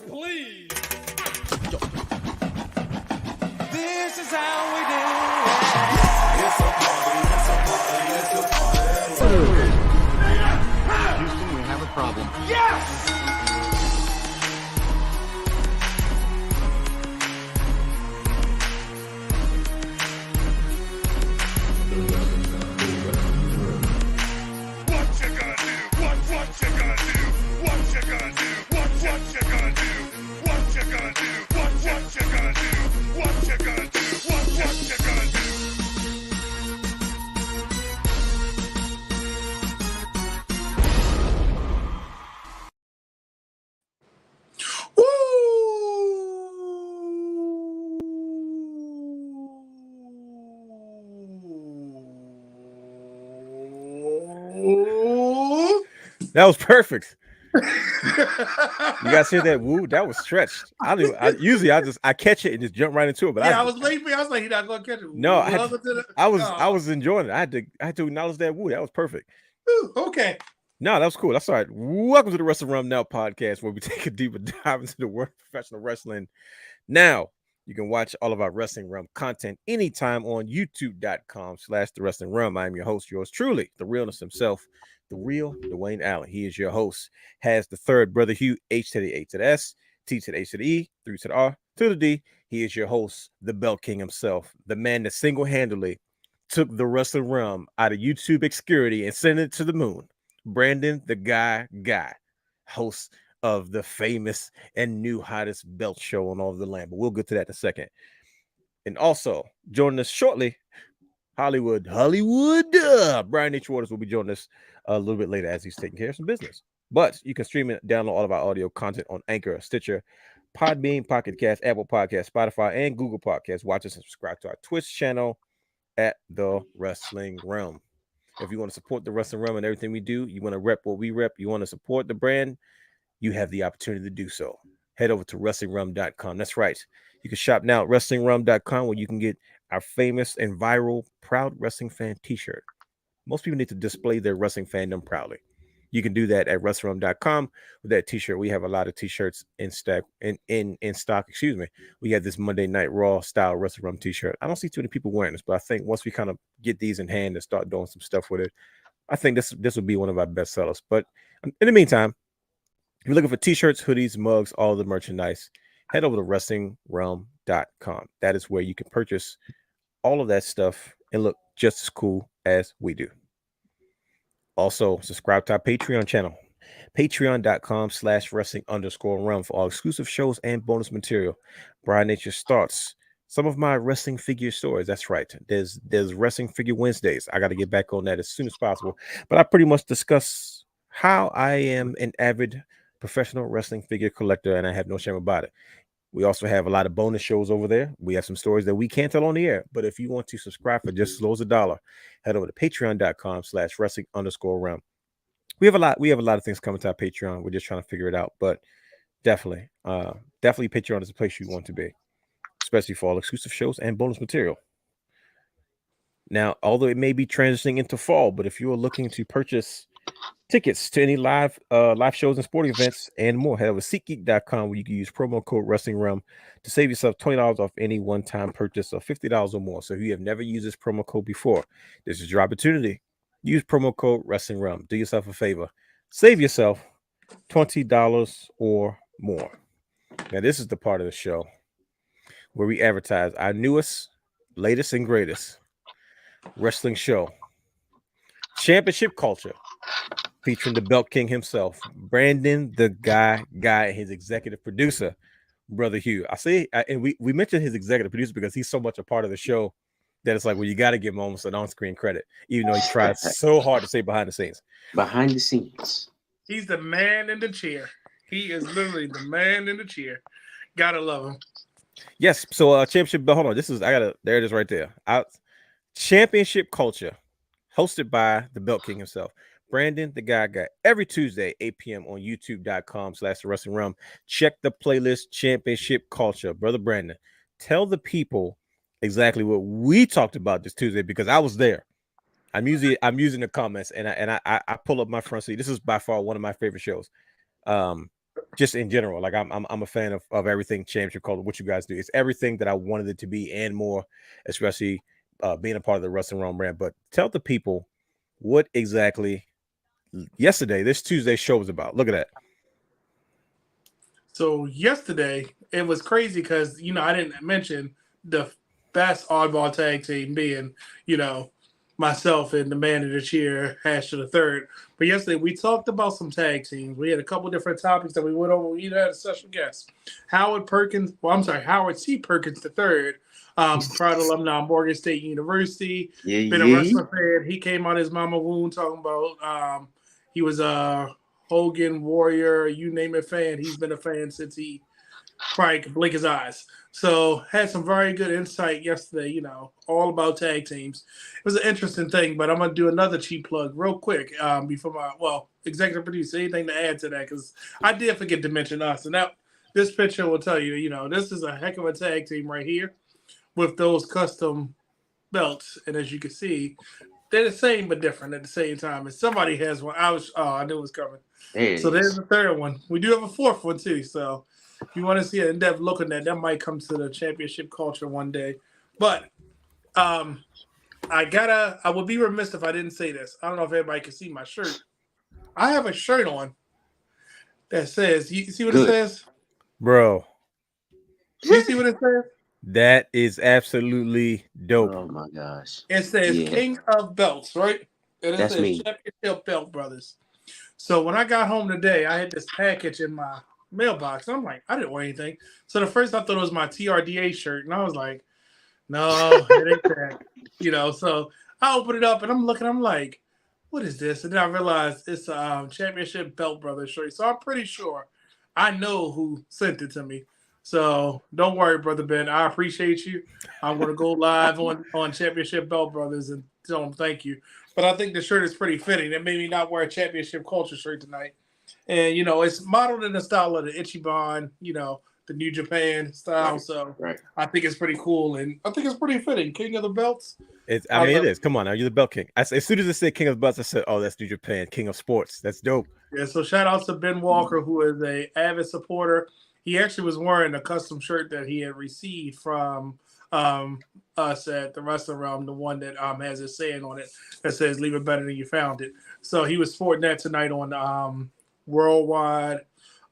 Please. This is how we do it. Houston, we have a problem. Yes! What you gonna do? What you gonna do? What you gonna do? What you gonna do? What you gonna do? What you gonna do? What you gonna do? What you gonna do? That was perfect. You guys hear that woo? That was stretched. I catch it and just jump right into it. But I was late. I was like, you're not gonna catch it. No, I was enjoying it. I had to acknowledge that woo. That was perfect. Ooh, okay. No, that was cool. That's all right. Welcome to the Wrestling Realm Now podcast, where we take a deeper dive into the world of professional wrestling. Now, you can watch all of our Wrestling Realm content anytime on youtube.com/The Wrestling Realm. I'm your host, yours truly, the realness himself, the real Dwayne Allen. He is your host. Has the third brother Hugh, H to the A to the S, T to the H to the E, 3 to the R, to the D. He is your host, the Belt King himself, the man that single-handedly took the Wrestling Realm out of YouTube obscurity and sent it to the moon. Brandon, the guy, host of the famous and new hottest belt show on all of the land. But we'll get to that in a second. And also, joining us shortly, Hollywood. Brian H. Waters will be joining us a little bit later as he's taking care of some business. But you can stream and download all of our audio content on Anchor, Stitcher, Podbean, Pocket Cast, Apple Podcasts, Spotify, and Google Podcasts. Watch us and subscribe to our Twitch channel at The Wrestling Realm. If you want to support the Wrestling Realm and everything we do, you want to rep what we rep, you want to support the brand, you have the opportunity to do so. Head over to WrestlingRealm.com. That's right. You can shop now at WrestlingRealm.com, where you can get our famous and viral Proud Wrestling Fan t-shirt. Most people need to display their wrestling fandom proudly. You can do that at WrestlingRealm.com with that t-shirt. We have a lot of t-shirts in stock. We have this Monday Night Raw style Wrestling Realm t-shirt. I don't see too many people wearing this, but I think once we kind of get these in hand and start doing some stuff with it, I think this will be one of our best sellers. But in the meantime, if you're looking for t-shirts, hoodies, mugs, all the merchandise, head over to WrestlingRealm.com. That is where you can purchase all of that stuff and look just as cool as we do. Also, subscribe to our Patreon channel, patreon.com/wrestling_realm for all exclusive shows and bonus material. Brian Nature starts some of my wrestling figure stories. That's right. There's Wrestling Figure Wednesdays. I got to get back on that as soon as possible. But I pretty much discuss how I am an avid professional wrestling figure collector, and I have no shame about it. We also have a lot of bonus shows over there. We have some stories that we can't tell on the air. But if you want to subscribe for just as low as $1, head over to patreon.com/wrestling_realm. We have a lot of things coming to our Patreon. We're just trying to figure it out. But definitely Patreon is the place you want to be, especially for all exclusive shows and bonus material. Now, although it may be transitioning into fall, but if you are looking to purchase tickets to any live shows and sporting events and more, head over to SeatGeek.com, where you can use promo code Wrestling Realm to save yourself $20 off any one-time purchase of $50 or more. So if you have never used this promo code before, this is your opportunity. Use promo code Wrestling Realm. Do yourself a favor. Save yourself $20 or more. Now, this is the part of the show where we advertise our newest, latest, and greatest wrestling show, Championship Culture, featuring the Belt King himself, Brandon, the guy, and his executive producer, Brother Hugh. And we mentioned his executive producer because he's so much a part of the show that it's like, well, you got to give him almost an on-screen credit, even though he tries so hard to say behind the scenes. Behind the scenes. He's the man in the chair. He is literally the man in the chair. Gotta love him. Yes. So Championship Belt, hold on. There it is right there. Championship Culture, hosted by the Belt King himself, Brandon, the guy, every Tuesday, 8 p.m. on youtube.com/The Wrestling Realm. Check the playlist, Championship Culture. Brother Brandon, tell the people exactly what we talked about this Tuesday, because I was there. I'm using the comments, and I pull up my front seat. This is by far one of my favorite shows. just in general. Like I'm a fan of everything championship culture. What you guys do, it's everything that I wanted it to be and more, especially being a part of the Wrestling Wrealm brand. But tell the people what exactly this Tuesday show was about. Look at that. So yesterday it was crazy because I didn't mention the best oddball tag team being myself and the man in the chair, Hash to the third. But yesterday we talked about some tag teams. We had a couple different topics that we went over. We had a special guest, Howard C. Perkins the third, proud alumni of Morgan State University. Been a wrestling fan. He came out his mama wound talking about he was a Hogan, Warrior, you name it fan. He's been a fan since he probably could blink his eyes. So had some very good insight yesterday, all about tag teams. It was an interesting thing, but I'm going to do another cheap plug real quick before executive producer, anything to add to that, because I did forget to mention us. And this picture will tell you, this is a heck of a tag team right here with those custom belts. And as you can see, they're the same but different at the same time. And somebody has one. I knew it was coming. So there's the third one. We do have a fourth one too. So if you want to see an in-depth look at that might come to the championship culture one day. But I would be remiss if I didn't say this. I don't know if everybody can see my shirt. I have a shirt on that says, you see what it says? Bro. You see what it says? That is absolutely dope. Oh my gosh. It says King of Belts, right? And it That's says me. Championship Belt Brothers. So when I got home today, I had this package in my mailbox. I'm like, I didn't want anything. So the first I thought it was my TRDA shirt, and I was like, no, it ain't that. So I opened it up and I'm looking, I'm like, what is this? And then I realized it's a Championship Belt Brothers shirt. So I'm pretty sure I know who sent it to me. So don't worry, Brother Ben. I appreciate you. I'm going to go live on Championship Belt Brothers and tell them thank you. But I think the shirt is pretty fitting. It made me not wear a championship culture shirt tonight. And, it's modeled in the style of the Ichiban, the New Japan style. Right. So Right. I think it's pretty cool. And I think it's pretty fitting. King of the Belts. It is. Come on now. You're the belt king. As soon as it said King of the Belts, I said, oh, that's New Japan, King of Sports. That's dope. Yeah, so shout out to Ben Walker, who is a avid supporter. He actually was wearing a custom shirt that he had received from us at the Wrestling Wrealm, the one that has a saying on it that says "Leave it better than you found it." So he was sporting that tonight on Worldwide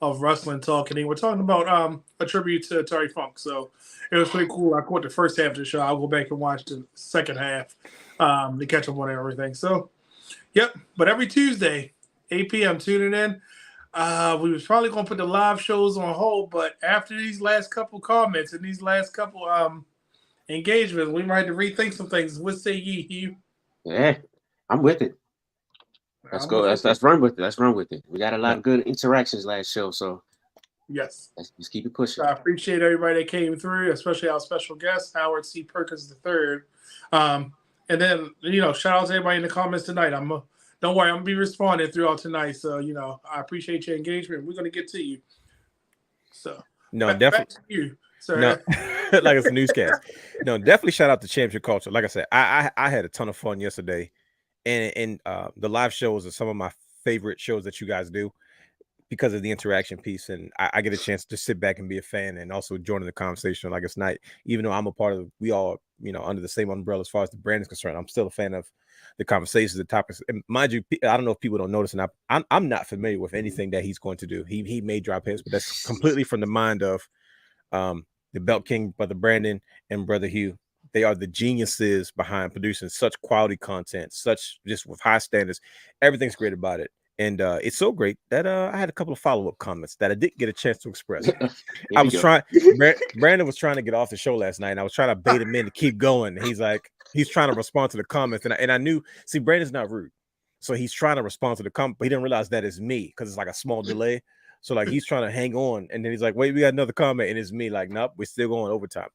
of Wrestling Talk, and we're talking about a tribute to Terry Funk. So it was pretty cool. I caught the first half of the show. I'll go back and watch the second half to catch up on everything. So, yep. But every Tuesday, 8 p.m. tuning in. We was probably gonna put the live shows on hold, but after these last couple comments and these last couple engagements, we might have to rethink some things. What say ye, Hugh? Yeah, I'm with it. Let's go. Let's run with it. Let's run with it. We got a lot of good interactions last show, so Yes. let's just keep it pushing. So I appreciate everybody that came through, especially our special guest, Howard C. Perkins III. And then, shout out to everybody in the comments tonight. Don't worry, I'm going to be responding throughout tonight. So, I appreciate your engagement. We're going to get to you. So, definitely. Back to you, sir. No, like it's a newscast. No, definitely shout out to Championship Culture. Like I said, I had a ton of fun yesterday. And the live shows are some of my favorite shows that you guys do because of the interaction piece. And I get a chance to sit back and be a fan and also join in the conversation like it's night. Even though I'm a part of, we all, under the same umbrella as far as the brand is concerned, I'm still a fan of the conversations, the topics. And mind you, I don't know if people don't notice, and I'm not familiar with anything that he's going to do. He may drop his, but that's completely from the mind of the Belt King, Brother Brandon and Brother Hugh. They are the geniuses behind producing such quality content, such just with high standards. Everything's great about it. And it's so great that I had a couple of follow-up comments that I didn't get a chance to express. I was trying, Brandon was trying to get off the show last night, and I was trying to bait him in to keep going. He's trying to respond to the comments, and I knew, Brandon's not rude. So he's trying to respond to the comment, but he didn't realize that it's me because it's like a small delay. So like he's trying to hang on, and then he's like, wait, we got another comment, and it's me. Like, nope, we're still going overtime.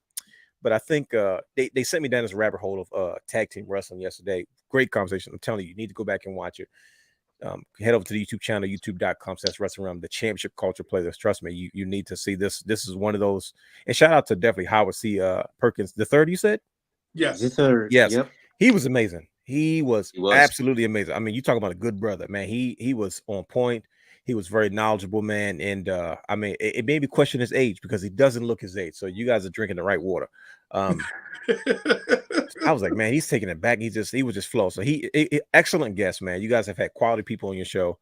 But I think they sent me down this rabbit hole of tag team wrestling yesterday. Great conversation. I'm telling you, you need to go back and watch it. Head over to the YouTube channel, youtube.com/Wrestling Wrealm, the championship culture playlist. Trust me, you need to see this. This is one of those. And shout out to definitely Howard C. Perkins, the third, you said? Yes. The third. Yes. Yep. He was amazing. He was absolutely amazing. I mean, you talk about a good brother, man. He was on point. He was very knowledgeable, man. And I mean, it made me question his age because he doesn't look his age. So you guys are drinking the right water. I was like, man, he's taking it back. He was just flow. So excellent guest, man. You guys have had quality people on your show.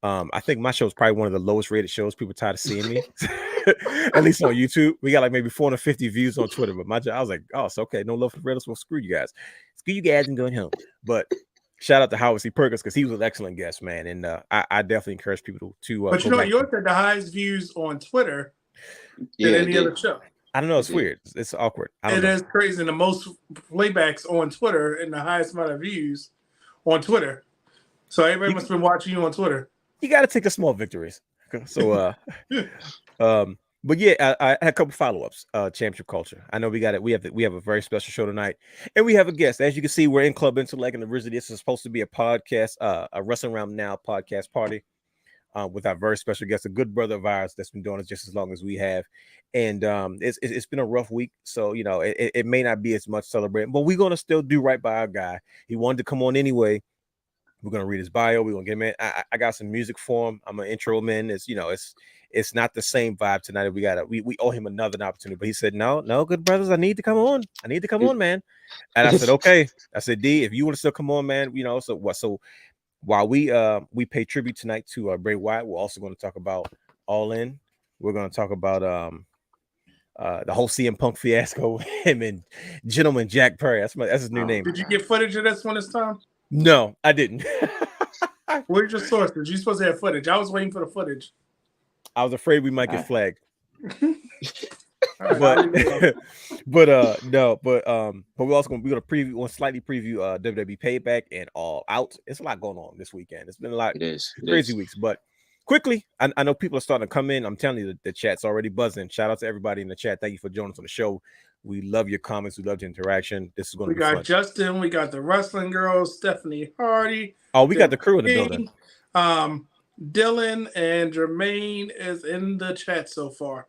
I think my show is probably one of the lowest rated shows. People tired of seeing me, at least on YouTube. We got like maybe 450 views on Twitter, but I was like, oh, it's okay. No love for Reddit. Well, screw you guys. Screw you guys and going home. But shout out to Howard C. Perkins because he was an excellent guest, man. And I definitely encourage people to. But you know, yours had the highest views on Twitter than any other show. I don't know. It's weird. It's awkward. It is crazy. And the most playbacks on Twitter and the highest amount of views on Twitter. So everybody must have been watching you on Twitter. You got to take the small victories. So, but yeah, I had a couple follow-ups. Championship culture. I know we got it. We have a very special show tonight, and we have a guest. As you can see, we're in Club Intellect, and originally this is supposed to be a podcast, a Wrestling Realm Now podcast party, with our very special guest, a good brother of ours that's been doing it just as long as we have. And it's been a rough week, so you know it may not be as much celebrating, but we're gonna still do right by our guy. He wanted to come on anyway. We're gonna read his bio. We're gonna get him in. I got some music for him. I'm gonna intro him in. It's not the same vibe tonight. We owe him another opportunity. But he said, no, good brothers. I need to come on. Man. And I said, okay. I said, D, if you want to still come on, man, you know, so what? So while we pay tribute tonight to Bray Wyatt, we're also going to talk about All In. We're going to talk about the whole CM Punk fiasco, him and Gentleman Jack Perry. That's his new name. Did you get footage of this one this time? No, I didn't. Where's your sources? You're supposed to have footage. I was waiting for the footage. I was afraid we might get flagged. Right, but we're also gonna slightly preview WWE Payback and All Out. It's a lot going on this weekend. It's been a lot. Crazy weeks. But quickly, I know people are starting to come in. I'm telling you, the chat's already buzzing. Shout out to everybody in the chat. Thank you for joining us on the show. We love your comments. We love your interaction. This is going to be fun. We got Justin. We got the Wrestling Girls, Stephanie Hardy. Oh, we got the crew in the building. Dylan and Jermaine is in the chat so far.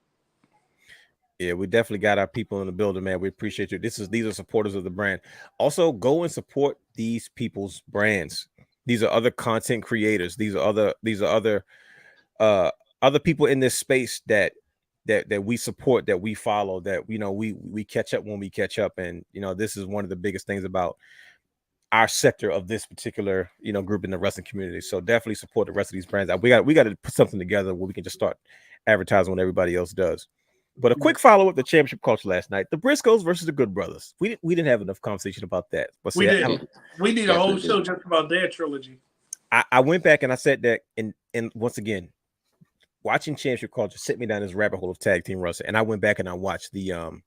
Yeah, we definitely got our people in the building, man. We appreciate you. These are supporters of the brand. Also, go and support these people's brands. These are other content creators. These are other people in this space that we support, that we follow, that you know we catch up when we catch up. And you know, this is one of the biggest things about our sector of this particular group in the wrestling community. So definitely support the rest of these brands. We got to put something together where we can just start advertising when everybody else does. But a quick follow-up to championship culture last night: the Briscoes versus the Good Brothers. We didn't have enough conversation about that. But we did. We need a whole show just about their trilogy. I went back and I said that, and once again, watching championship culture set me down this rabbit hole of tag team wrestling, and I went back and I watched the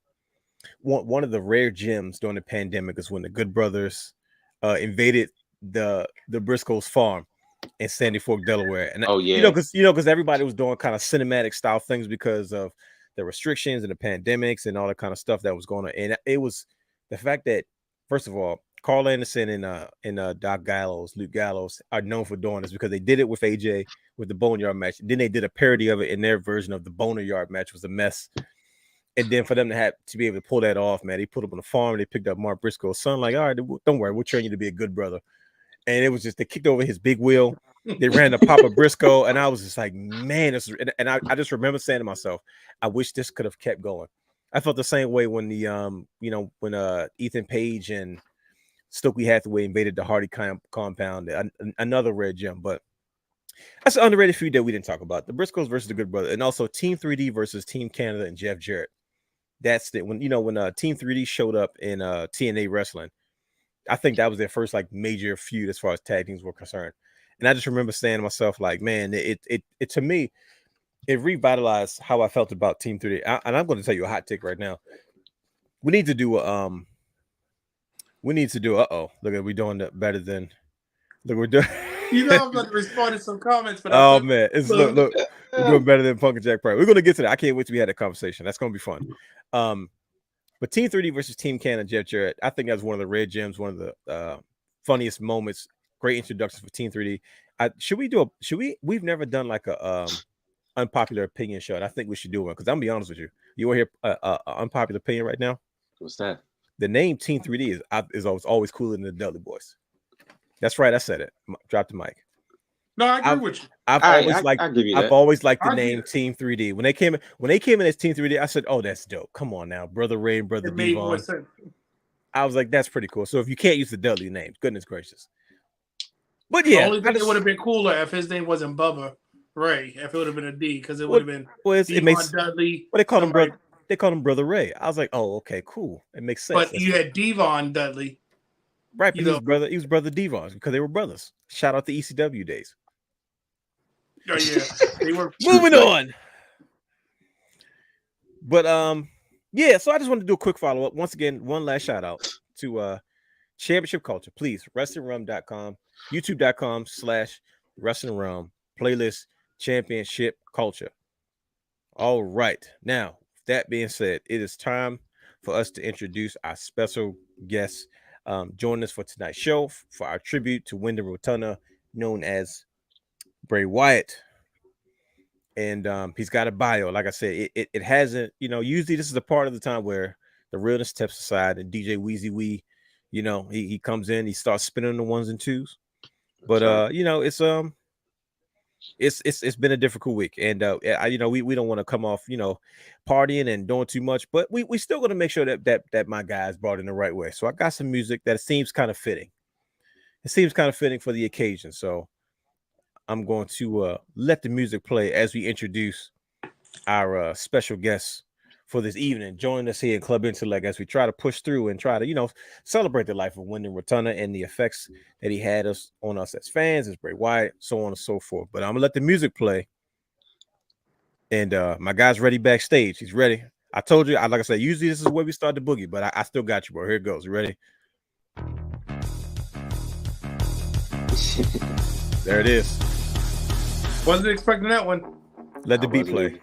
one of the rare gems during the pandemic is when the Good Brothers invaded the Briscoes farm in Sandy Fork, Delaware. And because everybody was doing kind of cinematic style things because of the restrictions and the pandemics and all that kind of stuff that was going on. And it was the fact that, first of all, Carl Anderson and Luke Gallows are known for doing this because they did it with AJ with the Boneyard match. Then they did a parody of it in their version of the Boneyard match. Was a mess. And then for them to be able to pull that off, man, they put up on the farm. They picked up Mark Briscoe's son. Like, all right, don't worry, we'll train you to be a good brother. And it was just, they kicked over his big wheel. They ran to Papa Briscoe, and I was just like, man, I just remember saying to myself, I wish this could have kept going. I felt the same way when when Ethan Page and Stokely Hathaway invaded the Hardy compound, another rare gem. But that's an underrated feud that we didn't talk about: the Briscoes versus the Good Brother, and also Team 3D versus Team Canada and Jeff Jarrett. That's when Team 3D showed up in TNA Wrestling. I think that was their first like major feud as far as tag teams were concerned. And I just remember saying to myself, like, man, it to me, it revitalized how I felt about Team 3D. And I'm going to tell you a hot take right now. We need to do look at we doing that better than look we're doing. I'm going to respond to some comments, but man, it's look, we're doing better than Punk and Jack Pryor. We're going to get to that. I can't wait till we had that conversation. That's going to be fun. But Team 3D versus Team Canada, Jeff Jarrett, I think that's one of the rare gems, one of the funniest moments. Great introductions for Team 3D. We've never done like a unpopular opinion show, and I think we should do one because I'm gonna be honest with you. You want to hear an unpopular opinion right now? What's that? The name Team 3D is always cooler than the Dudley Boys. That's right, I said it. Drop the mic. No, I agree with you. I've All right, always liked. I'll give you I've that. always liked the I'll give name you that. Team 3D. When they came in as Team 3D, I said, "Oh, that's dope. Come on now, Brother Ray and Brother It made more Devon." sense. I was like, "That's pretty cool." So if you can't use the Dudley name, goodness gracious. But The yeah, only thing that would have been cooler if his name wasn't Bubba Ray, if it would have been a D, because it would have been it makes Dudley. what they call him, somebody- brother. They called him Brother Ray. I was like, "Oh, okay, cool. It makes sense." But you had Devon Dudley. Right, but you he was know- brother. He was Brother Devon because they were brothers. Shout out to ECW days. Oh, yeah, they were. Moving on. But yeah. So I just wanted to do a quick follow up. Once again, one last shout out to Championship Culture. Please, WrestlingRealm.com, YouTube.com/Wrestling Realm playlist Championship Culture. All right. Now, that being said, it is time for us to introduce our special guest. Joining us for tonight's show for our tribute to Windham Rotunda, known as Bray Wyatt. And he's got a bio. Like I said, it hasn't, usually this is the part of the time where the realness steps aside and DJ Weezy Wee, he comes in, he starts spinning the ones and twos. But it's been a difficult week, and we don't want to come off partying and doing too much, but we still going to make sure that my guys brought in the right way. So I got some music that seems kind of fitting. It seems kind of fitting for the occasion, so I'm going to let the music play as we introduce our special guests for this evening. Join us here in Club Intellect as we try to push through and try to celebrate the life of Windham Rotunda and the effects that he had on us as fans, as Bray Wyatt, so on and so forth. But I'm gonna let the music play, and my guy's ready backstage. He's ready. I told you, like I said, usually this is where we start the boogie, but I still got you, bro. Here it goes. You ready? There it is. Wasn't expecting that one. Let the beat play.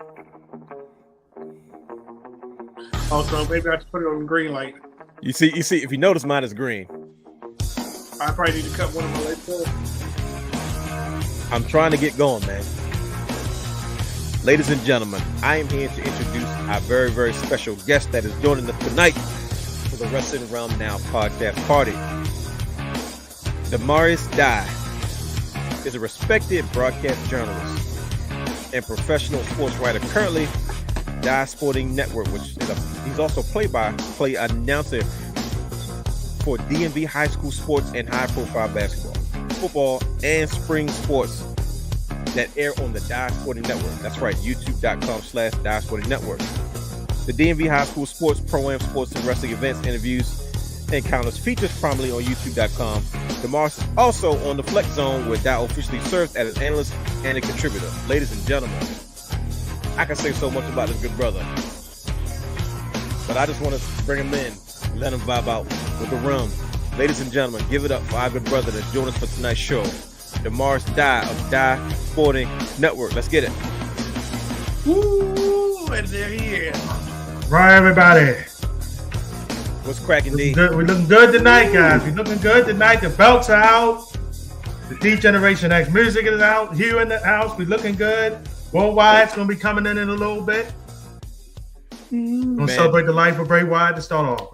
Also, maybe I should put it on the green light. You see, if you notice, mine is green. I probably need to cut one of my lights off. I'm trying to get going, man. Ladies and gentlemen, I am here to introduce our very, very special guest that is joining us tonight for the Wrestling Realm Now podcast party. Demarus Dye is a respected broadcast journalist and professional sports writer, currently Dye Sporting Network, which is he's also play-by-play announcer for DMV high school sports and high-profile basketball, football, and spring sports that air on the Dye Sporting Network. That's right, youtube.com/Dye Sporting Network. The DMV high school sports, pro-am sports, and wrestling events, interviews, and encounters features prominently on youtube.com. Damarus is also on the Flex Zone, where Dye officially serves as an analyst and a contributor. Ladies and gentlemen, I can say so much about this good brother, but I just want to bring him in, let him vibe out with the rum. Ladies and gentlemen, give it up for our good brother that joined us for tonight's show, Demarus Dye of Dye Sporting Network. Let's get it. Woo! And they're here. Right, everybody. What's cracking, D? We're looking good tonight, guys. We're looking good tonight. The belts are out. The D Generation X music is out. Here in the house, we're looking good. Bray Wyatt's going to be coming in a little bit. Going to celebrate the life of Bray Wyatt to start off,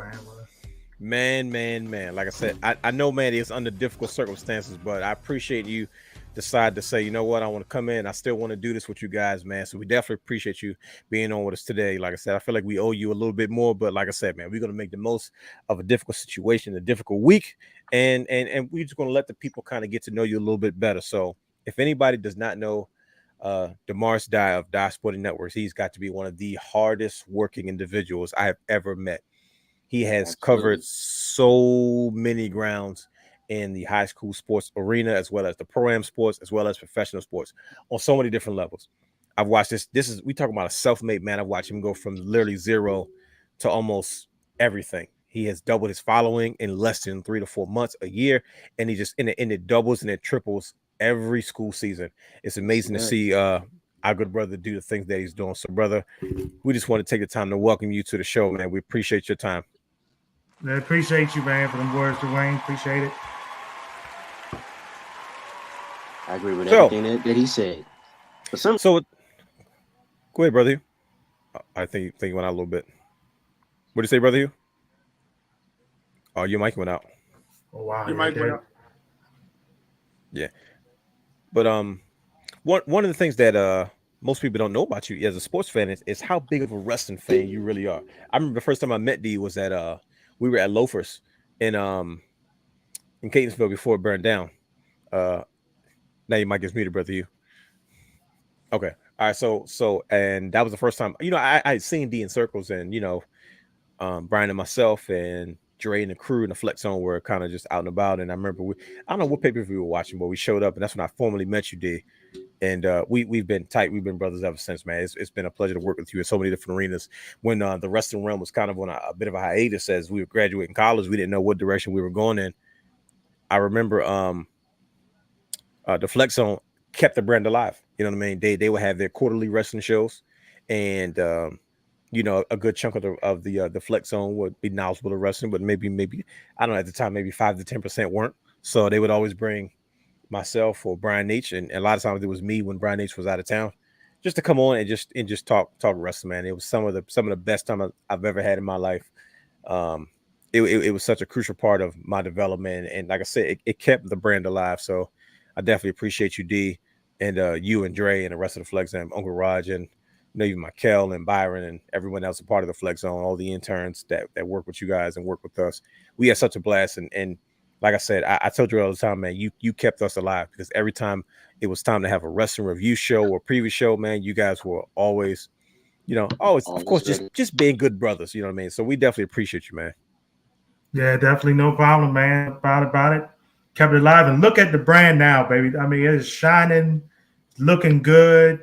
man. Man. Like I said, I know, man, it's under difficult circumstances, but I appreciate you decide to say, you know what, I want to come in. I still want to do this with you guys, man. So we definitely appreciate you being on with us today. Like I said, I feel like we owe you a little bit more, but like I said, man, we're going to make the most of a difficult situation, a difficult week, and we're just going to let the people kind of get to know you a little bit better. So if anybody does not know Demarus Dye of Dye Sporting Networks, he's got to be one of the hardest working individuals I have ever met. He has covered so many grounds in the high school sports arena, as well as the pro-am sports, as well as professional sports on so many different levels. I've watched this. We talking about a self-made man. I've watched him go from literally zero to almost everything. He has doubled his following in less than 3 to 4 months, a year, and he just and it doubles and it triples every school season. It's amazing to see our good brother do the things that he's doing. So, brother, we just want to take the time to welcome you to the show, man. We appreciate your time. I appreciate you, man, for them words, Dwayne. Appreciate it. I agree with everything that he said. But So, go ahead, brother. I think you went out a little bit. What did you say, brother? You? Oh, your mic went out. Oh, wow. Your mic went out. Yeah. But one of the things that most people don't know about you as a sports fan is how big of a wrestling fan you really are. I remember the first time I met D was at we were at Loafers in Catonsville before it burned down. Now you might get muted, brother. You okay? All right. So and that was the first time. I had seen D in circles, and Brian and myself and Dre and the crew and the Flex Zone were kind of just out and about. And I remember I don't know what pay-per-view we were watching, but we showed up, and that's when I formally met you, D. And we've been tight. We've been brothers ever since, man. It's been a pleasure to work with you in so many different arenas. When the wrestling realm was kind of on a bit of a hiatus as we were graduating college, we didn't know what direction we were going in. I remember the Flex Zone kept the brand alive. You know what I mean? They would have their quarterly wrestling shows, and a good chunk of the Flex Zone would be knowledgeable to wrestling, but maybe I don't know, at the time maybe 5 to 10% weren't. So they would always bring myself or Brian H, and a lot of times it was me when Brian H was out of town, just to come on and just talk wrestling, man. It was some of the best time I've ever had in my life. It was such a crucial part of my development, and like I said, it kept the brand alive. So I definitely appreciate you, D, and you and Dre and the rest of the Flex and Uncle Raj, and even Mikel and Byron and everyone else a part of the Flex Zone, all the interns that work with you guys and work with us. We had such a blast, and like I said, I told you all the time, man, you kept us alive, because every time it was time to have a wrestling review show or preview show, man, you guys were always, always of course, just being good brothers. You know what I mean? So we definitely appreciate you, man. Yeah, definitely no problem, man. About it. Kept it alive, and look at the brand now, baby. I mean, it is shining, looking good.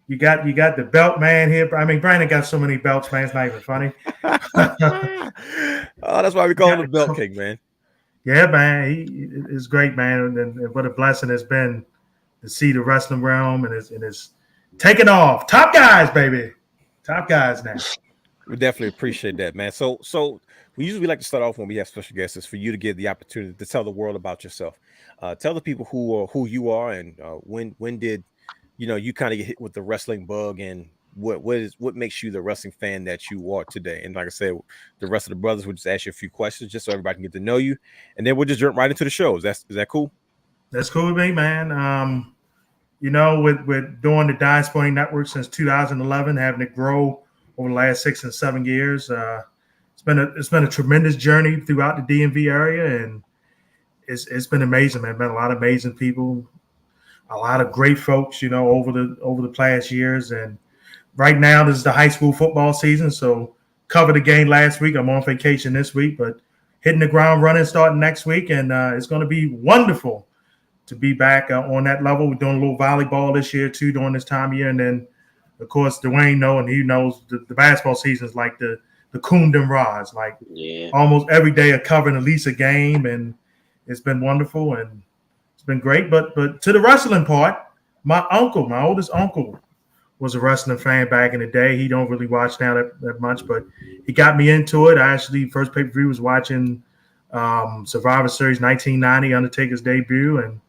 You got the belt man here. I mean, Brandon got so many belts, man. It's not even funny. Oh, that's why we call him the Belt King, man. Yeah, man, he is great, man, and what a blessing it's been to see the wrestling realm and it's taking off. Top guys, baby, top guys now. We definitely appreciate that, man. So we usually like to start off when we have special guests is for you to give the opportunity to tell the world about yourself. Tell the people who you are, and when did you kind of get hit with the wrestling bug, and what makes you the wrestling fan that you are today. And like I said, the rest of the brothers will just ask you a few questions just so everybody can get to know you, and then we'll just jump right into the shows. Is that cool? That's cool with me, man. With doing the Dye Sporting Network since 2011, having it grow over the last 6 and 7 years, it's been a tremendous journey throughout the DMV area, and it's been amazing, man. Been a lot of amazing people, a lot of great folks, over the past years. And right now, this is the high school football season, so covered the game last week. I'm on vacation this week, but hitting the ground running starting next week, and it's going to be wonderful to be back on that level. We're doing a little volleyball this year, too, during this time of year. And then, of course, Dwayne and he knows the basketball season is like the Windham Rotunda. Like almost every day covering at least a game, and it's been wonderful, and it's been great. But to the wrestling part, my oldest uncle, was a wrestling fan back in the day. He don't really watch now that much, but he got me into it. I actually, first pay-per-view was watching Survivor Series 1990, Undertaker's debut, and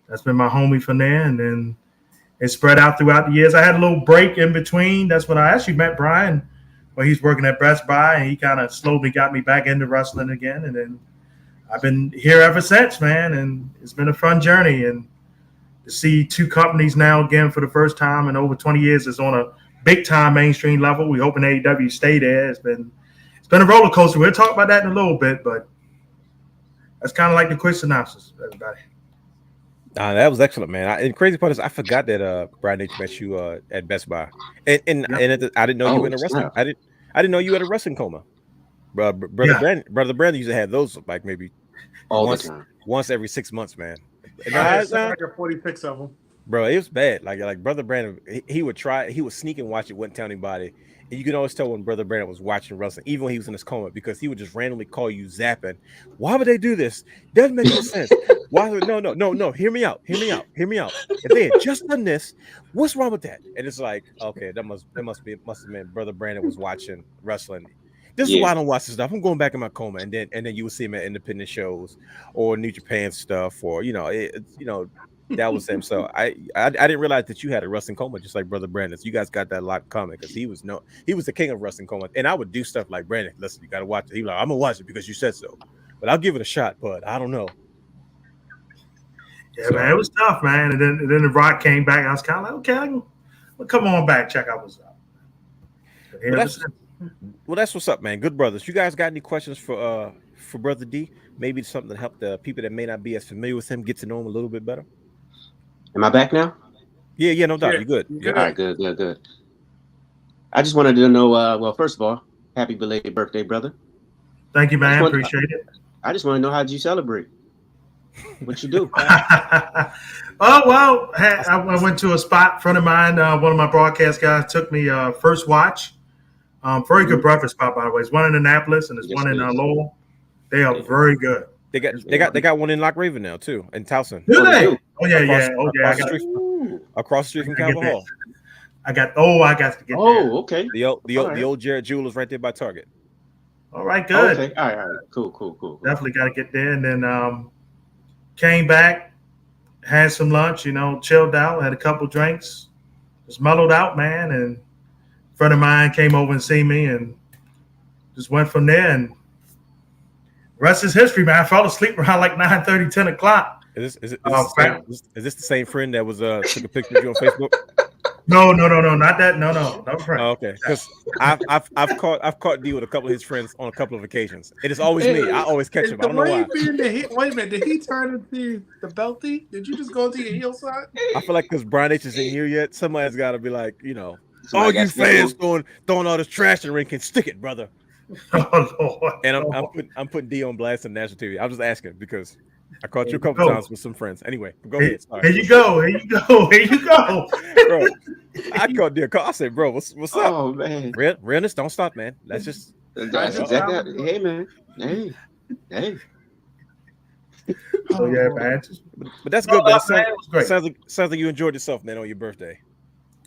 that's been my homie from there. And then it spread out throughout the years. I had a little break in between. That's when I actually met Brian, where he's working at Best Buy, and he kind of slowly got me back into wrestling again. And then I've been here ever since, man, and it's been a fun journey. And to see two companies now again for the first time in over 20 years is on a big-time mainstream level. We hoping AEW stay there. It's been a roller coaster. We'll talk about that in a little bit, but that's kind of like the quick synopsis, everybody. That was excellent, man. And crazy part is I forgot that Brian H met you at Best Buy, and I didn't know you were in a wrestling. I didn't know you had a wrestling coma. Brother Brandon used to have those like maybe once every 6 months, man. I got 46 of them, bro. It was bad. Like Brother Brandon, he would sneak and watch it, wouldn't tell anybody. And you can always tell when Brother Brandon was watching wrestling, even when he was in his coma, because he would just randomly call you zapping. Why would they do this? Doesn't make no sense. Why? No. Hear me out. If they had just done this, what's wrong with that? And it's like, okay, that must have been Brother Brandon was watching wrestling. This is why I don't watch this stuff. I'm going back in my coma, and then you will see him at independent shows or New Japan stuff, or that was him. So I didn't realize that you had a wrestling coma just like Brother Brandon. So you guys got that a lot in common, because he was the king of wrestling coma. And I would do stuff like, Brandon, listen, you got to watch it. He was like, I'm gonna watch it because you said so, but I'll give it a shot. But I don't know. Yeah, man, it was tough, man. And then the Rock came back. I was kind of like, okay, well, come on back, check out what's up. Well, that's what's up, man. Good brothers. You guys got any questions for Brother D? Maybe something to help the people that may not be as familiar with him get to know him a little bit better. Am I back now? Yeah, no doubt. Yeah. You're good. You're All right, good. I just wanted to know, well, first of all, happy belated birthday, brother. Thank you, man. Appreciate it. I just want to know, how did you celebrate? What you do? Oh, well, I went to a spot. Friend of mine, one of my broadcast guys, took me First Watch. Very good breakfast spot, by the way. There's one in Annapolis and there's one in Lowell. They are very good. They got one in Lock Raven now too, in Towson. Do they? Oh yeah. Across the street from Calvin Hall. I got to get there. Oh, okay. The old Jared Jewel is right there by Target. All right, good. Okay. All right. Cool. Definitely got to get there. And then came back, had some lunch, chilled out, had a couple drinks, just mellowed out, man. And a friend of mine came over and see me and just went from there. And rest is history, man. I fell asleep around like 9:30, 10 o'clock. Is this the same friend that was took a picture of you on Facebook? No, not that. No friend. Oh, okay, because I've caught D with a couple of his friends on a couple of occasions. It is always me. I always catch him. I don't know why. Wait a minute, did he turn into the belty? Did you just go into your heel side? I feel like because Brian H isn't here yet, somebody's got to be like, Somebody all you fans throwing all this trash in the ring can stick it, brother. Oh Lord. And I'm putting D on blast on national TV. I'm just asking because I caught you a couple times with some friends. Anyway, go ahead. Sorry. Here you go. Bro, I caught D a call. I said, bro, what's up? Oh man, realness don't stop, man. That's exactly. Hey man, hey. Oh yeah, man. But that's good, man. Man, it was great. Sounds like you enjoyed yourself, man, on your birthday.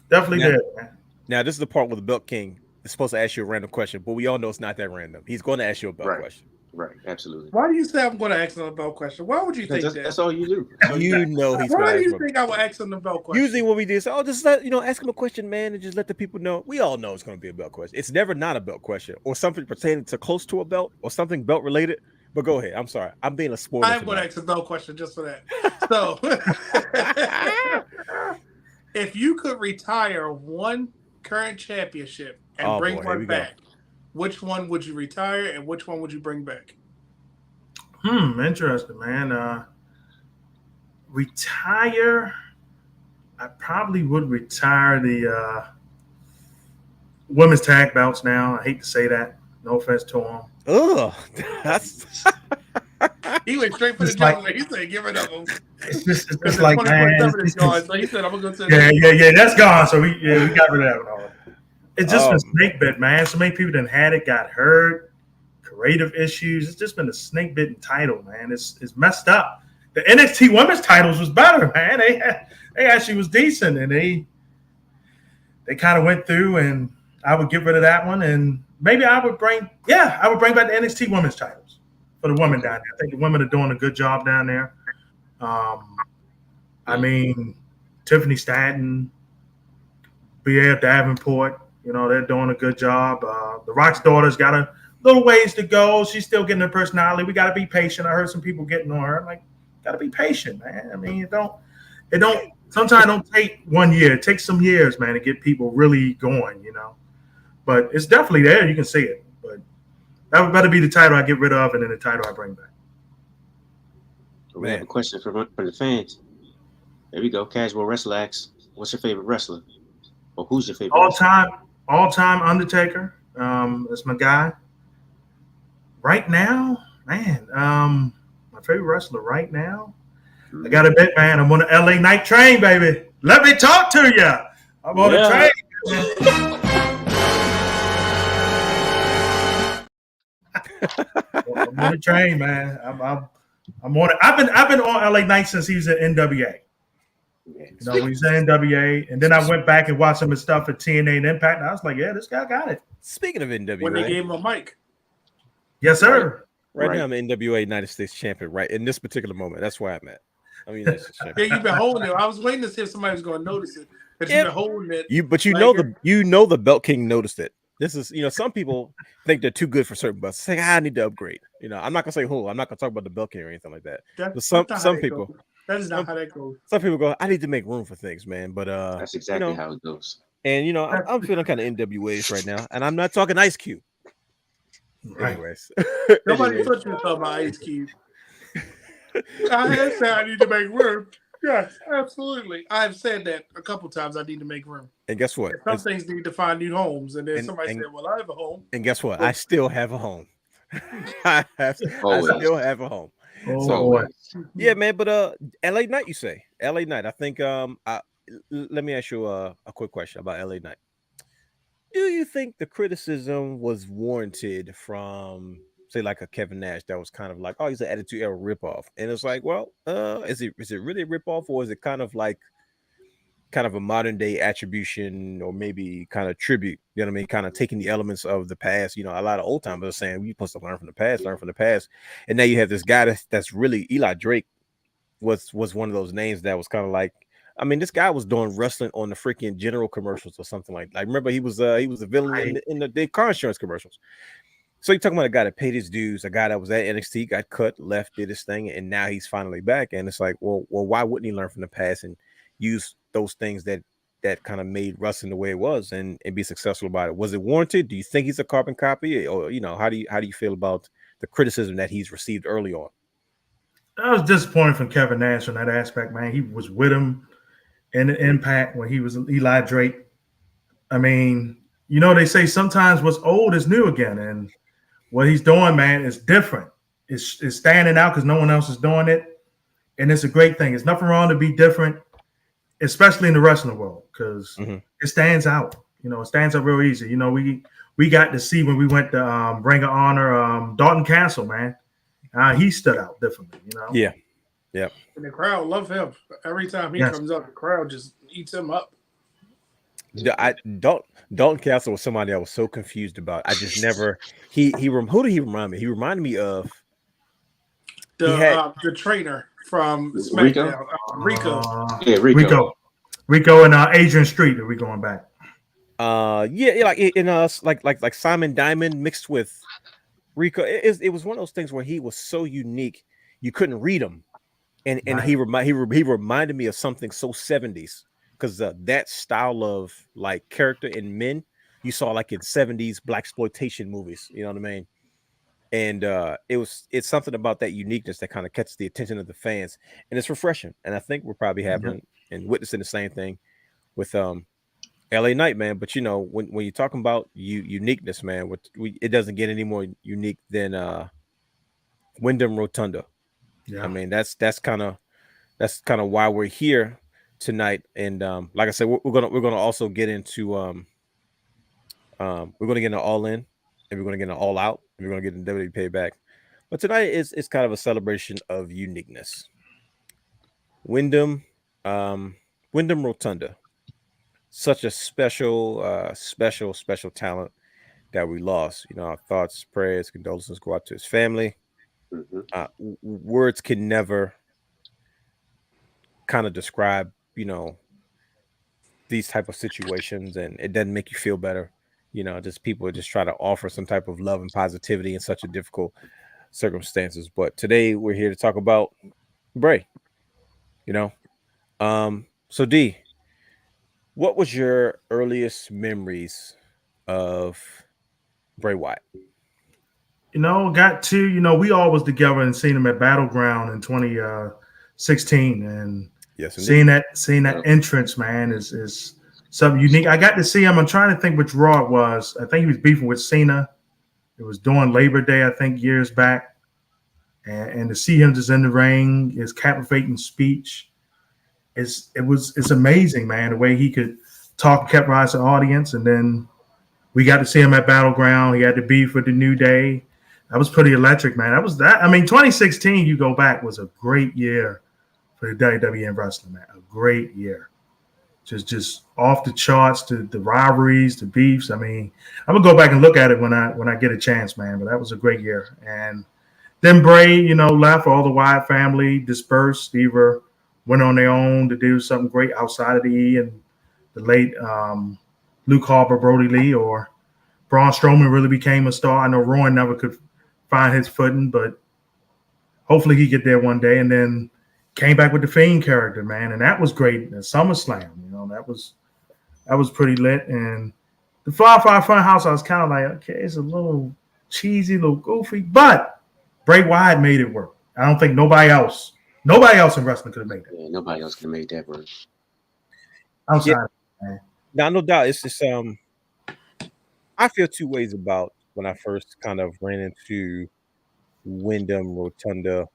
Definitely did, man. Now, this is the part where the Belt King is supposed to ask you a random question, but we all know it's not that random. He's going to ask you a belt question. Right, absolutely. Why do you say I'm going to ask him a belt question? Why would you think that? That's all you do. You know he's going to Why ask do you think I would ask him the belt question? Usually what we do is, just let ask him a question, man, and just let the people know. We all know it's going to be a belt question. It's never not a belt question or something pertaining to close to a belt or something belt related. But go ahead. I'm sorry. I'm being a spoiler. I'm going to ask a belt question just for that. So, if you could retire one current championship and bring one back, which one would you retire and which one would you bring back? Interesting, man. Retire. I probably would retire the women's tag belts now. I hate to say that. No offense to them. Ugh, that's. He went straight for the gentleman. He said, "Give it up." It's just like, man. So he said, "I'm gonna go to." Yeah. That's gone. So we got rid of that one. It's just been snake bit, man. So many people that had it got hurt. Creative issues. It's just been a snake bitten title, man. It's messed up. The NXT women's titles was better, man. They actually was decent, and they kind of went through. And I would get rid of that one, and maybe I would bring back the NXT women's titles for the women down there. I think the women are doing a good job down there. I mean, Tiffany Stratton, BF Davenport, they're doing a good job. The Rock's daughter's got a little ways to go. She's still getting her personality. We got to be patient. I heard some people getting on her. I'm like, got to be patient, man. I mean, sometimes it don't take 1 year. It takes some years, man, to get people really going, But it's definitely there. You can see it. But that would better be the title I get rid of and then the title I bring back. We have a question for the fans. There we go. Casual Wrestler asks, what's your favorite wrestler? Or who's your favorite all-time Undertaker. That's my guy. Right now, man, my favorite wrestler right now, I got to admit, man, I'm on the LA Night train, baby. Let me talk to you. I'm on the train. I'm on the train, man. I'm on it. I've been on LA Knight since he was at NWA. He was at NWA, and then I went back and watched some of his stuff at TNA and Impact, and I was like, yeah, this guy got it. Speaking of NWA, when they gave him a mic. Yes, sir. Right now, I'm an NWA United States champion. Right in this particular moment, that's where I'm at. I mean, yeah, you've been holding it. I was waiting to see if somebody was going to notice it, but you've been holding it. But the Belt King noticed it. This is, some people think they're too good for certain belts. Saying I need to upgrade. I'm not gonna say who. I'm not gonna talk about the Belt King or anything like that. But some people. That is not how that goes. Some people go, I need to make room for things, man. But That's exactly how it goes. And I'm feeling kind of NWA's right now, and I'm not talking Ice Cube. Right. Anyways, Nobody put you talking about Ice Cube. I have said I need to make room. Yes, absolutely. I've said that a couple times. I need to make room. And guess what? Some things need to find new homes, and then somebody said, "Well, I have a home." And guess what? I still have a home. I still have a home. Boy. Yeah, man. But LA Knight, you say LA Knight? I think let me ask you a quick question about LA Knight. Do you think the criticism was warranted from, say, like a Kevin Nash that was kind of like, oh, he's an Attitude Era ripoff? And it's like, well, is it really a ripoff, or is it kind of a modern day attribution, or maybe kind of tribute? You know what I mean? Kind of taking the elements of the past. A lot of old timers are saying we supposed to learn from the past. And now you have this guy that's really Eli Drake was one of those names that was kind of like, I mean, this guy was doing wrestling on the freaking General commercials or something like. Remember, he was a villain in the car insurance commercials. So you're talking about a guy that paid his dues, a guy that was at NXT, got cut, left, did his thing, and now he's finally back. And it's like, well, why wouldn't he learn from the past and use those things that kind of made wrestling the way it was and be successful about it? Was it warranted? Do you think he's a carbon copy, or how do you feel about the criticism that he's received early on? I was disappointed from Kevin Nash on that aspect, man. He was with him in the Impact when he was Eli Drake. I mean, they say sometimes what's old is new again, and what he's doing, man, is different. It's standing out because no one else is doing it, and it's a great thing. There's nothing wrong to be different, especially in the wrestling world, because it stands out. It stands out real easy. We got to see when we went to Ring of Honor, Dalton Castle, man. He stood out differently. Yeah. And the crowd love him. Every time he comes up, the crowd just eats him up. Dalton Castle was somebody I was so confused about. I just never. Who did he remind me? He reminded me of the trainer from SmackDown, Rico. Rico and Adrian Street. Are we going back? Like Simon Diamond mixed with Rico. It was one of those things where he was so unique you couldn't read him, and he reminded me of something so 70s. Because that style of like character in men you saw like in 70s blaxploitation movies, you know what I mean? And it's something about that uniqueness that kind of catches the attention of the fans, and it's refreshing. And I think we're probably having and witnessing the same thing with LA Knight, man. But when you're talking about uniqueness, man, it doesn't get any more unique than Windham Rotunda. Yeah. I mean, that's kind of why we're here tonight. And like I said, we're gonna also get into we're gonna get into All In, and we're gonna get into All Out, and we're gonna get into WWE Payback. But tonight is kind of a celebration of uniqueness. Windham Rotunda, such a special talent that we lost. Our thoughts, prayers, condolences go out to his family. Words can never kind of describe these type of situations, and it doesn't make you feel better. Just people just try to offer some type of love and positivity in such a difficult circumstances. But today we're here to talk about Bray. So D, what was your earliest memories of Bray Wyatt? Got to, we all was together and seen him at Battleground in 2016, and yes, seeing that entrance, man, is something unique. I got to see him. I'm trying to think which Raw it was. I think he was beefing with Cena. It was during Labor Day, I think, years back. And to see him just in the ring, his captivating speech, it's amazing, man. The way he could talk and kept rising audience. And then we got to see him at Battleground. He had to beef with the New Day. That was pretty electric, man. 2016, you go back, was a great year for the WWE and wrestling, man. A great year. Just off the charts, to the rivalries, the beefs. I'm gonna go back and look at it when I get a chance, man. But that was a great year. And then Bray, left. All the Wyatt family dispersed. Either went on their own to do something great outside of the E and the late Luke Harper, Brody Lee, or Braun Strowman really became a star. I know Rowan never could find his footing, but hopefully he get there one day. And then came back with the Fiend character, man, and that was great in SummerSlam. You know, that was pretty lit. And the Firefly Funhouse, I was kind of like, okay, it's a little cheesy, a little goofy, but Bray Wyatt made it work. I don't think nobody else in wrestling could have made it. Yeah, nobody else could have made that work. Outside, man. Now, no doubt, it's just I feel two ways about when I first kind of ran into Windham Rotunda,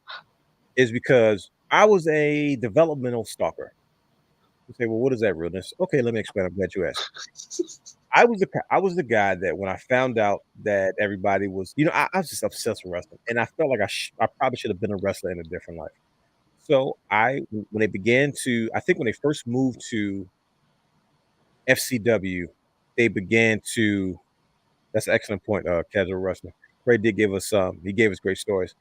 is because I was a developmental stalker. You say, well, what is that realness? Okay, let me explain. I'm glad you asked. I was the guy that when I found out that everybody was, I was just obsessed with wrestling, and I felt like I probably should have been a wrestler in a different life. So when they first moved to FCW, they began to. That's an excellent point, casual wrestling. Ray did give us he gave us great stories.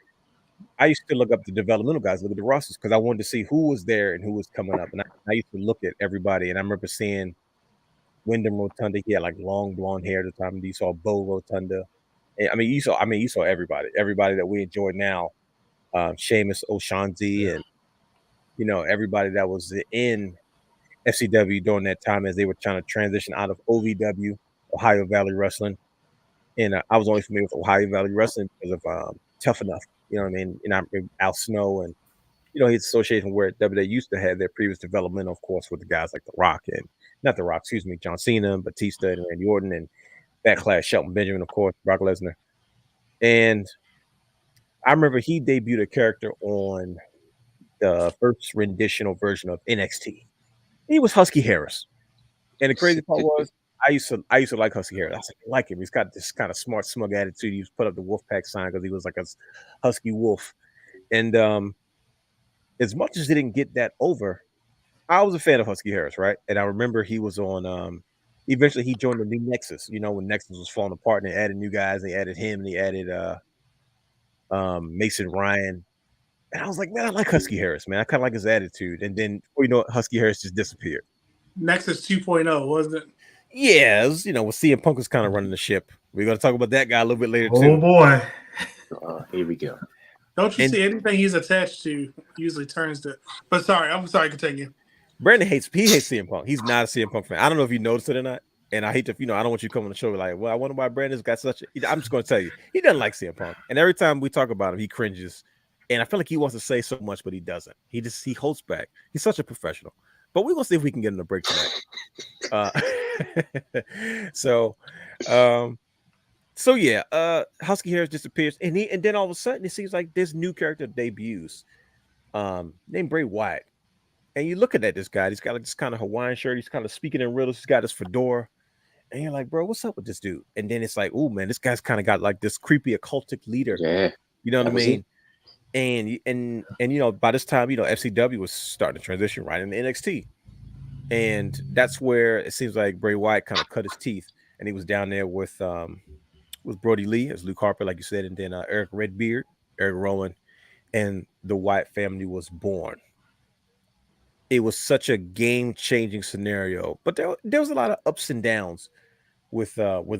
I used to look up the developmental guys, look at the rosters, because I wanted to see who was there and who was coming up. And I used to look at everybody, and I remember seeing Windham Rotunda. He had like long blonde hair at the time. You saw Bo Rotunda. And, you saw everybody that we enjoy now. Sheamus O'Shaughnessy and everybody that was in FCW during that time as they were trying to transition out of OVW, Ohio Valley Wrestling. And I was only familiar with Ohio Valley Wrestling because of Tough Enough, you know what I mean? And I'm Al Snow, and his association where WWE used to have their previous development, of course, with the guys like The Rock and not The Rock, excuse me, John Cena, Batista, and Randy Orton, and Backlash, Shelton Benjamin, of course, Brock Lesnar. And I remember he debuted a character on the first rendition or version of NXT. He was Husky Harris, and the crazy part was, I used to like Husky Harris. I like him. He's got this kind of smart, smug attitude. He used to put up the Wolfpack sign because he was like a husky wolf. And as much as he didn't get that over, I was a fan of Husky Harris, right? And I remember he was on. Eventually, he joined the new Nexus. When Nexus was falling apart, and they added new guys. They added him. And they added Mason Ryan. And I was like, man, I like Husky Harris, man. I kind of like his attitude. And then, Husky Harris just disappeared. Nexus 2.0, wasn't it? Yeah, it was, with CM Punk was kind of running the ship. We're going to talk about that guy a little bit later, too. Oh, boy. Here we go. Don't you see anything he's attached to usually turns to... But I'm sorry, continue. Brandon hates CM Punk. He's not a CM Punk fan. I don't know if you noticed it or not. And I hate to, I don't want you to come on the show like, well, I wonder why Brandon's got such a... I'm just going to tell you, he doesn't like CM Punk. And every time we talk about him, he cringes. And I feel like he wants to say so much, but he doesn't. He holds back. He's such a professional. But we're going to see if we can get in a break tonight. So Husky Harris disappears. And then all of a sudden, it seems like this new character debuts named Bray Wyatt. And you look at this guy. He's got like this kind of Hawaiian shirt. He's kind of speaking in riddles. He's got this fedora. And you're like, bro, what's up with this dude? And then it's like, oh, man, this guy's kind of got like this creepy occultic leader. Yeah. You know what I mean? And by this time, FCW was starting to transition right into NXT. And that's where it seems like Bray Wyatt kind of cut his teeth. And he was down there with Brody Lee as Luke Harper, like you said, and then Eric Redbeard, Eric Rowan, and the Wyatt family was born. It was such a game-changing scenario. But there was a lot of ups and downs with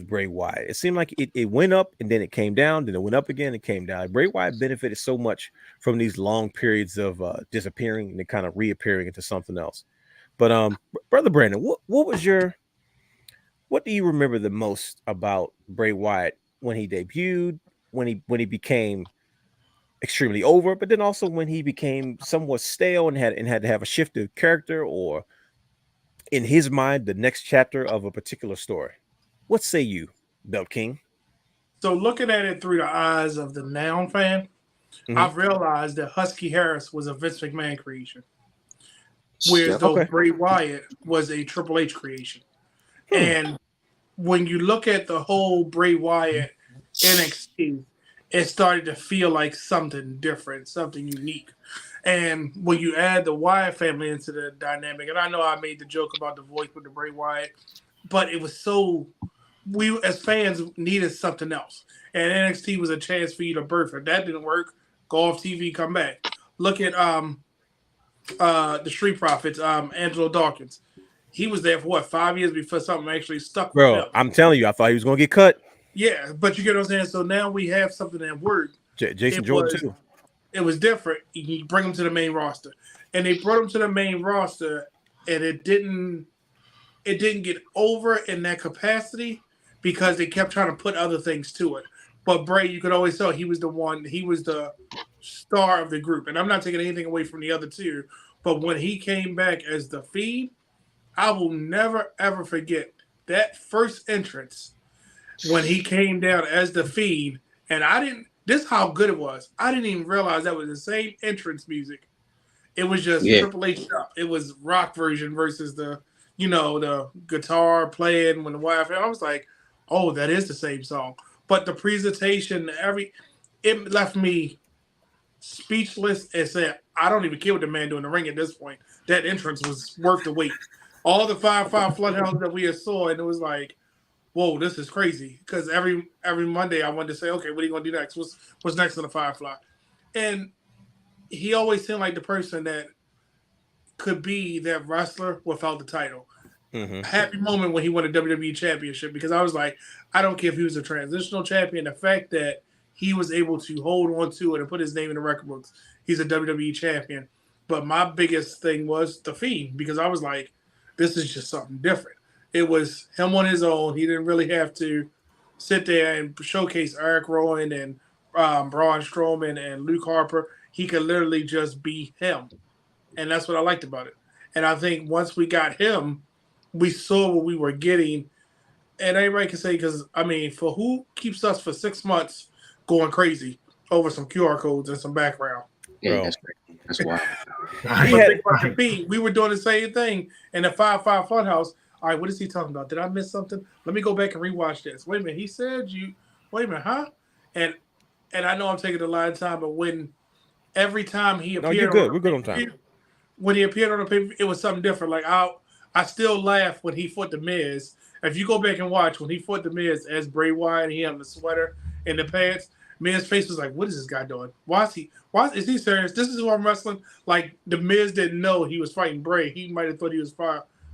Bray Wyatt. It seemed like it went up and then it came down, then it went up again and came down. Bray Wyatt benefited so much from these long periods of disappearing and then kind of reappearing into something else. But Brother Brandon, what do you remember the most about Bray Wyatt when he debuted, when he became extremely over, but then also when he became somewhat stale and had to have a shift of character, or in his mind, the next chapter of a particular story? What say you, Dub King? So looking at it through the eyes of the Noun fan, I've realized that Husky Harris was a Vince McMahon creation, whereas Bray Wyatt was a Triple H creation. And when you look at the whole Bray Wyatt NXT, it started to feel like something different, something unique. And when you add the Wyatt family into the dynamic, and I know I made the joke about the voice with the Bray Wyatt, but it was so... We as fans needed something else, and NXT was a chance for you to birth it. That didn't work. Go off TV, come back. Look at the Street Profits, Angelo Dawkins. He was there for what, 5 years before something actually stuck with him. I'm telling you, I thought he was going to get cut. Yeah, but you get what I'm saying. So now we have something that worked. Jason Jordan too. it was different. You bring him to the main roster, and they brought him to the main roster, and it didn't get over in that capacity because they kept trying to put other things to it. But Bray, you could always tell he was the star of the group, and I'm not taking anything away from the other two. But when he came back as the Fiend, I will never ever forget that first entrance when he came down as the Fiend, and this is how good it was. I didn't even realize that was the same entrance music. It was just Triple H up. It was rock version versus the guitar playing when the wife. I was like, oh, that is the same song. But the presentation, it left me speechless and said, I don't even care what the man doing in the ring at this point. That entrance was worth the wait. All the 5-5 Floodhouse that we saw, and it was like, whoa, this is crazy. Because every Monday I wanted to say, okay, what are you going to do next? What's next on the Firefly? And he always seemed like the person that could be that wrestler without the title. Mm-hmm. Happy moment when he won a WWE championship, because I was like, I don't care if he was a transitional champion. The fact that he was able to hold on to it and put his name in the record books, he's a WWE champion. But my biggest thing was the Fiend, because I was like, this is just something different. It was him on his own. He didn't really have to sit there and showcase Eric Rowan and Braun Strowman and Luke Harper. He could literally just be him. And that's what I liked about it. And I think once we got him, we saw what we were getting. And anybody can say, because, I mean, for who keeps us for 6 months going crazy over some QR codes and some background? Yeah, that's great. That's wild. We were doing the same thing in the 5-5 Funhouse. All right, what is he talking about? Did I miss something? Let me go back and rewatch this. Wait a minute, he said wait a minute, huh? And I know I'm taking a lot of time, but every time he appeared, you're good. We're good on time. When he appeared on the paper, it was something different. Like I still laugh when he fought the Miz. If you go back and watch when he fought the Miz as Bray Wyatt, and he had the sweater and the pants, Miz's face was like, "What is this guy doing? Why is he serious? This is who I'm wrestling." Like the Miz didn't know he was fighting Bray. He might have thought he was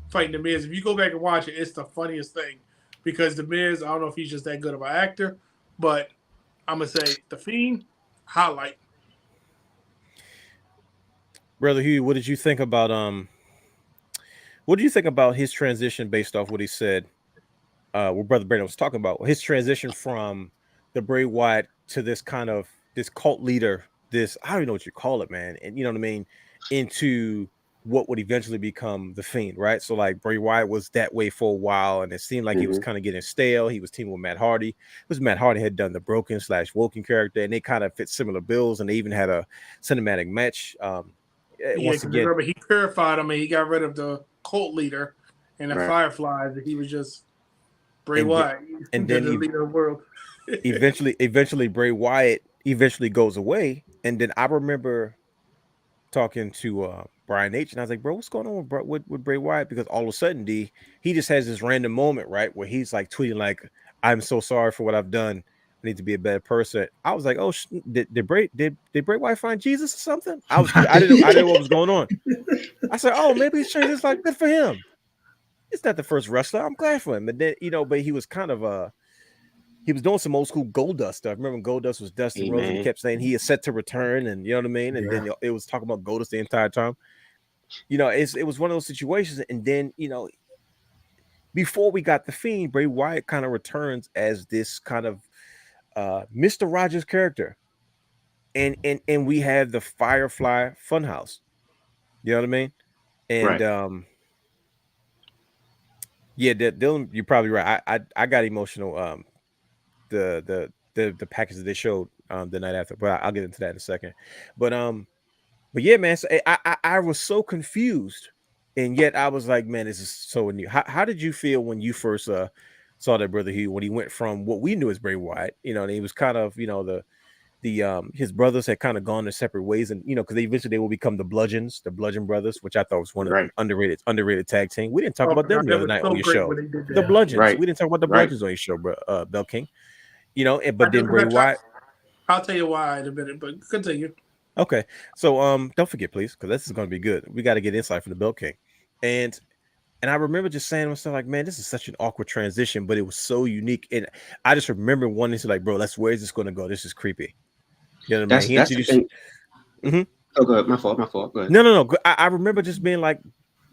fighting the Miz. If you go back and watch it, it's the funniest thing, because the Miz, I don't know if he's just that good of an actor, but I'm gonna say the Fiend highlight. Brother Hugh, what did you think about his transition based off what he said? What Brother Brandon was talking about, his transition from the Bray Wyatt to this cult leader, this, I don't even know what you call it, man, and you know what I mean, into what would eventually become the Fiend, right? So like Bray Wyatt was that way for a while, and it seemed like he was kind of getting stale. He was teaming with Matt Hardy. It was Matt Hardy had done the Broken/Woken character, and they kind of fit similar bills, and they even had a cinematic match. Once again, remember, he purified him and he got rid of the cult leader and the Fireflies. He was just Bray Wyatt, and then the leader of the world. eventually Bray Wyatt goes away, and then I remember talking to Brian H, and I was like, "Bro, what's going on with Bray Wyatt?" Because all of a sudden, he just has this random moment, right, where he's like tweeting like, "I'm so sorry for what I've done. I need to be a better person." I was like, "Oh, did Bray Wyatt find Jesus or something?" I didn't know what was going on. I said, "Oh, maybe he's changed his life. Good for him. It's not the first wrestler. I'm glad for him." And then but he was kind of he was doing some old school Goldust stuff. Remember when Goldust was Dustin Rhodes, and he kept saying he is set to return, and you know what I mean? And then it was talking about Goldust the entire time. It was one of those situations. And then, before we got the Fiend, Bray Wyatt kind of returns as this kind of Mr. Rogers character. And we have the Firefly Funhouse. You know what I mean? And Dylan, you're probably right. I got emotional. The package that they showed the night after, but I'll get into that in a second. But yeah, man, so I was so confused, and yet I was like, man, this is so new. How did you feel when you first saw that Brother Hugh, when he went from what we knew as Bray Wyatt, and he was kind of, his brothers had kind of gone their separate ways, and because eventually they will become the Bludgeon Brothers, which I thought was one of the underrated tag team. We didn't talk about them the other night on your show. The Bludgeons, we didn't talk about the Bludgeons on your show, bro. Bell King, but then Bray Wyatt. I'll tell you why in a minute, but continue. Okay, so don't forget, please, because this is going to be good. We got to get insight from the Bell King, and I remember just saying to myself, like, man, this is such an awkward transition, but it was so unique, and I just remember wanting to, like, bro, where is this going to go? This is creepy. You know what I mean? Mm-hmm. Oh, good. My fault. Go ahead. No. I remember just being like,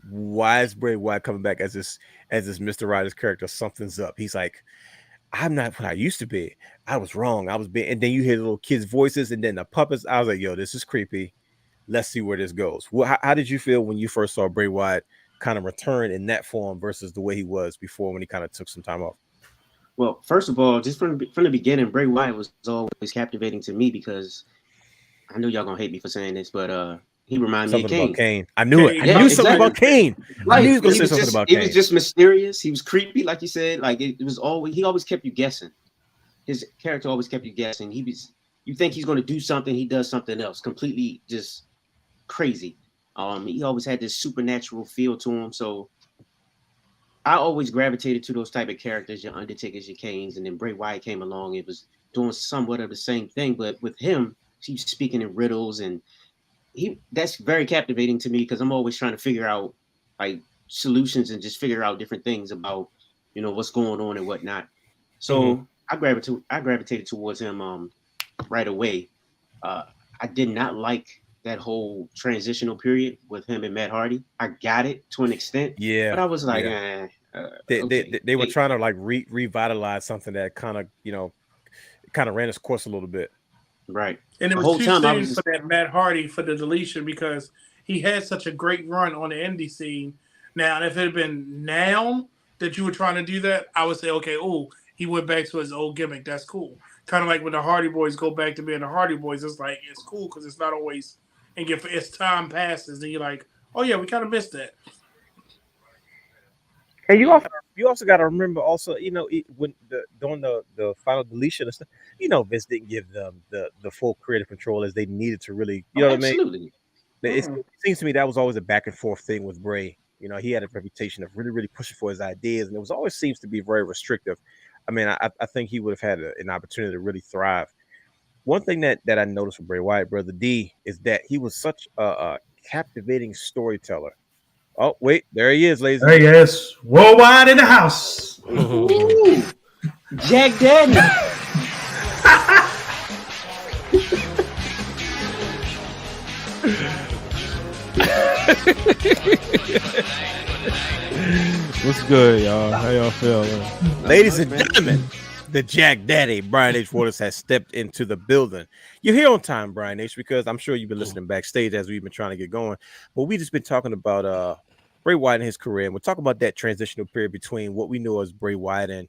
why is Bray Wyatt coming back as this Mr. Rogers character? Something's up. He's like, I'm not what I used to be. I was wrong. I was being, and then you hear the little kids' voices and then the puppets. I was like, yo, this is creepy. Let's see where this goes. Well, how did you feel when you first saw Bray Wyatt kind of return in that form versus the way he was before when he kind of took some time off? Well, first of all, just from the beginning, Bray Wyatt was always captivating to me because I know y'all gonna hate me for saying this, but he reminded me of Something Kane. about Kane. I knew it. I Yeah, knew something about Kane. Right. I knew he was gonna say something about Kane. He was just mysterious. He was creepy, like you said. Like it was always, he always kept you guessing. His character always kept you guessing. You think he's gonna do something, he does something else, completely just crazy. He always had this supernatural feel to him. So I always gravitated to those type of characters, your Undertakers, your Kanes, and then Bray Wyatt came along. It was doing somewhat of the same thing, but with him, he's speaking in riddles, and that's very captivating to me because I'm always trying to figure out like solutions and just figure out different things about what's going on and whatnot. So I gravitated towards him right away. I did not like that whole transitional period with him and Matt Hardy. I got it to an extent, but I was like, they were trying to like revitalize something that kind of ran its course a little bit. Right. And it was too soon for that Matt Hardy for the deletion because he had such a great run on the indie scene. Now, if it had been now that you were trying to do that, I would say, okay, he went back to his old gimmick. That's cool. Kind of like when the Hardy Boys go back to being the Hardy Boys, it's like, it's cool because it's not always, and as time passes, then you're like, oh yeah, we kind of missed that. And you also got to remember also, when during the final deletion and stuff, Vince didn't give them the full creative control as they needed to really, what I mean? It seems to me that was always a back and forth thing with Bray. He had a reputation of really, really pushing for his ideas, and it was always seems to be very restrictive. I mean, I think he would have had an opportunity to really thrive. One thing that I noticed with Bray Wyatt, Brother D, is that he was such a captivating storyteller. Oh, wait, there he is, ladies. There he is. Worldwide in the house. Ooh, Jack Daddy. What's good, y'all? How y'all feeling? Ladies and gentlemen, the Jack Daddy, Brian H. Waters, has stepped into the building. You're here on time, Brian H., because I'm sure you've been listening backstage as we've been trying to get going. But we just been talking about Bray Wyatt and his career, and we're talking about that transitional period between what we know as Bray Wyatt and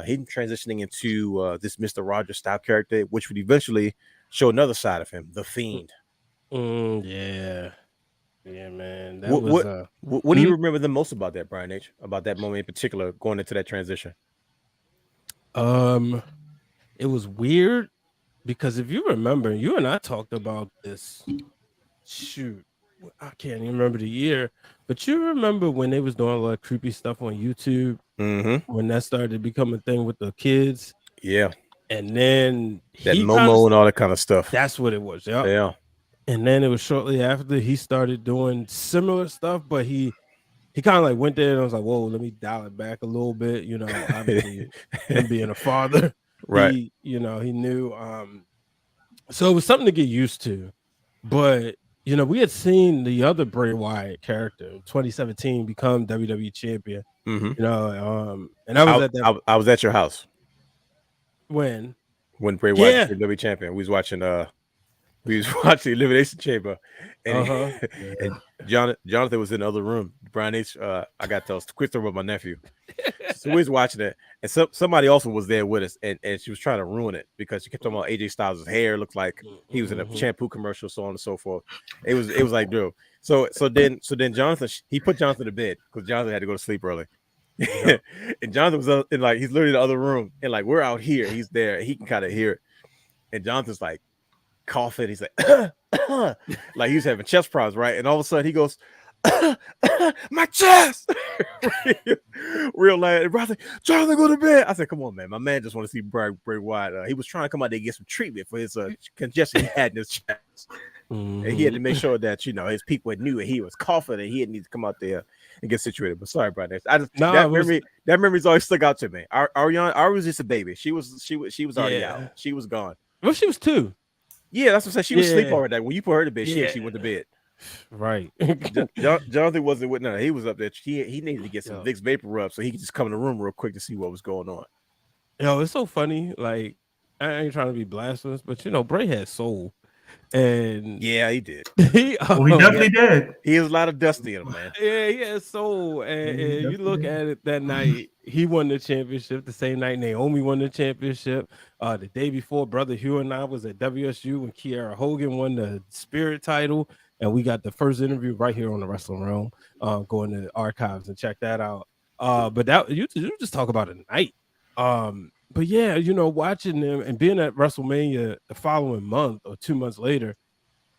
him transitioning into this Mr. Rogers style character, which would eventually show another side of him, the Fiend. Yeah, man. What do you remember the most about that, Brian H., about that moment in particular, going into that transition? It was weird because if you remember, you and I talked about this. Shoot, I can't even remember the year, but you remember when they was doing a lot of creepy stuff on YouTube when that started to become a thing with the kids. Yeah, and then that Momo and all that kind of stuff. That's what it was. Yeah. And then it was shortly after he started doing similar stuff, but he kind of like went there and was like, whoa, let me dial it back a little bit. Obviously him being a father, right? He knew. So it was something to get used to. But, we had seen the other Bray Wyatt character in 2017 become WWE champion. And I was I was at your house. When Bray Wyatt was WWE champion. We was watching Elimination Chamber, and, and Jonathan was in the other room. Brian H. I got to tell us quick story about my nephew. So we was watching it, and somebody also was there with us, and she was trying to ruin it because she kept talking about AJ Styles' hair looked like he was in a shampoo commercial, so on and so forth. It was like, dude. So then Jonathan, he put Jonathan to bed because Jonathan had to go to sleep early. And Jonathan was in like, he's literally in the other room, and like, we're out here, he's there, he can kind of hear it, and Jonathan's like coughing, he's like like he was having chest problems, right? And all of a sudden he goes, my chest. real loud. And Jonathan, go to bed. I said, come on, man, my man just want to see Bray Wyatt. He was trying to come out there and get some treatment for his congestion he had in his chest. And he had to make sure that his people knew that he was coughing and he had need to come out there and get situated. But sorry, Brian. That memory's always stuck out to me. Ariana was just a baby. She was already out. She was gone. Well, she was 2. Yeah, that's what I said. She was asleep Yeah. already. When you put her to bed, Yeah. she went to bed. Right. Jonathan wasn't with no. He was up there. He needed to get some Yo. Vicks Vapor Rub so he could just come in the room real quick to see what was going on. Yo, it's so funny. Like, I ain't trying to be blasphemous, but Bray had soul. And Yeah, he did. he definitely did. He has a lot of dusty in him, man. Yeah, he had soul. And you look at it that night, he won the championship. The same night Naomi won the championship. The day before, Brother Hugh and I was at WSU when Kiera Hogan won the Spirit title. And we got the first interview right here on the Wrestling Realm. Go into the archives and check that out. But that you just talk about a night. But yeah, watching them and being at WrestleMania the following month or 2 months later,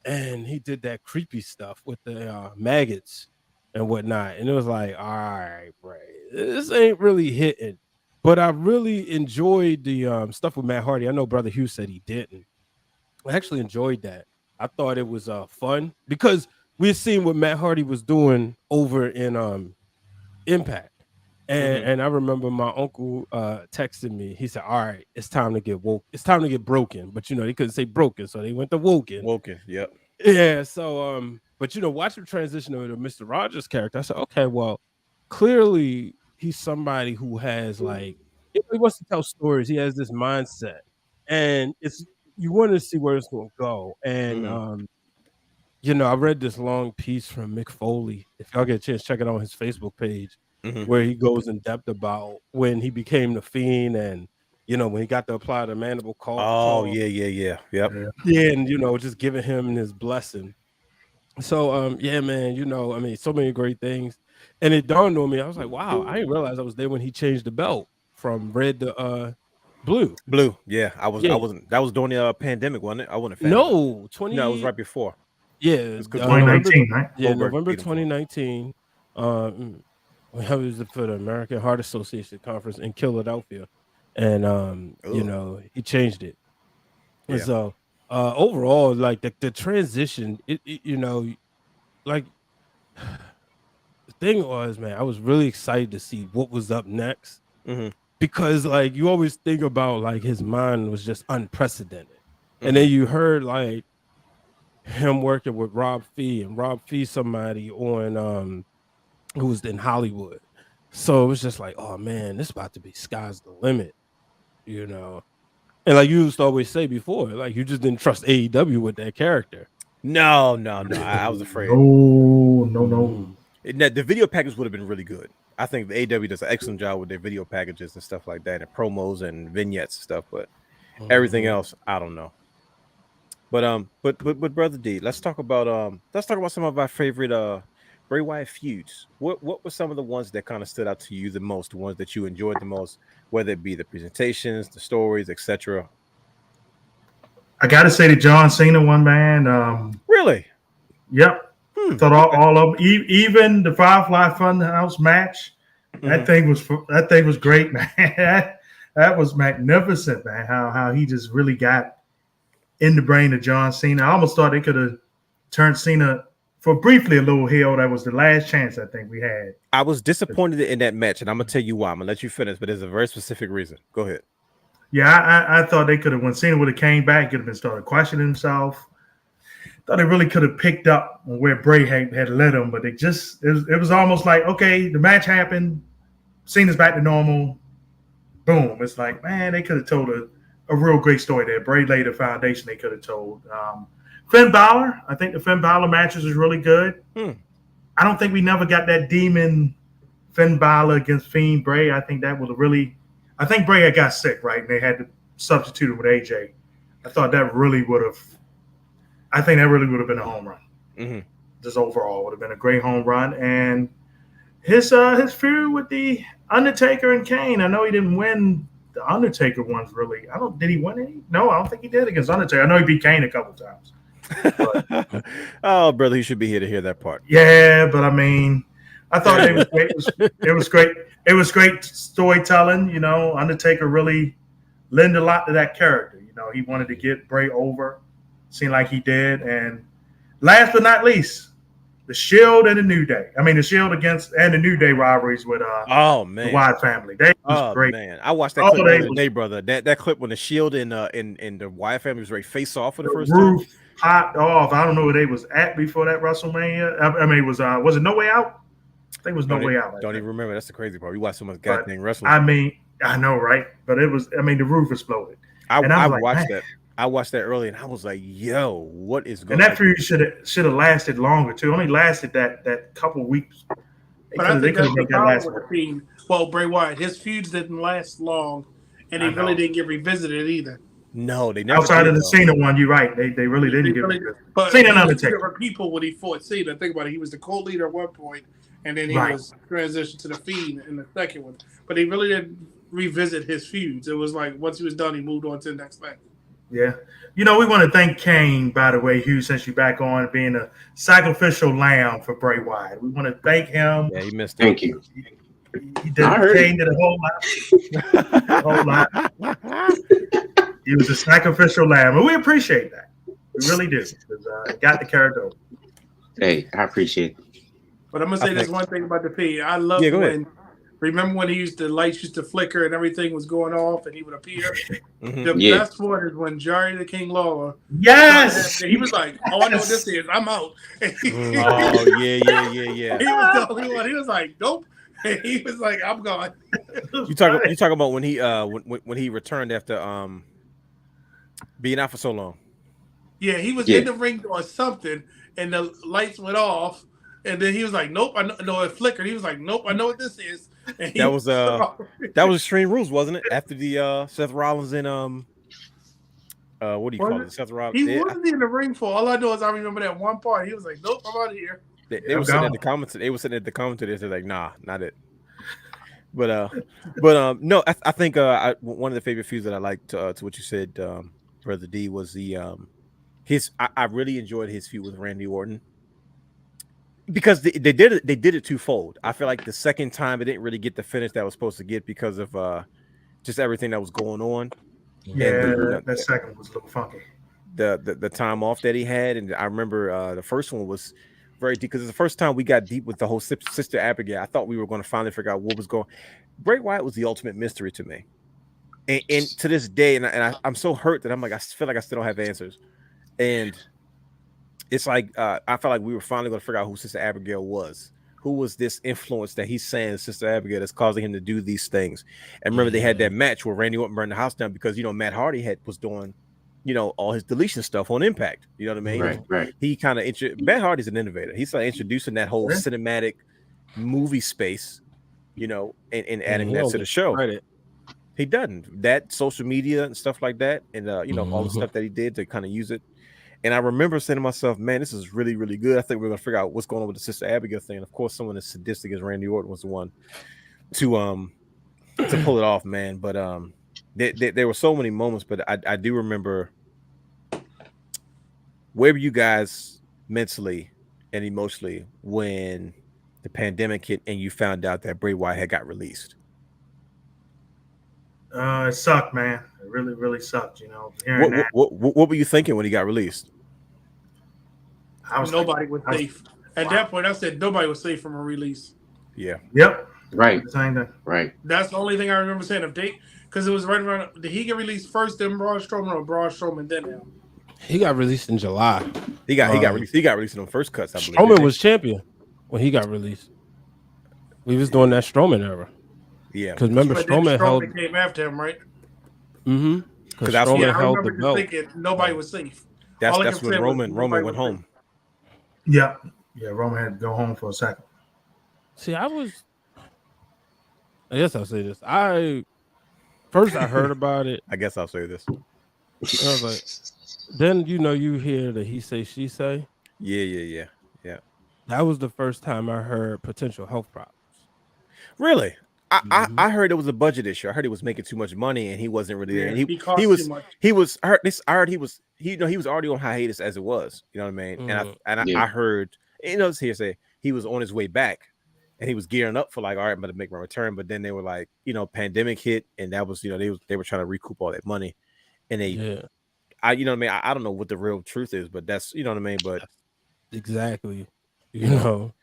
and he did that creepy stuff with the maggots and whatnot. And it was like, all right, Bray, this ain't really hitting. But I really enjoyed the stuff with Matt Hardy. I know Brother Hugh said he didn't. I actually enjoyed that. I thought it was fun because we've seen what Matt Hardy was doing over in Impact. And I remember my uncle texted me. He said, all right, it's time to get woke. It's time to get broken. But, they couldn't say broken. So they went to woken. Woken, yep. Yeah. So, but, watch him transition over to Mr. Rogers' character. I said, okay, well, clearly he's somebody who has he wants to tell stories. He has this mindset. And you want to see where it's going to go. And, I read this long piece from Mick Foley. If y'all get a chance, check it out on his Facebook page. Where he goes in depth about when he became the Fiend and when he got to apply the mandible claw. Oh, yeah. Yep. Yeah, and just giving him his blessing. So yeah, man, so many great things. And it dawned on me, I was like, wow, I didn't realize I was there when he changed the belt from red to blue. Blue, yeah. I wasn't that was during the pandemic, wasn't it? I wasn't a fan. No, it was right before. Yeah, it 2019, right? Yeah, November 2019. I was for the American Heart Association conference in Philadelphia, and he changed it. And so overall, like the transition, the thing was, man, I was really excited to see what was up next because you always think about his mind was just unprecedented, and then you heard him working with Rob Fee, and Rob Fee somebody on who was in Hollywood. So it was just like, oh man, this is about to be sky's the limit, And like you used to always say before, you just didn't trust AEW with that character. No. I was afraid. No. The video package would have been really good. I think the AEW does an excellent job with their video packages and stuff like that, and promos and vignettes and stuff, but everything else, I don't know. But Brother D, let's talk about some of our favorite Bray Wyatt feuds. What were some of the ones that kind of stood out to you the most, the ones that you enjoyed the most, whether it be the presentations, the stories, etc.? I gotta say the John Cena one, man. Really? Yep. Thought all of them, even the Firefly Funhouse match. That thing was great, man. that was magnificent, man. How he just really got in the brain of John Cena. I almost thought they could have turned Cena for briefly a little heel. That was the last chance I think we had. I was disappointed in that match, and I'm gonna tell you why. I'm gonna let you finish, but there's a very specific reason. Go ahead. Yeah, I thought they could have, when Cena would have came back, he could have been started questioning himself. Thought they really could have picked up on where Bray had led him, but it was almost like, okay, the match happened, Cena's back to normal, boom. It's like, man, they could have told a real great story there. Bray laid a foundation they could have told. Finn Balor, I think the Finn Balor matches is really good. I don't think we never got that demon Finn Balor against Fiend Bray. I think that would have really, I think Bray had got sick, right? And they had to substitute him with AJ. I thought that really would have, I think that really would have been a home run. Just overall would have been a great home run. And his feud with the Undertaker and Kane, I know he didn't win the Undertaker ones really. Did he win any? No, I don't think he did against Undertaker. I know he beat Kane a couple times. Oh, brother, you should be here to hear that part. Yeah, but I mean, I thought it was great. It was great. It was great storytelling. Undertaker really lent a lot to that character. He wanted to get Bray over. Seemed like he did. And last but not least, the Shield and the New Day. I mean, the Shield and the New Day rivalries with Oh the man. Wyatt family. They was Oh great. man, I watched that Oh, clip they the other was- day, brother. That clip when the Shield and the Wyatt family was ready to face off for the The first time. roof popped off. I don't know where they was at before that WrestleMania. I mean, it was it No Way Out? I think it was No Way Out. Don't even remember. That's the crazy part. We watched so much But, goddamn wrestling. I mean, I know, right? But it was. I mean, the roof exploded. I and I was like, watched man. that. I watched that early, and I was like, "Yo, what is going?" And that feud should have lasted longer too. Only lasted that couple weeks. But I think that's the made that problem last with one. the Fiend. Well, Bray Wyatt, his feuds didn't last long, and I he really know. didn't get revisited either. No, they never. Outside did, of the though. Cena one, you're right. They really didn't get it. But Cena and he was Undertaker. different people when he fought Cena. Think about it. He was the co-leader at one point, and then he Right. was transitioned to the Fiend in the second one. But he really didn't revisit his feuds. It was like once he was done, he moved on to the next thing. Yeah. You know, we want to thank Kane, by the way, Hugh, since you're back on, being a sacrificial lamb for Bray Wyatt. We want to thank him. Yeah, he missed it. Thank you. He did. I heard Kane did a whole lot. He was a sacrificial lamb, and we appreciate that. We really do. Because got the character. Hey, I appreciate it. But I'm gonna say this one thing about the Fiend. I love Yeah, go ahead. when. Remember when the lights used to flicker and everything was going off, and he would appear. Mhm. The Yeah. best one is when Jerry the King Lawler. Yes. And he was like, "Oh, I know what this is. I'm out." Oh yeah. He was the only one. He was like, "Nope." And he was like, "I'm gone." You talk about when he when he returned after being out for so long. Yeah, he was Yeah. in the ring or something, and the lights went off, and then he was like, "Nope." I know it flickered. He was like, "Nope, I know what this is." And he That was Extreme Rules, wasn't it? After the Seth Rollins and what do you call it? Seth Rollins. He wasn't in the ring for. All I know is I remember that one part. He was like, "Nope, I'm out of here." They were sitting at the comments. They were sitting at the commentators. They're like, "Nah, not it." But no, I think one of the favorite feuds that I liked to what you said, Brother D, was the his. I really enjoyed his feud with Randy Orton because they did it twofold. I feel like the second time it didn't really get the finish that it was supposed to get because of just everything that was going on. Yeah, that second was a little funky. The time off that he had, and I remember the first one was very deep because it's the first time we got deep with the whole Sister Abigail. I thought we were going to finally figure out what was going. Bray Wyatt was the ultimate mystery to me, and to this day, I'm so hurt that I'm like I feel like I still don't have answers, and it's like I felt like we were finally going to figure out who Sister Abigail was. Who was this influence that he's saying Sister Abigail that's causing him to do these things? And remember, they had that match where Randy Orton burned the house down because Matt Hardy was doing all his deletion stuff on Impact. You know what I mean? Right. He kind of Matt Hardy's an innovator. He's like introducing that whole cinematic movie space, and adding that to the show. Credit. He doesn't. That social media and stuff like that, and all the stuff that he did to kind of use it. And I remember saying to myself, man, this is really, really good. I think we're gonna figure out what's going on with the Sister Abigail thing. And of course, someone as sadistic as Randy Orton was the one to pull it off, man. But there were so many moments, but I do remember, where were you guys mentally and emotionally when the pandemic hit and you found out that Bray Wyatt had got released? It sucked, man. It really, really sucked. What were you thinking when he got released? Nobody was safe. At that point, I said nobody was safe from a release. Yeah. Yep. Right. Same thing. Right. That's the only thing I remember saying. Because it was right around. Did he get released first, then Braun Strowman, or Braun Strowman then him? He got released in July. He got released. He got released in the first cuts, I believe. Strowman was champion when he got released. We was doing that Strowman era. Yeah. Because remember, But then Strowman held. came after him, right? Mm-hmm. Because that's Strowman I held the remember just belt. thinking nobody was safe. That's All I when can say was Roman nobody went was home. Yeah. Roman had to go home for a second. See, I guess I'll say this. First I heard about it. I guess I'll say this. I was like, then you hear the he say, she say. Yeah. That was the first time I heard potential health problems. Really? I heard it was a budget issue. I heard he was making too much money and he wasn't really there. And he cost he was too much. he was I heard he was already on hiatus as it was. You know what I mean? I heard it's hearsay. He was on his way back and he was gearing up for like, all right, I'm gonna make my return. But then they were like, pandemic hit, and that was they were trying to recoup all that money. And I don't know what the real truth is, but that's what I mean. But exactly. You know,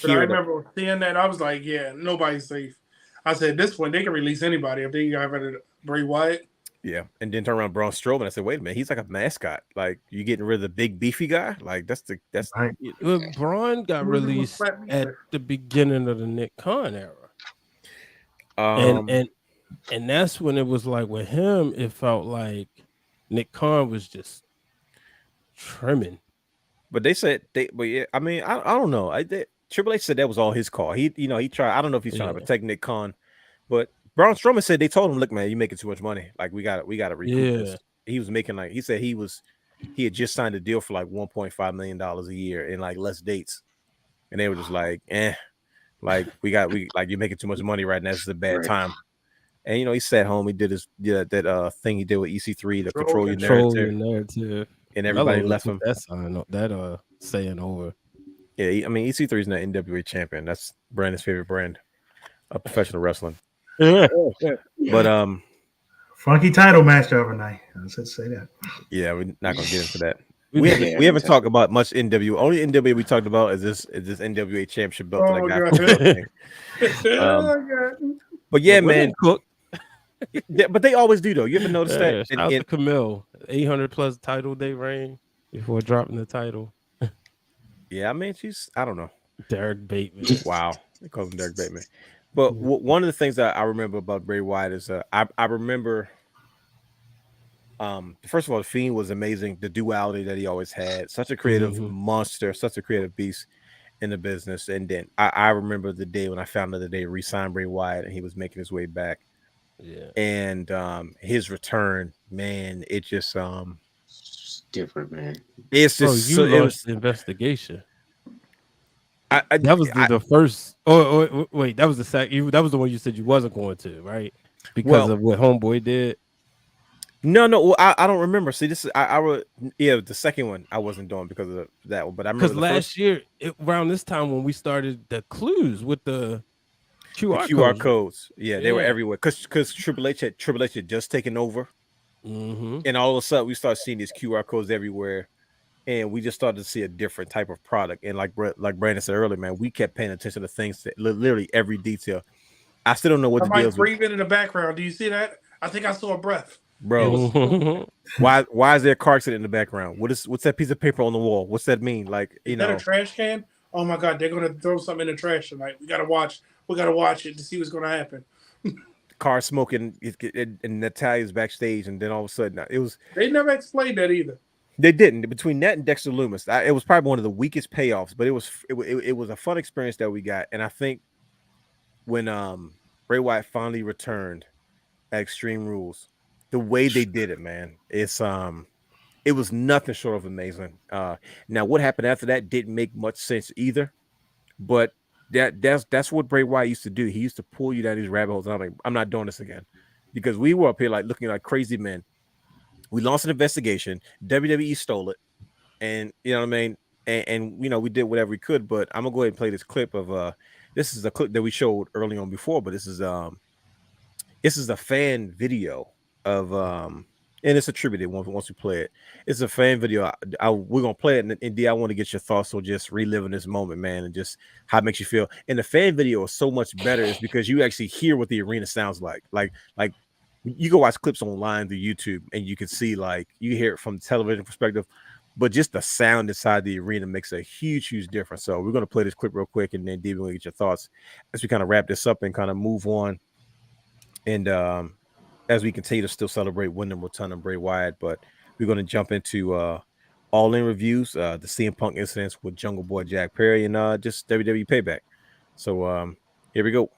But I remember seeing that. I was like, yeah, nobody's safe. I said, at this point, they can release anybody if they got rid of Bray Wyatt. Yeah, and then turn around Braun Strowman. I said, wait a minute, he's like a mascot. Like you getting rid of the big beefy guy? Like that's Right. well, Braun got Who was released Flat at Beaver? the beginning of the Nick Khan era, um, and that's when it was like with him. It felt like Nick Khan was just trimming. but they said but yeah, I mean, I don't know. Triple H said that was all his call. He tried. I don't know if he's trying to protect Nick Khan, but Braun Strowman said they told him, look, man, you're making too much money. Like we got to recoup this. He was making he said he had just signed a deal for like $1.5 million a year in like less dates, and they were just like, like you're making too much money right now. This is a bad time. And he sat home. He did that thing he did with EC3 to control your narrative, and everybody left him. That saying over. Yeah, I mean EC3 is not NWA champion. That's Brandon's favorite brand of professional wrestling. But funky title match the other night. I said say that. Yeah, we're not gonna get into that. We haven't talked about much NWA. Only NWA we talked about is this NWA championship belt that I got. But yeah, man. But they always do though. You ever notice that? Shout out to Camille, 800 plus title day reign before dropping the title. Yeah, I mean I don't know. Derek Bateman. Wow, they call him Derek Bateman. But one of the things that I remember about Bray Wyatt is I remember first of all, the Fiend was amazing. The duality that he always had, such a creative monster, such a creative beast in the business. And then I remember the day when I found out that they re-signed Bray Wyatt and he was making his way back. Yeah. And his return, man, it just it's different, man. It's just it was Investigation. That was the first. Oh, wait, that was the second. That was the one you said you wasn't going to, right? Because of what Homeboy did. No. Well, I don't remember. See, this is the second one I wasn't doing because of that one. But I remember last year around this time when we started the clues with the QR codes. Yeah, they were everywhere. Because Triple H had just taken over, and all of a sudden we started seeing these QR codes everywhere. And we just started to see a different type of product. And like Brandon said earlier, man, we kept paying attention to things, that literally every detail. I still don't know what the deal is. Breathing in the background. Do you see that? I think I saw a breath. Bro, why is there a car accident in the background? What's that piece of paper on the wall? What's that mean? Like, is that a trash can? Oh my God, they're gonna throw something in the trash tonight. We gotta watch it to see what's gonna happen. Car smoking, and Natalia's backstage, and then all of a sudden they never explained that either. They didn't. Between that and Dexter Lumis, it was probably one of the weakest payoffs, but it was a fun experience that we got. And I think when Bray Wyatt finally returned at Extreme Rules, the way they did it, man, it was nothing short of amazing. Now what happened after that didn't make much sense either, but that's what Bray Wyatt used to do. He used to pull you down these rabbit holes. And I'm like, I'm not doing this again, because we were up here like looking like crazy men. We launched an investigation. WWE stole it, and you know what I mean. And we did whatever we could. But I'm gonna go ahead and play this clip of this is a clip that we showed early on before, but this is a fan video of and it's attributed once we play it. It's a fan video. We're gonna play it, and D, I want to get your thoughts on just reliving this moment, man, and just how it makes you feel. And the fan video is so much better is because you actually hear what the arena sounds like. Like you go watch clips online through YouTube and you can see, like, you hear it from the television perspective, but just the sound inside the arena makes a huge difference. So we're going to play this clip real quick, and then Dave, we're going to get your thoughts as we kind of wrap this up and kind of move on. And as we continue to still celebrate Windham Rotunda and Bray Wyatt, but we're going to jump into All In reviews, the CM Punk incidents with Jungle Boy Jack Perry, and just WWE Payback. So here we go.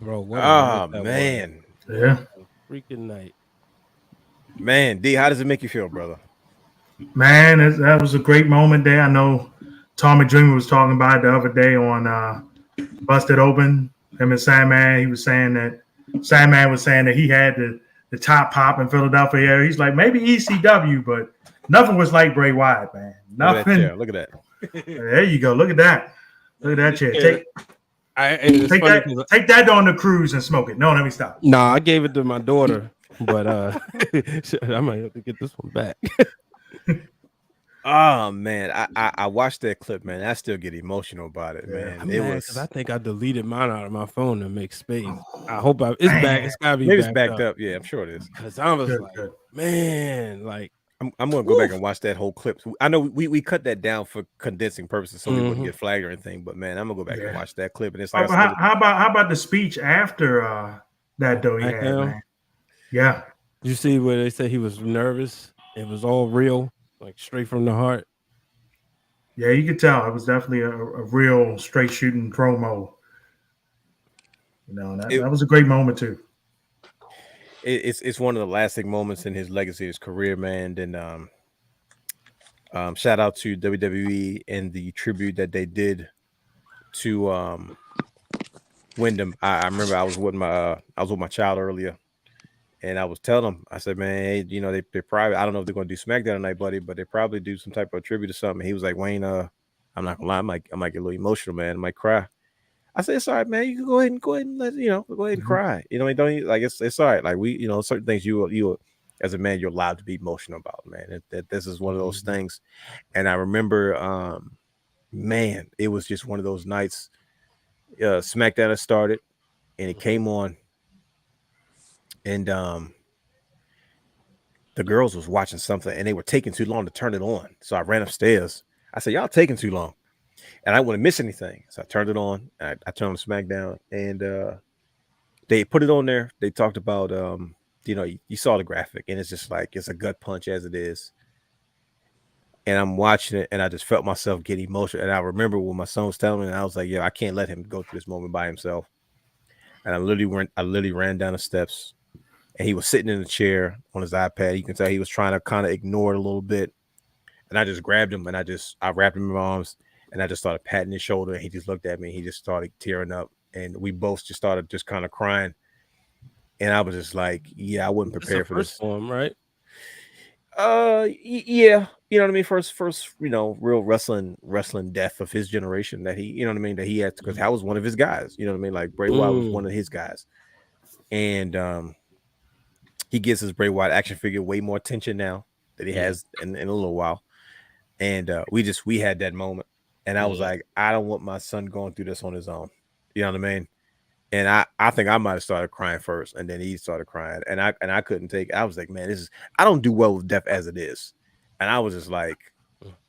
Bro, what a Oh night that man, was. Yeah. Freaking night. man, D, how does it make you feel, brother? Man, that was a great moment there. I know Tommy Dreamer was talking about it the other day on Busted Open. Him and Sandman, he was saying that Sandman was saying that he had the top pop in Philadelphia area. He's like, maybe ECW, but nothing was like Bray Wyatt, man. Nothing. Look at that. There you go. Look at that. Look at that chair. Take that on the cruise and smoke it. No, let me stop. Nah, I gave it to my daughter, but I might have to get this one back. Oh man, I watched that clip, man. I still get emotional about it, man. I'm It mad was. 'cause I think I deleted mine out of my phone to make space. I hope it's back. It's gotta be Maybe it's backed up. Yeah, I'm sure it is. Because I was Good. man, like I'm gonna go back and watch that whole clip. I know we cut that down for condensing purposes, so we wouldn't get flagged or anything. But man, I'm gonna go back and watch that clip. And it's like, how about the speech after that though he had, man? Yeah. You see where they said he was nervous? It was all real, like straight from the heart. Yeah, you could tell it was definitely a real straight shooting promo. You know, that was a great moment too. It's one of the lasting moments in his legacy, his career, man. And shout out to WWE and the tribute that they did to Windham. I remember I was with my child earlier, and I was telling him, I said, man, hey, you know, they probably, I don't know if they're gonna do SmackDown tonight, buddy, but they probably do some type of tribute or something. He was like, Wayne, I'm not gonna lie, I might get a little emotional, man. I might cry. I said, it's all right, man. You can go ahead and let go ahead and cry. You know, don't you, like it's all right. Like certain things you as a man, you're allowed to be emotional about, man. That this is one of those things. And I remember, man, it was just one of those nights. SmackDown had started, and it came on, and the girls was watching something, and they were taking too long to turn it on. So I ran upstairs. I said, y'all taking too long. And I wouldn't miss anything. So I turned it on. I turned on SmackDown, and they put it on there. They talked about, you saw the graphic, and it's just like, it's a gut punch as it is. And I'm watching it, and I just felt myself get emotional. And I remember when my son was telling me, and I was like, I can't let him go through this moment by himself. And I literally ran down the steps, and he was sitting in a chair on his iPad. You can tell he was trying to kind of ignore it a little bit. And I just grabbed him, and I wrapped him in my arms. And I just started patting his shoulder, and he just looked at me. He just started tearing up, and we both just started just kind of crying. And I was just like, I wasn't prepared for this. For him, right? Yeah, you know what I mean. First, real wrestling death of his generation that he, you know what I mean, that he had, because I was one of his guys. You know what I mean? Like Bray Wyatt was one of his guys, and he gives his Bray Wyatt action figure way more attention now that he has in a little while. And we had that moment. And I was like, I don't want my son going through this on his own. You know what I mean? And I think I might have started crying first, and then he started crying. And I couldn't take it. I was like, man, I don't do well with death as it is. And I was just like,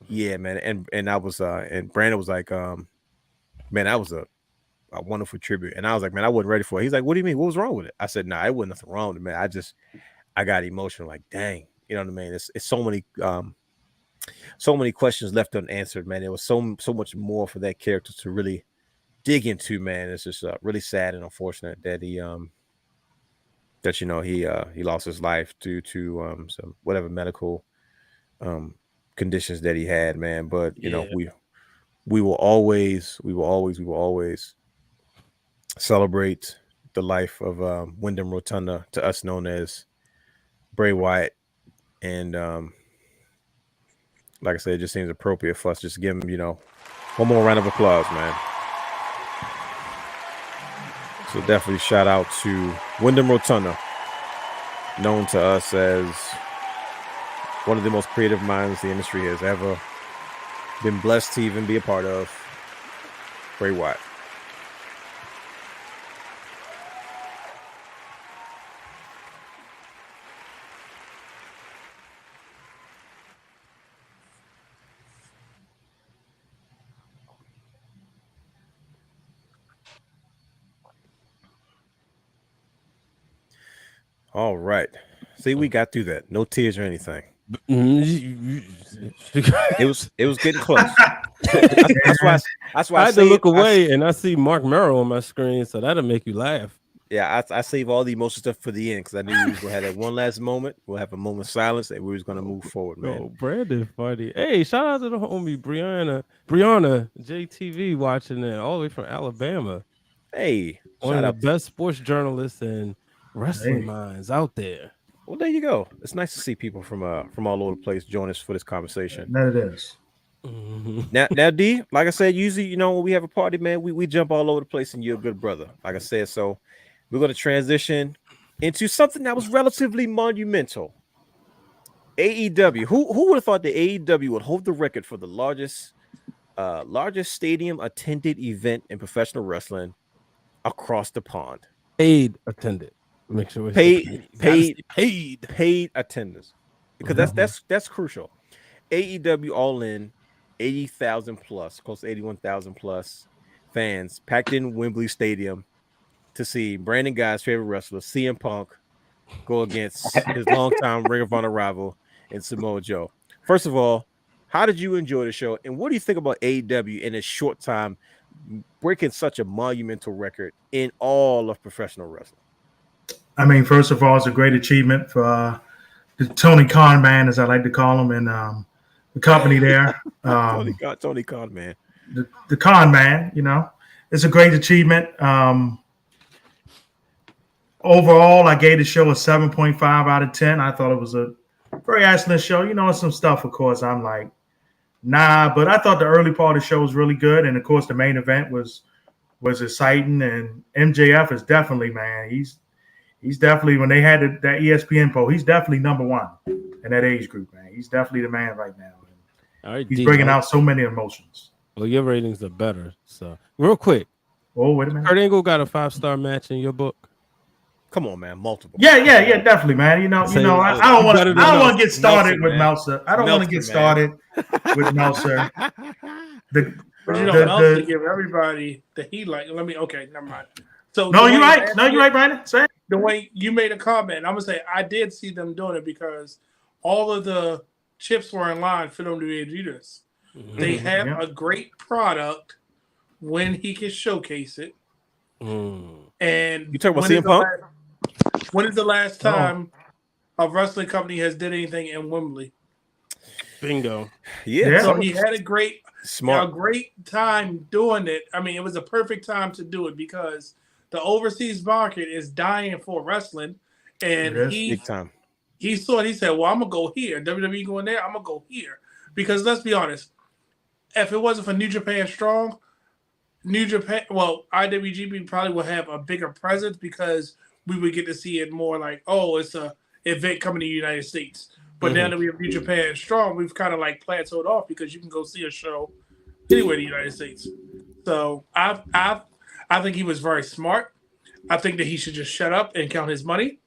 yeah, man. And I was and Brandon was like, man, that was a wonderful tribute. And I was like, man, I wasn't ready for it. He's like, what do you mean? What was wrong with it? I said, nah, it wasn't nothing wrong with it, man. I got emotional, like, dang, you know what I mean? It's so many questions left unanswered, man. There was so much more for that character to really dig into, man. It's just really sad and unfortunate that he lost his life due to some whatever medical conditions that he had, man. But you know, we will always celebrate the life of Windham Rotunda, to us known as Bray Wyatt, and like I said, it just seems appropriate for us just to give him, one more round of applause, man. So definitely shout out to Windham Rotunda, known to us as one of the most creative minds the industry has ever been blessed to even be a part of. Bray Wyatt. All right. See, we got through that. No tears or anything. It was getting close. That's why I had to look away and I see Mark Merrill on my screen, so that'll make you laugh. Yeah, I save all the emotional stuff for the end because I knew we was gonna have that one last moment. We'll have a moment of silence and we was gonna move forward, man. Oh, Brandon funny. Hey, shout out to the homie Brianna JTV watching it all the way from Alabama. Hey, One of the best sports journalists and wrestling minds out there. Well, there you go. It's nice to see people from all over the place join us for this conversation. That it is. Now, D, like I said, usually, when we have a party, man, we jump all over the place, and you're a good brother. Like I said, so we're going to transition into something that was relatively monumental. AEW. Who would have thought that AEW would hold the record for the largest stadium attended event in professional wrestling across the pond? Paid attended. Make sure paid attendance, because that's crucial. AEW All In, 80,000 plus, close to 81,000 plus fans packed in Wembley Stadium to see Brandon Guy's favorite wrestler, CM Punk, go against his longtime Ring of Honor rival in Samoa Joe. First of all, how did you enjoy the show, and what do you think about AEW in a short time breaking such a monumental record in all of professional wrestling? I mean, first of all, it's a great achievement for the Tony Khan man, as I like to call him, and the company there. Tony Khan man. The Khan man, it's a great achievement. Overall, I gave the show a 7.5 out of 10. I thought it was a very excellent show. Some stuff, of course, I'm like, nah, but I thought the early part of the show was really good. And, of course, the main event was exciting. And MJF is definitely, man, He's definitely, when they had that ESPN poll, he's definitely number one in that age group, man. He's definitely the man right now. All right, he's bringing out so many emotions. Well, your ratings are better. So, real quick. Oh, wait a minute. Kurt Angle got a 5-star match in your book? Come on, man. Multiple. Yeah, definitely, man. I don't want to get started with Meltzer. I don't want to get started with Meltzer. Meltzer give everybody the heat like. Okay, never mind. So no, you're right. No, you're right, Brandon. Say it. The way you made a comment, I'm gonna say I did see them doing it because all of the chips were in line for them to be able to do this. They have a great product when he can showcase it. And you talking about CM Punk? When is the last time a wrestling company has did anything in Wembley? Bingo. Yeah. So he had a great time doing it. I mean, it was a perfect time to do it because the overseas market is dying for wrestling, and big time. He saw it. He said, "Well, I'm gonna go here. WWE going there. I'm gonna go here." Because let's be honest, if it wasn't for New Japan Strong, IWGP probably would have a bigger presence because we would get to see it more like, oh, it's a event coming to the United States. But now that we have New Japan Strong, we've kind of like plateaued off because you can go see a show anywhere in the United States. So I think he was very smart. I think that he should just shut up and count his money.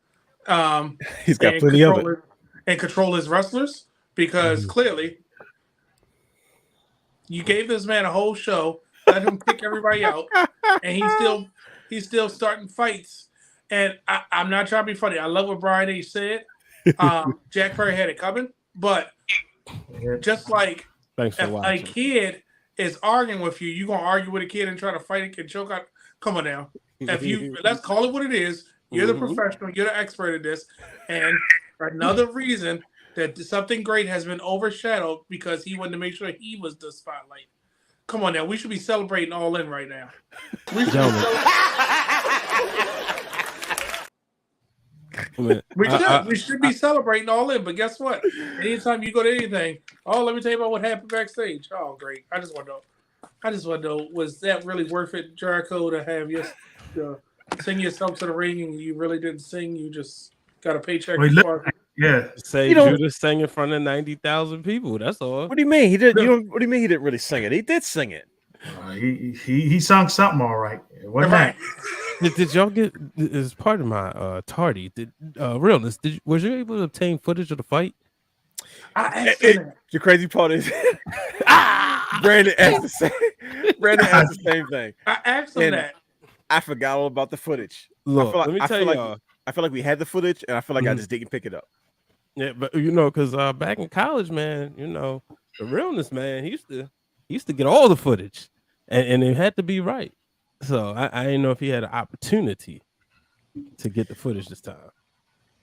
He's got plenty of it. And control his wrestlers because clearly you gave this man a whole show, let him kick everybody out, and he's still starting fights. And I'm not trying to be funny. I love what Brian H. said. Jack Perry had it coming, but just like if a kid is arguing with you, you're gonna argue with a kid and try to fight and choke out. Come on now. Let's call it what it is. You're the professional, you're the expert at this. And another reason that something great has been overshadowed because he wanted to make sure he was the spotlight. Come on now, we should be celebrating All In right now. We should be celebrating All In, but guess what? Anytime you go to anything, let me tell you about what happened backstage. Oh, great! I just want to know, was that really worth it, Jericho, to have you sing yourself to the ring and you really didn't sing? You just got a paycheck. Say Judas sang in front of 90,000 people. That's all. What do you mean he did? What do you mean he didn't really sing it? He did sing it. He sung something all right. It wasn't right. Did y'all get as part of my tardy? Realness? Was you able to obtain footage of the fight? I asked him that. The crazy part is Brandon asked the same thing. I asked him that. I forgot all about the footage. Look, let me tell y'all. I feel like we had the footage, and I feel like I Mhm. just didn't pick it up. Yeah, but you know, because back in college, man, you know, the realness, man, he used to get all the footage, and it had to be right. So I didn't know if he had an opportunity to get the footage this time.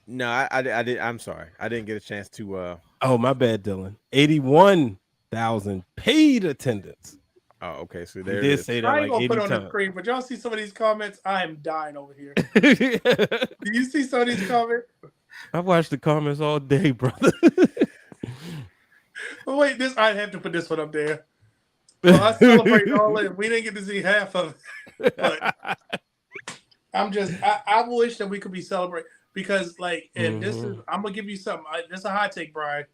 No, I did. I'm sorry, I didn't get a chance to. Oh, my bad, Dylan. 81,000 paid attendance. Oh, okay. So He there it did is. say that I like ain't gonna 80 put on the times. screen, but y'all see some of these comments. I am dying over here. Do you see some of these comments? I watched the comments all day, brother. Oh, wait, I have to put this one up there. Well, I celebrate All In. We didn't get to see half of it, but I wish that we could be celebrating because, like, and this is, I'm gonna give you something. This is a hot take, Brian.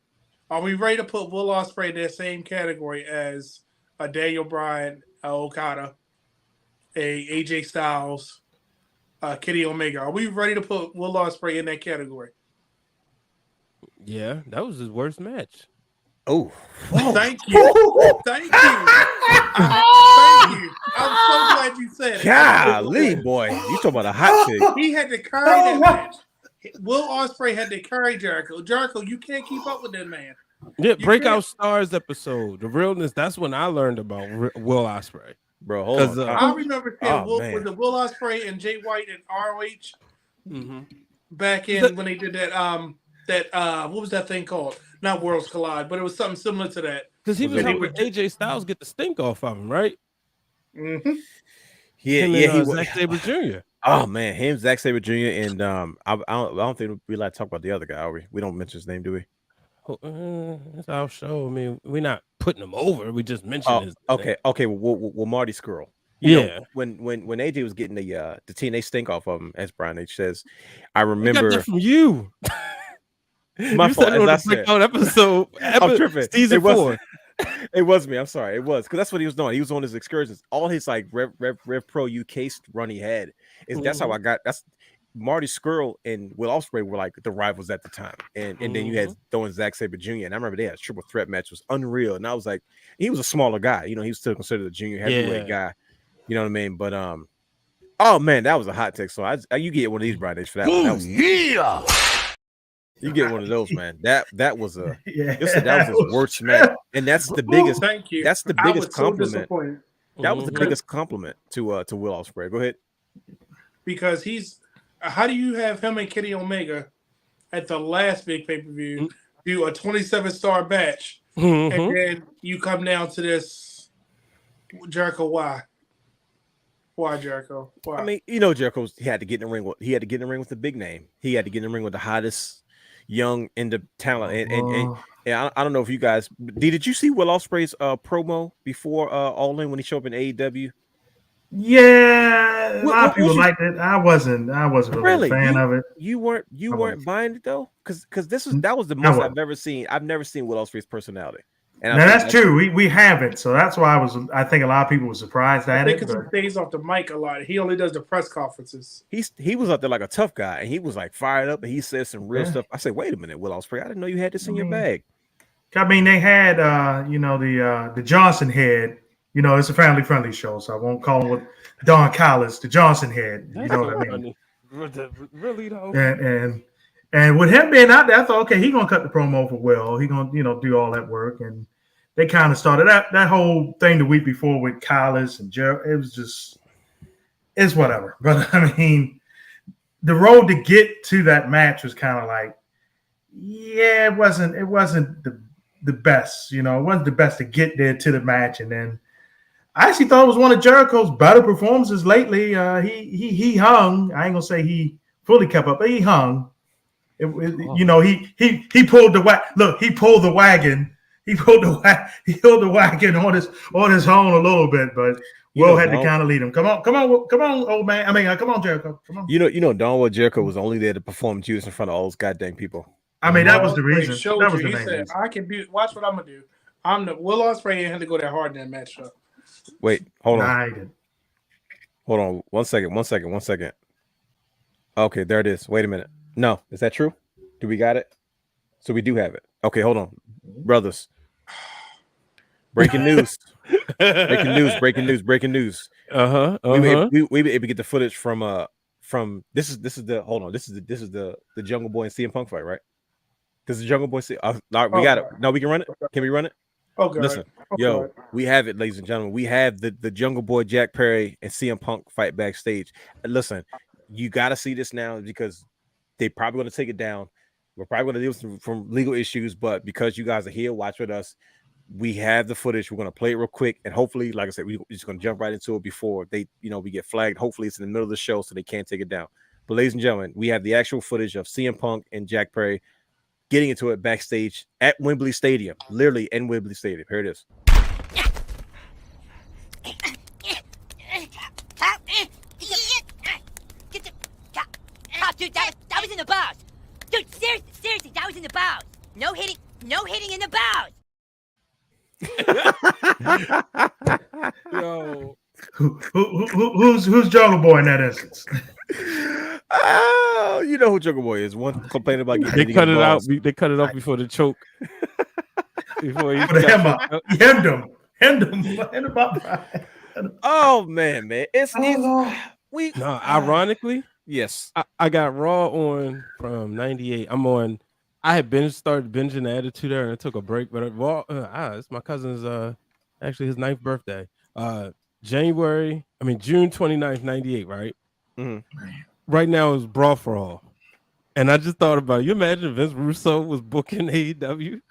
Are we ready to put Will Ospreay in that same category as a Daniel Bryan, a Okada, a AJ Styles, Kenny Omega? Are we ready to put Will Ospreay in that category? Yeah, that was his worst match. Oh, Thank you. Thank you. Thank you. I'm so glad you said it. golly, boy, you talking about a hot chick? He had to carry that match. Will Ospreay had to carry Jericho. Jericho, you can't keep up with that man. Yeah, You Breakout can't. Stars episode, the realness. That's when I learned about Will Ospreay. Bro, hold 'Cause, on. I remember seeing Oh, man. with the Will Ospreay and Jay White and ROH Mhm. back in when they did that what was that thing called? Not Worlds Collide, but it was something similar to that. Because he Was was it- helping AJ Styles get the stink off of him, right? Mm-hmm. Yeah, Him yeah, and, he was. Zack Sabre Jr. Oh man, him, Zack Sabre Jr. and I don't think we like to talk about the other guy. Are we? We don't mention his name, do we? That's our show. I mean, we're not putting him over. We just mentioned Oh, his okay, name. okay. Well, Marty Skrull. You Yeah. know, when AJ was getting the TNA stink off of him, as Brian H says, I I got remember. that from you. My You fault, said it on as the I said. breakout episode. I'm tripping. Season It was- 4. It was me. I'm sorry. It was because that's what he was doing. He was on his excursions. All his like Rev Pro UK run he had is that's how I got. That's Marty Skrull and Will Ospreay were like the rivals at the time, and then you had throwing Zack Sabre Jr. And I remember they had a triple threat match, was unreal. And I was like, he was a smaller guy, you know, he was still considered a junior heavyweight guy, you know what I mean? But oh man, that was a hot take. So you get one of these Brian H for that. One. That was, you get one of those, man. That was a Yeah. that was his worst match, and that's the biggest. Thank you. That's the I biggest was so compliment. disappointed That was the biggest compliment to Will Ospreay. Go ahead. because he's. How do you have him and Kenny Omega at the last big pay-per-view do a 27-star match, and then you come down to this Jericho? Why? Why Jericho? Why? I mean, you know, he had to get in the ring. He had to get in the ring with the big name. He had to get in the ring with the hottest young talent. And I don't know if you guys did you see Will Ospreay's promo before All In when he showed up in AEW? Yeah, a lot of people you- liked it. I wasn't really a fan of it. You weren't wasn't. buying it though, because that was the most I've ever seen. I've never seen Will Ospreay's personality. And Now that's true. We haven't, so that's why I think a lot of people were surprised I at think it. because he stays off the mic a lot. He only does the press conferences. He was out there like a tough guy, and he was like fired up, and he said some real stuff. I said, "Wait a minute, Will Ospreay, I didn't know you had this in your bag." I mean, they had the Johnson head. You know, it's a family-friendly show, so I won't call him with Don Callis, the Johnson head. You know what I mean? Really though. And with him being out there, I thought, okay, he's gonna cut the promo for Will. He's gonna, do all that work. And they kind of started that whole thing the week before with Callis and Joe. It was just, it's whatever. But I mean, the road to get to that match was kind of like, yeah, it wasn't the best. It wasn't the best to get there to the match. And then I actually thought it was one of Jericho's better performances lately. He hung. I ain't gonna say he fully kept up, but he hung. He pulled the look. He pulled the wagon. He pulled the wagon on his own a little bit, but Will had to kind of lead him. Come on, old man. I mean, come on, Jericho. Come on. Don Jericho was only there to perform Judas in front of all those goddamn people. I mean, that was the Ospreay reason. showed That was you. the He main said, reason. "I can be. Watch what I'm gonna do. I'm the Will Ospreay ain't had to go that hard in that match." Though. Wait, hold on. Nah, he didn't. Hold on. One second. Okay, there it is. Wait a minute. No, is that true? Do we got it? So we do have it. Okay, hold on. Brothers. Breaking news. Breaking news. We We were able to get the footage from from this is the hold on. This is the Jungle Boy and CM Punk fight, right? This is Jungle Boy. We got it. No, we can run it. Can we run it? Okay. Listen, Okay. yo, we have it, ladies and gentlemen. We have the Jungle Boy, Jack Perry, and CM Punk fight backstage. And listen, you got to see this now because they probably going to take it down. We're probably going to deal with some legal issues, but because you guys are here, watch with us. We have the footage. We're going to play it real quick, and hopefully, like I said, we're just going to jump right into it before they, we get flagged. Hopefully, it's in the middle of the show, so they can't take it down. But ladies and gentlemen, we have the actual footage of CM Punk and Jack Perry getting into it backstage at Wembley Stadium, literally in Wembley Stadium. Here it is. Dude, that was in the bows. Dude, seriously, that was in the bows. No hitting in the bows. Yo, who's Jungle Boy in that instance? Oh, you know who Jungle Boy is. One complaining about they cut it out. They cut it off before the choke. Before he Put him up. Hemmed him up. Oh man, it's we. No, ironically, yes, I got Raw on from '98. I had started binging the Attitude Era and I took a break, but Raw. It's my cousin's actually his 9th birthday. June 29th, '98. Right. Mm-hmm. Right now is Brawl for All, and I just thought about it. You imagine if Vince Russo was booking AEW?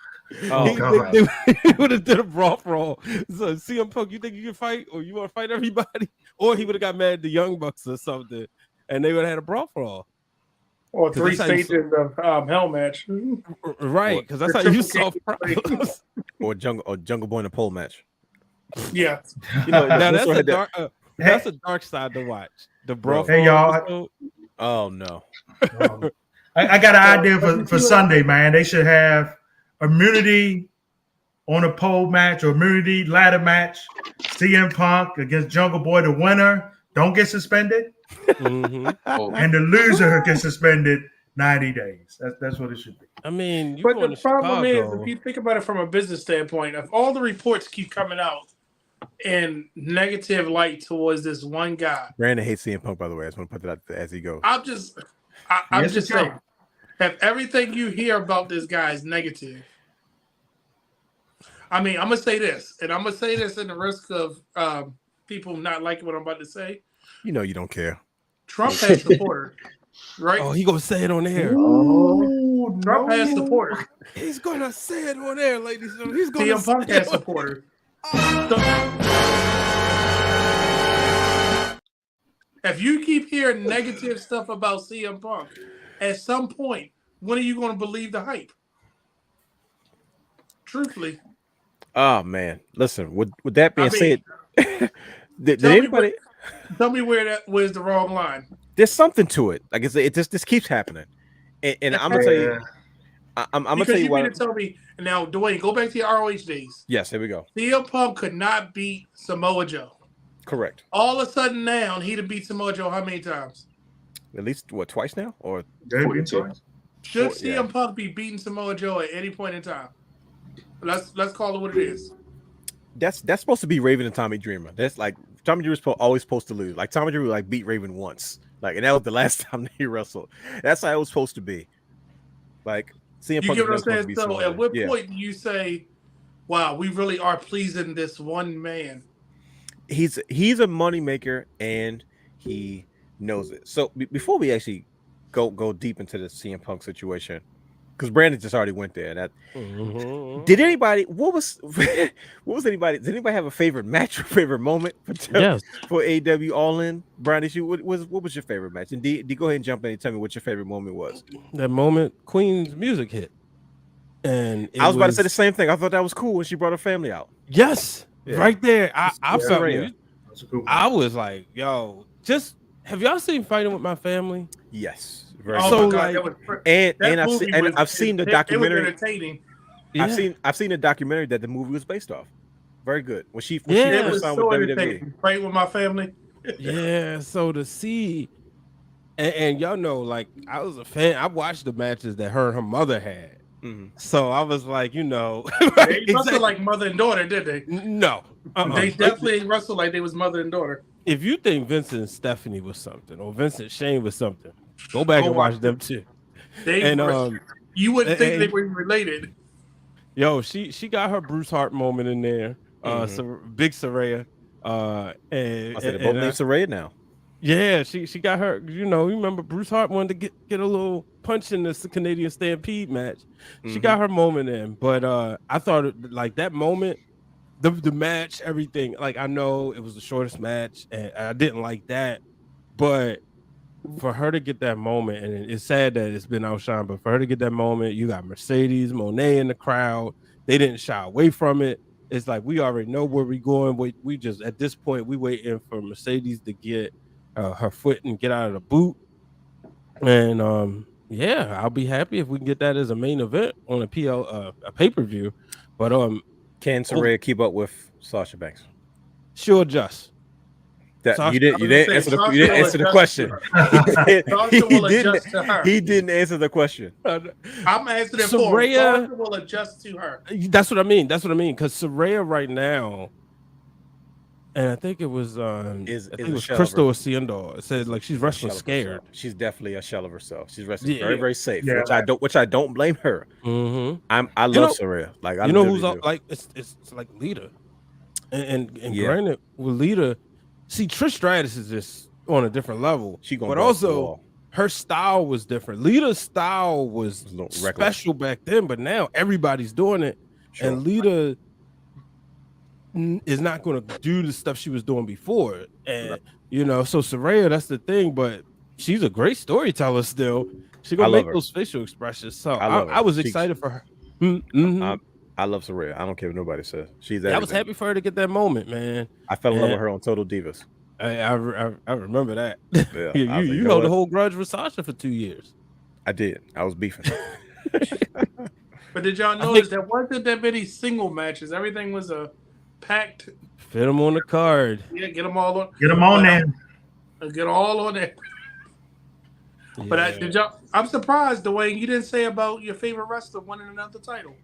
Oh, he would have did a Brawl for All. So CM Punk, you think you can fight, or you want to fight everybody, or he would have got mad at the Young Bucks or something, and they would have had a Brawl for All. Or 3 stages of hell match. Right, because that's how you solve problems. or Jungle Boy in a pole match. Yeah. Now that's a dark side to watch. The Brawl for Hey All. y'all. Oh no. I got an idea for Sunday, man. They should have immunity on a pole match or immunity ladder match. CM Punk against Jungle Boy. The winner don't get suspended. Mm-hmm. And the loser gets suspended 90 days. That's what it should be. I mean, But the problem is, if you think about it from a business standpoint, if all the reports keep coming out in negative light towards this one guy, Brandon hates CM Punk, by the way. I just want to put that out there as he goes. I'm just saying, if everything you hear about this guy is negative, I mean, I'm gonna say this, and I'm gonna say this in the risk of people not liking what I'm about to say. You know you don't care. Trump has supporters, right? Oh, he gonna say it on air. Oh, Trump has supporters. He's gonna say it on air, ladies and gentlemen. He's gonna CM Punk has supporters. If you keep hearing negative stuff about CM Punk, at some point, when are you going to believe the hype? Truthfully. Oh man, listen. With that being said, did anybody tell me where's the wrong line? There's something to it. Like it just keeps happening, and I'm gonna tell you. I'm gonna tell you what. Because you tell me now, Dwayne. Go back to your ROH days. Yes, here we go. CM Punk could not beat Samoa Joe. Correct. All of a sudden now, he'd have beat Samoa Joe how many times? At least twice now, or should CM Punk be beating Samoa Joe at any point in time? Let's call it what it is. That's supposed to be Raven and Tommy Dreamer. That's like Tommy Dreamer's always supposed to lose. Like Tommy Dreamer beat Raven once. Like, and that was the last time he wrestled. That's how it was supposed to be. Like CM Punk. You get what I'm saying? So at what point do you say, "Wow, we really are pleasing this one man"? He's a moneymaker and he knows it. So before we actually go deep into the CM Punk situation, because Brandon just already went there. That did anybody? Did anybody have a favorite match or favorite moment for AEW All In? Brian, what was your favorite match? And D, go ahead and jump in and tell me what your favorite moment was. That moment Queen's music hit, and I was about to say the same thing. I thought that was cool when she brought her family out. Yes, right there. I felt it. I was like, yo, just have y'all seen Fighting with My Family? Yes. So God, I've seen the documentary. It was entertaining. Yeah. I've seen the documentary that the movie was based off. Very good. When she it first was signed so with WWE. entertaining. Fight with My Family. Yeah. So to see, and y'all know, like I was a fan. I watched the matches that her and her mother had. Mm-hmm. So I was like, they wrestled like mother and daughter, did they? No, They definitely wrestled like they was mother and daughter. if you think Vincent and Stephanie was something, or Vincent Shane was something, go back and watch them too. And you wouldn't think they were related. Yo, she got her Bruce Hart moment in there. So big Saraya. I said both named Saraya now. Yeah, she got her. You know, you remember Bruce Hart wanted to get a little punch in this Canadian Stampede match. She got her moment in, but I thought like that moment, the match, everything. Like I know it was the shortest match, and I didn't like that, but for her to get that moment, and it's sad that it's been outshined, but for her to get that moment, you got Mercedes Monet in the crowd. They didn't shy away from it. It's like we already know where we're going. We just at this point we waiting for Mercedes to get her foot and get out of the boot. And yeah, I'll be happy if we can get that as a main event on a pay-per-view. But can Saraya keep up with Sasha Banks? She'll adjust. You didn't answer the question. He didn't answer the question. I'm answering it for her. Sasha will adjust to her. That's what I mean. Because Saraya right now, and I think it was Crystal or Ciandor. It said like she's wrestling scared. She's definitely a shell of herself. She's wrestling very, very safe, which I don't blame her. I love Saraya. Like I who's like it's like Lita, and granted with Lita. See, Trish Stratus is just on a different level. But also her style was different. Lita's style was special back then, but now everybody's doing it. Sure. And Lita is not going to do the stuff she was doing before. And so Saraya, that's the thing, but she's a great storyteller still. She's gonna make those facial expressions. So I was excited for her. I love Saraya. I don't care what nobody says. She's I was happy for her to get that moment, man. I fell in love with her on Total Divas. I remember that. Yeah, you held the whole grudge with Sasha for 2 years. I did. I was beefing. But did y'all notice there wasn't that many single matches? Everything was a packed. Fit them on the card. Yeah, get them all on. Get them on there. Get all on there. Yeah. But I'm surprised, Dwayne, you didn't say about your favorite wrestler winning another title.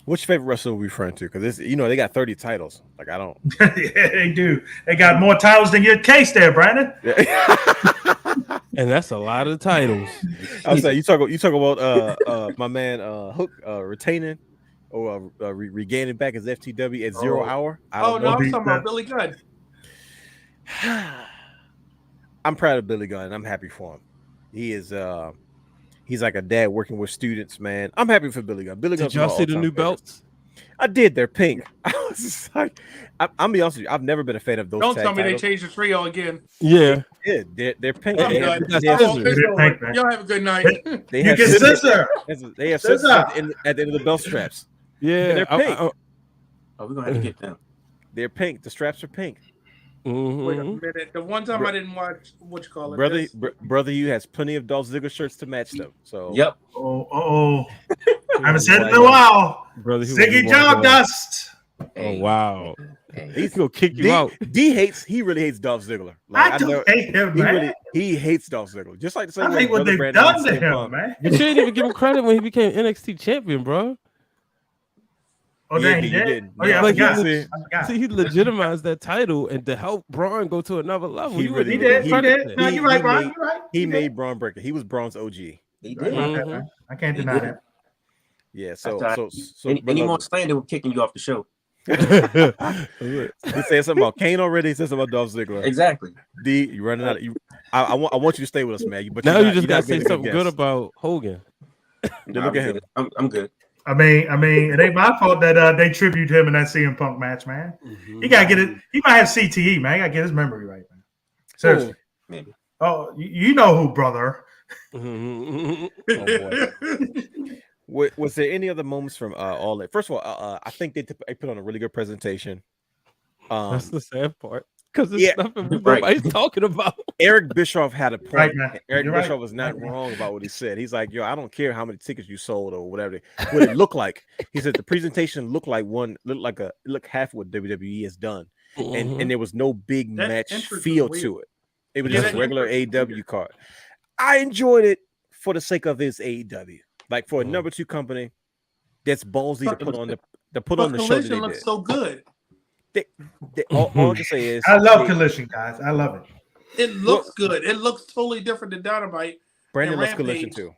Which favorite wrestler are we referring to? Because they got 30 titles. Like I don't. Yeah, they do. They got more titles than your case there, Brandon. And that's a lot of titles. I was saying you talk about my man Hook retaining or regaining back his FTW at 0 hour. I'm talking about Billy Gunn. I'm proud of Billy Gunn. I'm happy for him. He is he's like a dad working with students, man. I'm happy for Billy Gunn. Did y'all see the new belts? I did. They're pink. I was just like, I'm be honest with you. I've never been a fan of those. Don't tell me they changed the trio again. Yeah, they're pink. Y'all have a good night. They have scissors. They have scissors at the end of the belt straps. Yeah, they're pink. We're gonna have to get them. They're pink. The straps are pink. Wait a minute. The one time I didn't watch what you call it. Brother, you has plenty of Dolph Ziggler shirts to match them. So yep. I haven't said it in a while. Brother, Ziggy Job Dust. Oh wow. He's gonna kick you out. He really hates Dolph Ziggler. Like, I don't hate him, man. He hates Dolph Ziggler. Just like the same I hate what they've done to him, man. You shouldn't even give him credit when he became NXT champion, bro. Oh, yeah, he did. Oh, yeah, like see, he legitimized that title and to help Braun go to another level. He did. No, you're right, Braun. You're right. He made Braun Breaker. He was Braun's OG. He did. I can't deny that. Yeah. So any more slander, we're kicking you off the show. He said something about Kane already. He said something about Dolph Ziggler. Exactly. D, you running out. I want you to stay with us, man. But now you just gotta say something good about Hogan. Look at him. I'm good. I mean, it ain't my fault that they tribute him in that CM Punk match, man. He gotta get it. He might have CTE, man. He gotta get his memory right, man. Seriously. Maybe. Oh, you know who, brother? Oh, boy. Was there any other moments from All In? First of all, I think they put on a really good presentation. That's the sad part. Because it's nothing nobody's talking about. Eric Bischoff had a point. Right, Eric Bischoff was not wrong about what he said. He's like, I don't care how many tickets you sold or whatever. What it looked like. He said the presentation looked half what WWE has done. And there was no big match feel to it. It was just a regular AEW card. I enjoyed it for the sake of his AEW. Like for a number 2 company that's ballsy to put on the show that they looks did. so good. all I can say is I love Collision, guys. I love it. It looks good. It looks totally different than Dynamite. Brandon and loves Collision Rampage. too.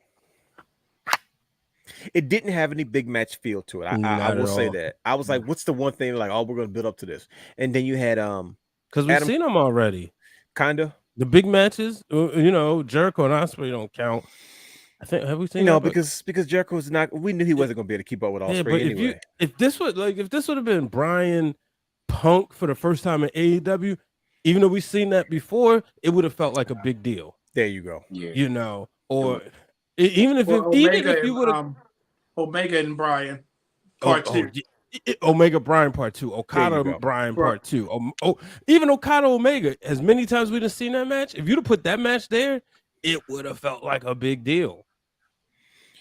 It didn't have any big match feel to it. I Not will at say all. that. I was like, what's the one thing like, oh, we're gonna build up to this. And then you had because we've seen them already. Kinda. The big matches, Jericho and Ospreay don't count. I think have we seen that? because Jericho's not. We knew he wasn't gonna be able to keep up with Ospreay but anyway. if this would have been Bryan Punk for the first time in AEW, even though we've seen that before, it would have felt like a big deal. There you go. Yeah. Or even if you would have Omega and Bryan part 2. Omega Bryan part 2, Okada Bryan part 2. Even Okada Omega, as many times we've seen that match, if you'd have put that match there, it would have felt like a big deal.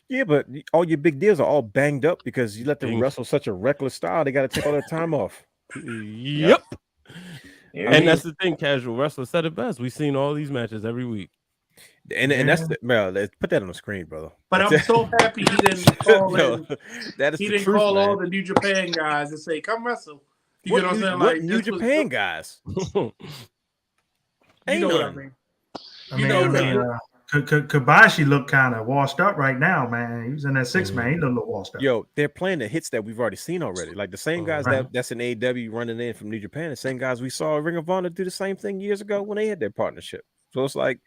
Yeah, but all your big deals are all banged up because you let them wrestle such a reckless style. They got to take all their time off. Yep. And that's the thing. Casual wrestlers said it best. We've seen all these matches every week. And that's let's put that on the screen, brother. But I'm so happy he didn't call all the New Japan guys and say, "Come wrestle." You know what I'm saying? What New Japan guys? You know what I mean? Kobashi looked kind of washed up right now, man. He was in that 6-man. He looked a little washed up. Yo, they're playing the hits that we've already seen already. Like the same guys that's in AEW running in from New Japan, the same guys we saw Ring of Honor do the same thing years ago when they had their partnership. So it's like,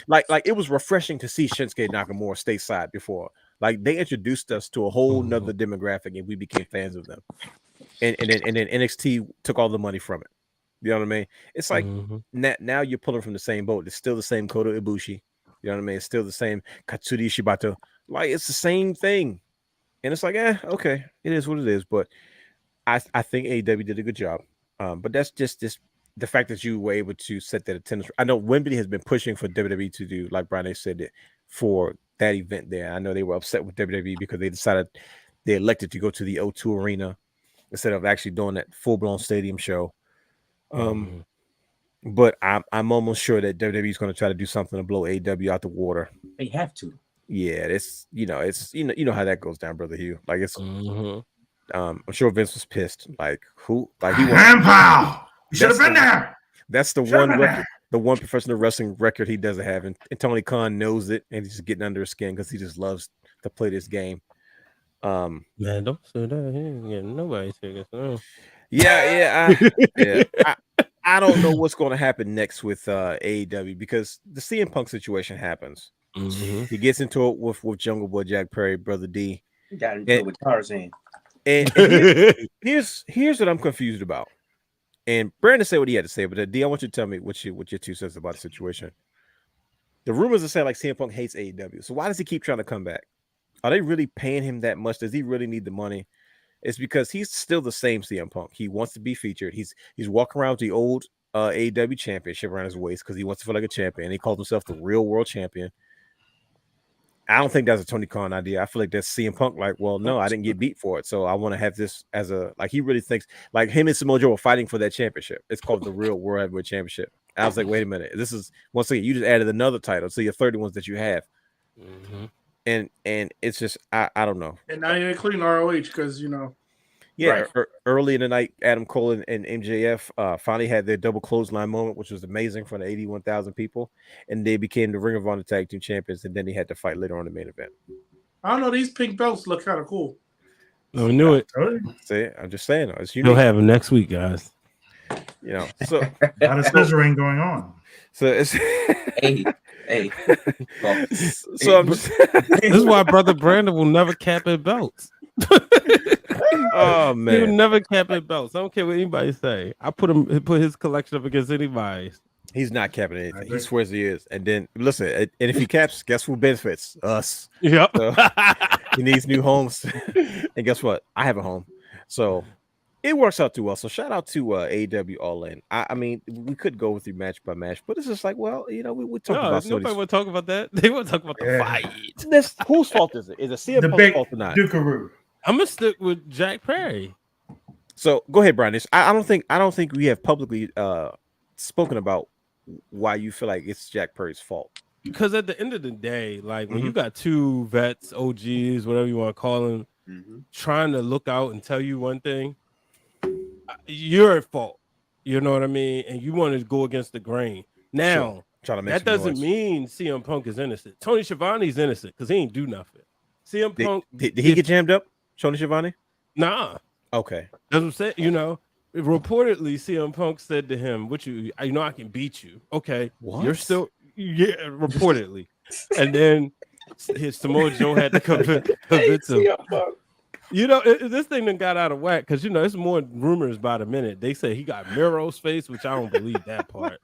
like it was refreshing to see Shinsuke Nakamura stateside before. Like they introduced us to a whole nother demographic and we became fans of them. And then NXT took all the money from it. You know what I mean? It's like now you're pulling from the same boat. It's still the same Kota Ibushi. You know what I mean? It's still the same Katsuri Shibata. Like it's the same thing. And it's like, okay, it is what it is. But I think AEW did a good job. But that's just the fact that you were able to set that attendance. I know Wembley has been pushing for WWE to do, like Brian said, it for that event there. I know they were upset with WWE because they elected to go to the O2 Arena instead of actually doing that full-blown stadium show. But I'm almost sure that WWE is going to try to do something to blow AEW out the water. They have to. Yeah, it's you know how that goes down, brother Hugh. Like it's I'm sure Vince was pissed. Like who? Like he Pal, you should have been there. That's the one professional wrestling record he doesn't have, and Tony Khan knows it, and he's just getting under his skin because he just loves to play this game. Man, don't say that. He ain't getting nobody tickets. I don't know what's going to happen next with AEW because the CM Punk situation happens. He gets into it with Jungle Boy Jack Perry, Brother D. He got into it with Tarzan. And here's what I'm confused about. And Brandon said what he had to say, but D, I want you to tell me what your 2 cents about the situation. The rumors are saying like CM Punk hates AEW, so why does he keep trying to come back? Are they really paying him that much? Does he really need the money? It's because he's still the same CM Punk. He wants to be featured. He's walking around with the old AEW championship around his waist because he wants to feel like a champion. He calls himself the real world champion. I don't think that's a Tony Khan idea. I feel like that's CM Punk. Like, well, no, I didn't get beat for it, so I want to have this as a like. He really thinks like him and Samoa Joe are fighting for that championship. It's called the Real World Heavyweight Championship. I was like, wait a minute, this is once again you just added another title to your 30 ones that you have, and it's just I don't know. And not even including ROH because early in the night, Adam Cole and MJF finally had their double clothesline moment, which was amazing for the 81,000 people, and they became the Ring of Honor Tag Team Champions. And then they had to fight later on in the main event. I don't know; these pink belts look kind of cool. I knew it. See, I'm just saying, you'll have them next week, guys. You know, so a lot of scissoring going on. So it's hey. So I'm just this is why Brother Brandon will never cap at belts. Oh man, he'll never cap at belts. I don't care what anybody say. I put his collection up against anybody's. He's not capping anything. He swears he is. And then listen, and if he caps, guess who benefits? Us. Yep. So, he needs new homes. And guess what? I have a home. So it works out too well. So shout out to AEW All In. I mean, we could go with you match by match, but it's just like, well, we talk about nobody want to talk about that. They want to talk about the fight. Whose fault is it? Is it CM Punk's fault or not? Dukaroo. I'm gonna stick with Jack Perry. So go ahead, Brian. I don't think we have publicly spoken about why you feel like it's Jack Perry's fault. Because at the end of the day, like when you got 2 vets, OGs, whatever you want to call them, trying to look out and tell you one thing, you're at fault. You know what I mean? And you want to go against the grain. Now, Trying to make that some doesn't noise. mean CM Punk is innocent. Tony Schiavone's innocent because he ain't do nothing. CM Punk Did he get jammed up, Tony Schiavone? Nah. Okay. That's what I'm saying. You know, reportedly CM Punk said to him, "What you know I can beat you." Okay. What? You're still reportedly. And then his Samoa Joe had to convince him. You know, this thing done got out of whack because, you know, it's more rumors by the minute. They say he got Miro's face, which I don't believe that part.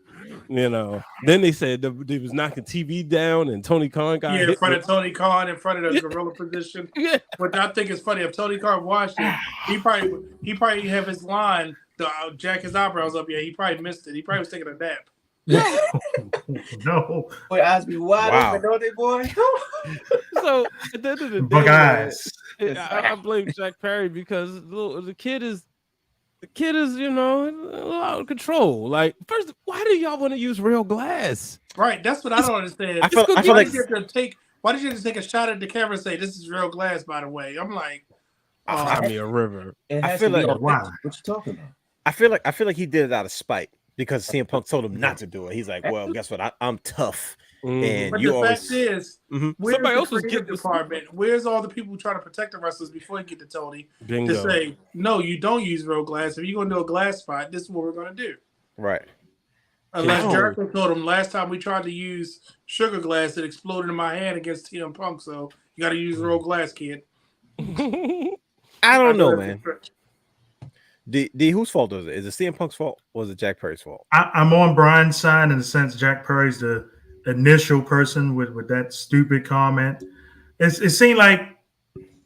You know, then they said he was knocking TV down and Tony Khan got hit in front of Tony Khan, in front of the gorilla position. Yeah. Which I think is funny. If Tony Khan watched it, he probably have his line to jack his eyebrows up. Yeah, he probably missed it. He probably was taking a nap. No. Boy, eyes be wide Wow. open, don't they, boy? So at the end of the day, Bug eyes. I blame Jack Perry because the kid is, you know, a little out of control. Like, first, why do y'all want to use real glass? Right. That's what I don't understand. I feel why like did you have to take? Why did you have to take a shot at the camera and say this is real glass? By the way, I'm like, Find me a river. It I has feel to be like- authentic. Why? What you talking about? I feel like he did it out of spite because CM Punk told him not to do it. He's like, well, guess what? I'm tough. And but you the always fact is, Mhm. where's Somebody the else was creative getting- department? Where's all the people trying to protect the wrestlers before you get to Tony Bingo. to say, no, you don't use real glass. If you're gonna do a glass spot, this is what we're gonna do. right. Unless No. Jericho told him last time we tried to use sugar glass, it exploded in my hand against CM Punk. So you got to use real glass, kid. I don't know, man. D, whose fault is it? Is it CM Punk's fault or is it Jack Perry's fault? I'm on Brian's side in the sense Jack Perry's the initial person with that stupid comment. It seemed like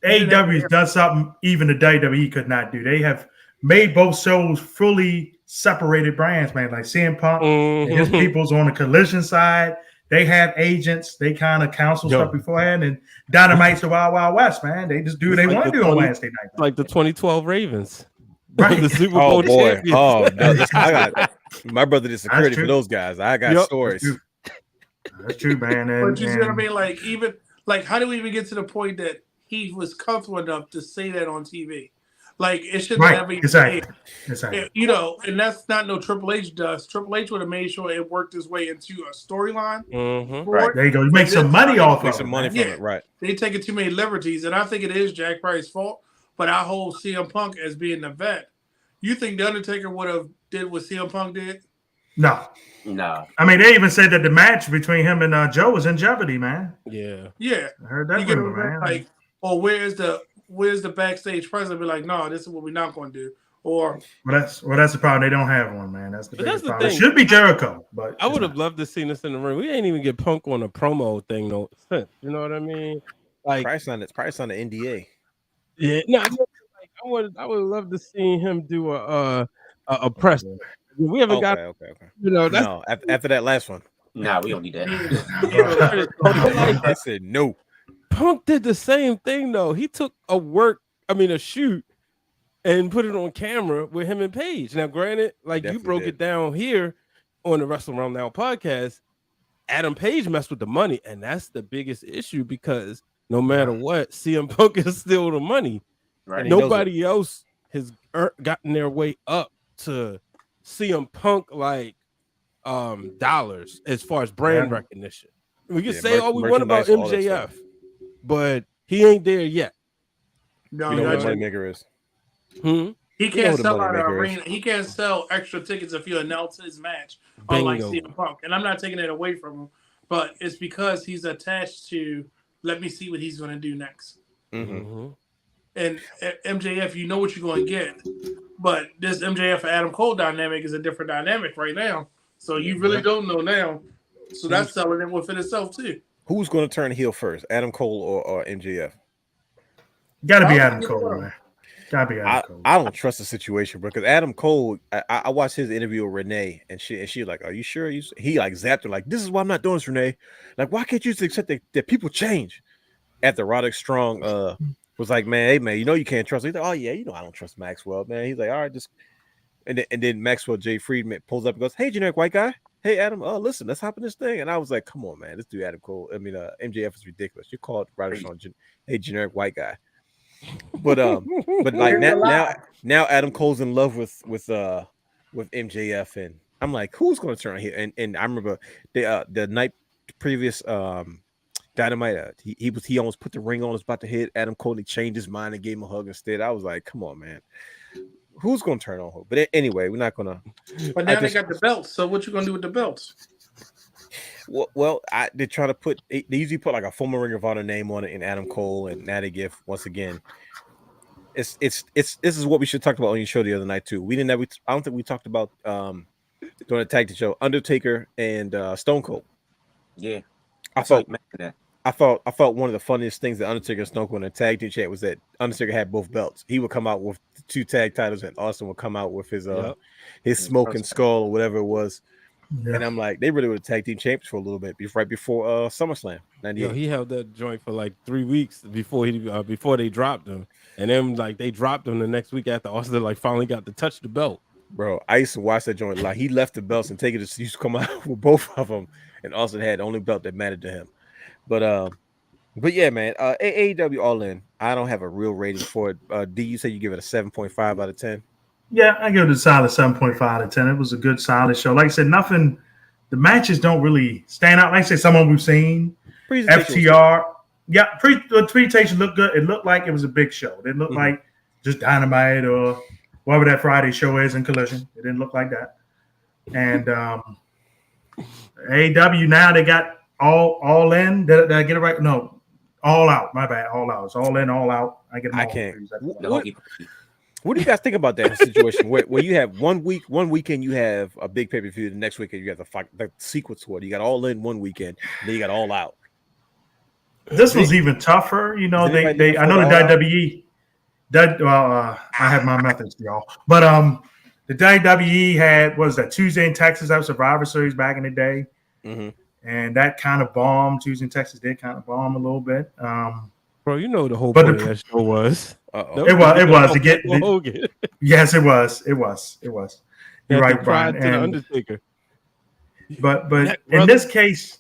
AEW's done something even the WWE could not do. They have made both shows fully separated brands, man. Like CM Punk and his people's on the Collision side. They have agents. They kind of counsel stuff beforehand. And Dynamite's the Wild Wild West, man. They just do what they want to do on Wednesday night. Like the 2012 Ravens. Right. The Super Oh Bowl boy! champions. Oh, no, I got my brother did security true. for those guys. I got stories. That's true, man. But you see what I mean? Like, even like, how do we even get to the point that he was comfortable enough to say that on TV? Like, it should Right, never even exactly. You know, and that's not no Triple H does. Triple H would have made sure it worked its way into a storyline. Right. There you go. You make some money off Make of some it. money from Yeah. it, right? They taking too many liberties, and I think it is Jack Perry's fault. But I hold CM Punk as being the vet. You think the Undertaker would have did what CM Punk did? No. Nah. I mean, they even said that the match between him and Joe was in jeopardy, man. Yeah. Yeah. I heard You that get rumor, man. like, or where's the backstage president? Be like, no, this is what we're not going to do. Or Well, that's the problem. They don't have one, man. That's the But biggest that's the problem. It thing. should be Jericho, but I would have loved to see this in the ring. We ain't even get Punk on a promo thing, no sense. You know what I mean? Like, Price on the NDA. yeah, no, I would love to see him do a press. We haven't got, Okay. you know, that's No, after that last one, Nah, we don't need that. I said no. Punk did the same thing though. He took a shoot, and put it on camera with him and Paige. Now, granted, like Definitely you broke did. it down here on the Wrestle Around Now podcast, Adam Page messed with the money, and that's the biggest issue because no matter what, CM Punk is still the money. Right. And he knows Nobody else has gotten their way up to CM Punk like dollars as far as brand recognition. We can Yeah, say all we want about merchandise, all that MJF, stuff. but he ain't there yet. no, You know what not the yet. moneymaker is. He You know can't who the sell out an moneymaker is. arena. He can't sell extra tickets if you announce his match, unlike Bingo. CM Punk. And I'm not taking it away from him, but it's because he's attached to. Let me see what he's going to do next. Mm-hmm. And MJF, you know what you're going to get, but this MJF and Adam Cole dynamic is a different dynamic right now. So you really don't know now. So that's selling it within itself too. Who's going to turn heel first, Adam Cole or MJF? Got to be I'll Adam give Cole, it up. man. Got to be Adam Cole. I don't trust the situation, bro. Because Adam Cole, I watched his interview with Renee, and she like, "Are you sure?" He like zapped her, like, "This is why I'm not doing this, Renee. Like, why can't you just accept that people change?" After Roderick Strong was like, "Man, hey man, you know you can't trust." He's like, "Oh yeah, you know I don't trust Maxwell, man." He's like, "All right, just." And then Maxwell J. Friedman pulls up and goes, "Hey, generic white guy. Hey Adam, listen, let's hop in this thing." And I was like, "Come on, man, this dude Adam Cole. I mean, MJF is ridiculous. You called Roderick Strong, hey generic white guy." But like now Adam Cole's in love with MJF, and I'm like, who's going to turn on here? And I remember the night previous Dynamite, he almost put the ring on, was about to hit Adam Cole. He changed his mind and gave him a hug instead. I was like, come on, man, who's going to turn on who? But anyway, we're not going to. But now they got the belts. So what you going to do with the belts? Well, they're trying to put. They usually put like a former Ring of Honor name on it in Adam Cole, and now they give once again. It's this is what we should talk about on your show the other night too. I don't think we talked about during the tag team show Undertaker and Stone Cold. Yeah, I felt one of the funniest things that Undertaker and Stone Cold in the tag team chat was that Undertaker had both belts. He would come out with the 2 tag titles, and Austin would come out with his smoking skull or whatever it was. Yeah. And I'm like, they really were the tag team champions for a little bit, right before SummerSlam. Yo, he held that joint for like 3 weeks before they dropped him, and then like they dropped him the next week after Austin like finally got to touch the belt. Bro, I used to watch that joint. Like he left the belts and take it. He used to come out with both of them, and Austin had the only belt that mattered to him. But yeah, man. AEW All In. I don't have a real rating for it. D, you said you give it a 7.5 out of 10. Yeah, I give it a solid 7.5 out of 10. It was a good, solid show. Like I said, nothing. The matches don't really stand out. Like I said, some of them we've seen. FTR. Yeah, the presentation looked good. It looked like it was a big show. It didn't look like just Dynamite or whatever that Friday show is in Collision. It didn't look like that. And AEW now they got all in. Did I get it right? No, All Out. My bad. All Out. It's All In, All Out. I can't. What do you guys think about that situation where you have one weekend you have a big pay-per-view, the next weekend you have the sequel to it. You got All In one weekend, then you got All Out. This was even tougher. You know, I know the WWE. I have my methods, y'all. But the WWE had Tuesday in Texas. That was Survivor Series back in the day, and that kind of bombed. Tuesday in Texas did kind of bomb a little bit. Bro, you know the whole point of that show was. It was to get Hogan. Yes, it was. You're right, Brian. To the Undertaker. But in this case,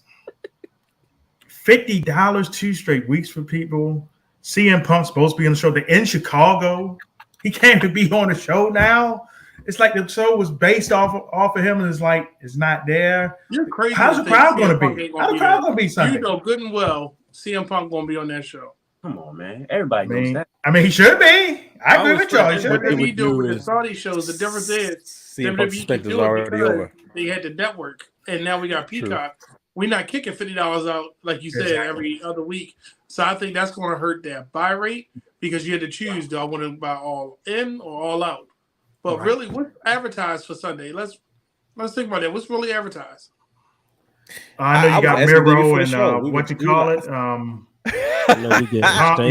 $50 2 straight weeks for people. CM Punk's supposed to be on the show. They're in Chicago. He can't even be on the show now. It's like the show was based off of him, and it's not there. You're crazy. How's the crowd going to be? How's the crowd going to be Sunday? You know good and well CM Punk going to be on that show. Come on, man. Everybody knows that. I mean, he should be. I agree with y'all. He should be. What he do with the Saudi shows, the difference is WWE can do it because they had the network, and now we got Peacock. True. We're not kicking $50 out, like you said, every other week. So I think that's going to hurt that buy rate because you had to choose, do I want to buy All In or All Out? But really, what's advertised for Sunday? Let's think about that. What's really advertised? I know you got Miro and what you call it? You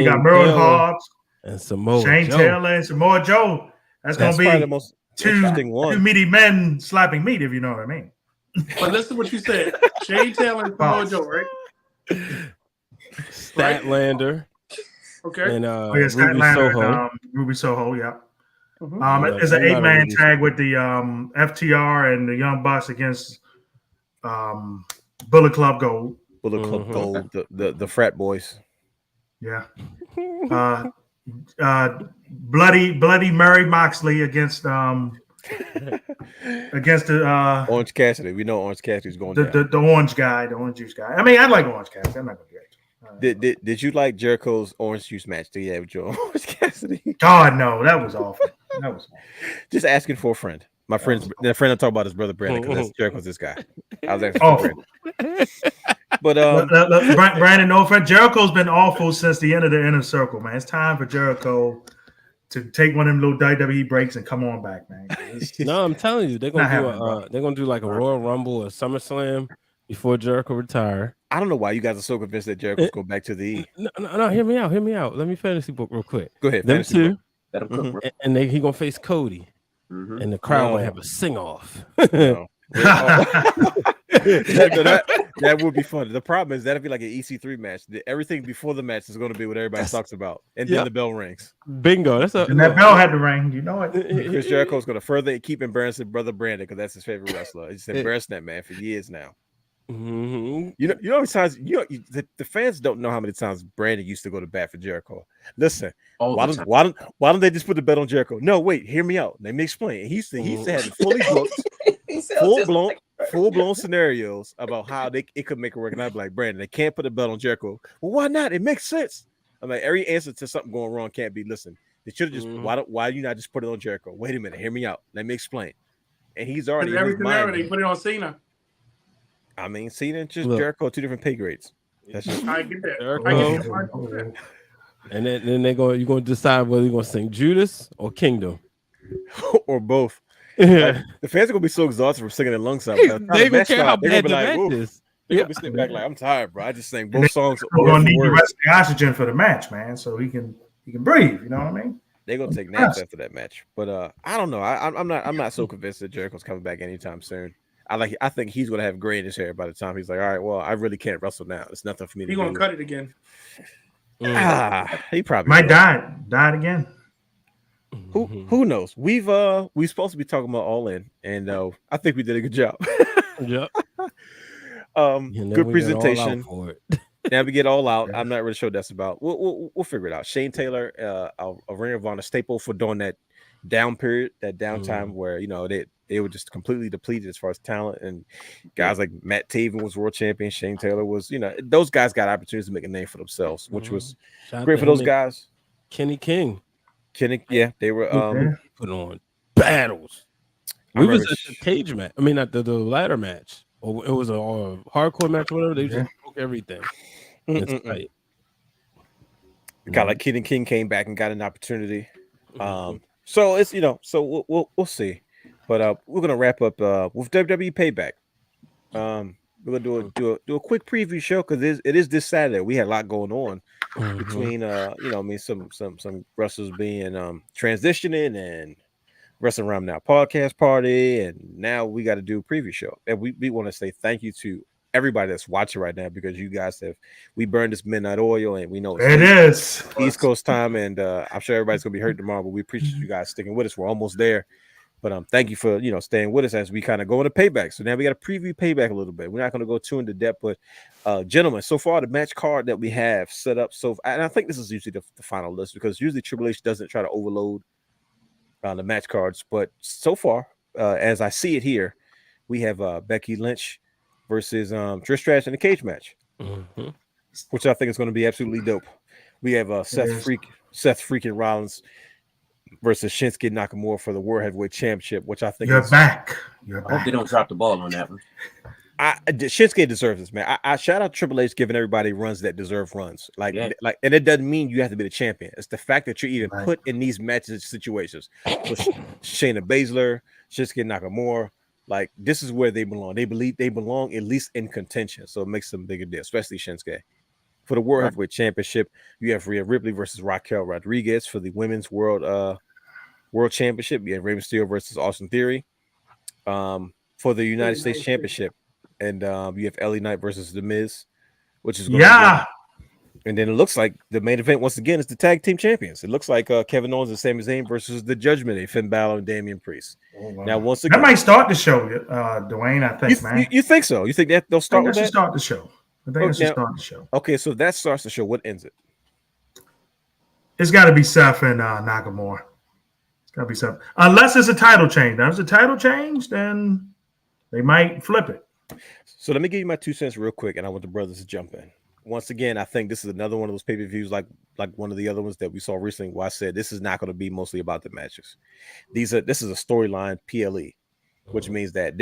got Merle Hobbs and Samoa Shane Taylor and Samoa Joe. That's going to be the most two meaty men slapping meat, if you know what I mean. But listen to what you said. Shane Taylor and Samoa Joe, right? Statlander. Okay. And Ruby Soho, yeah. It's an 8-man tag with the FTR and the Young Bucks against Bullet Club Gold. Bullet Club Gold, the frat boys. Yeah. Bloody Mary Moxley against the Orange Cassidy. We know Orange Cassidy's going down. The orange guy, the orange juice guy. I mean, I like Orange Cassidy. I'm not gonna get it. Did you like Jericho's orange juice match? Did you have with your Orange Cassidy? God, no, that was awful. Just asking for a friend. My friend, I talk about his brother Brandon because Jericho's this guy. I was asking for a friend. But Brandon, no offense, Jericho's been awful since the end of the Inner Circle, man. It's time for Jericho to take one of them little WWE breaks and come on back, man. No, I'm telling you, they're gonna do like a Royal Rumble or SummerSlam before Jericho retire. I don't know why you guys are so convinced that Jericho's go back to the E. No, hear me out. Let me fantasy book real quick. Go ahead. Them two, and he gonna face Cody, and the crowd gonna have a sing off. That would be fun. The problem is that'd be like an EC3 match. Everything before the match is going to be what everybody talks about, and then the bell rings. Bingo! And that bell had to ring. You know it. Chris Jericho's going to further keep embarrassing brother Brandon because that's his favorite wrestler. He's embarrassing that man for years now. Mm-hmm. You know how many times the fans don't know how many times Brandon used to go to bat for Jericho. Listen, All why the don't time. why don't they just put the bet on Jericho? No, wait, hear me out. Let me explain. He used to have it fully booked, He sounds just like her. full blown scenarios about how it could make it work. And I'd be like, Brandon, they can't put a bet on Jericho. Well, why not? It makes sense. I'm like, every answer to something going wrong can't be listen. They should have just why do you not just put it on Jericho? Wait a minute, hear me out. Let me explain. And he's already in his Everything there, mind. they put it on Cena. I mean, Cena and just Jericho, 2 different pay grades. That's just I get that. Jericho. I get that. And then you're gonna decide whether you're gonna sing Judas or Kingdom. or both. Yeah. Like, the fans are gonna be so exhausted from singing the lungs out. They gonna care how they're bad gonna the be like, match is. they're gonna be sitting back like, I'm tired, bro. I just sang And both songs. We're word gonna for need the word. rest of the oxygen for the match, man, so he can breathe. You know what I mean? They're gonna take naps after that match. But I don't know. I'm not so convinced that Jericho's coming back anytime soon. I think he's gonna have gray in his hair by the time he's like, all right, well, I really can't wrestle now. It's nothing for me to He's do. gonna cut it again. He probably Might will. died again. Who knows? We're supposed to be talking about All In, and I think we did a good job. Yep. Good presentation. For it. Now we get All Out. I'm not really sure what that's about. We'll figure it out. Shane Taylor, a Ring of Honor staple for during that down period, that downtime where they were just completely depleted as far as talent, and guys like Matt Taven was world champion. Shane Taylor was, those guys got opportunities to make a name for themselves, which was great for those guys. Kenny King. Yeah, they were put on battles. We was at the cage match. I mean, not the ladder match. Or it was a hardcore match, or whatever. They just broke everything. It's tight. A guy like Kenny King came back and got an opportunity. So it's so we'll see. But we're gonna wrap up with WWE Payback. We're gonna do a quick preview show because it is this Saturday. We had a lot going on between some wrestlers being transitioning and Wrestling Around Now podcast party, and now we got to do a preview show. And we want to say thank you to everybody that's watching right now, because you guys we burned this midnight oil, and we know it is East Coast time, and I'm sure everybody's gonna be hurt tomorrow, but we appreciate you guys sticking with us. We're almost there. But thank you for staying with us as we kind of go into Payback. So now we got to preview Payback a little bit. We're not going to go too into depth, but gentlemen, so far the match card that we have set up, and I think this is usually the final list, because usually Triple H doesn't try to overload the match cards. But so far, as I see it here, we have Becky Lynch versus Trish Stratus in a cage match, which I think is going to be absolutely dope. We have Seth freaking Rollins versus Shinsuke Nakamura for the World Heavyweight Championship, which I think you're back. I hope they don't drop the ball on that one. Shinsuke deserves this, man. I shout out Triple H giving everybody runs that deserve runs. And it doesn't mean you have to be the champion. It's the fact that you're even put in these matches situations. So Shayna Baszler, Shinsuke Nakamura, like, this is where they belong. They believe they belong at least in contention. So it makes them bigger deal, especially Shinsuke. For the World Heavyweight Championship, you have Rhea Ripley versus Raquel Rodriguez. For the Women's World Championship, you have Rey Mysterio versus Austin Theory. For the United States Championship, and you have LA Knight versus The Miz, which is and then it looks like the main event once again is the tag team champions. It looks like Kevin Owens and Sami Zayn versus the Judgment Day, Finn Balor and Damian Priest. Now, once again, that might start the show, Dwayne. I think, man. You think so? You think that they'll start with that? Start the show. I think that should start the show. Okay, so that starts the show. What ends it? It's got to be Seth and Nakamura. It's got to be Seth. Unless it's a title change. Now, if it's a title change, then they might flip it. So let me give you my 2 cents real quick, and I want the brothers to jump in. Once again, I think this is another one of those pay-per-views like one of the other ones that we saw recently, where I said this is not going to be mostly about the matches. This is a storyline PLE, which means that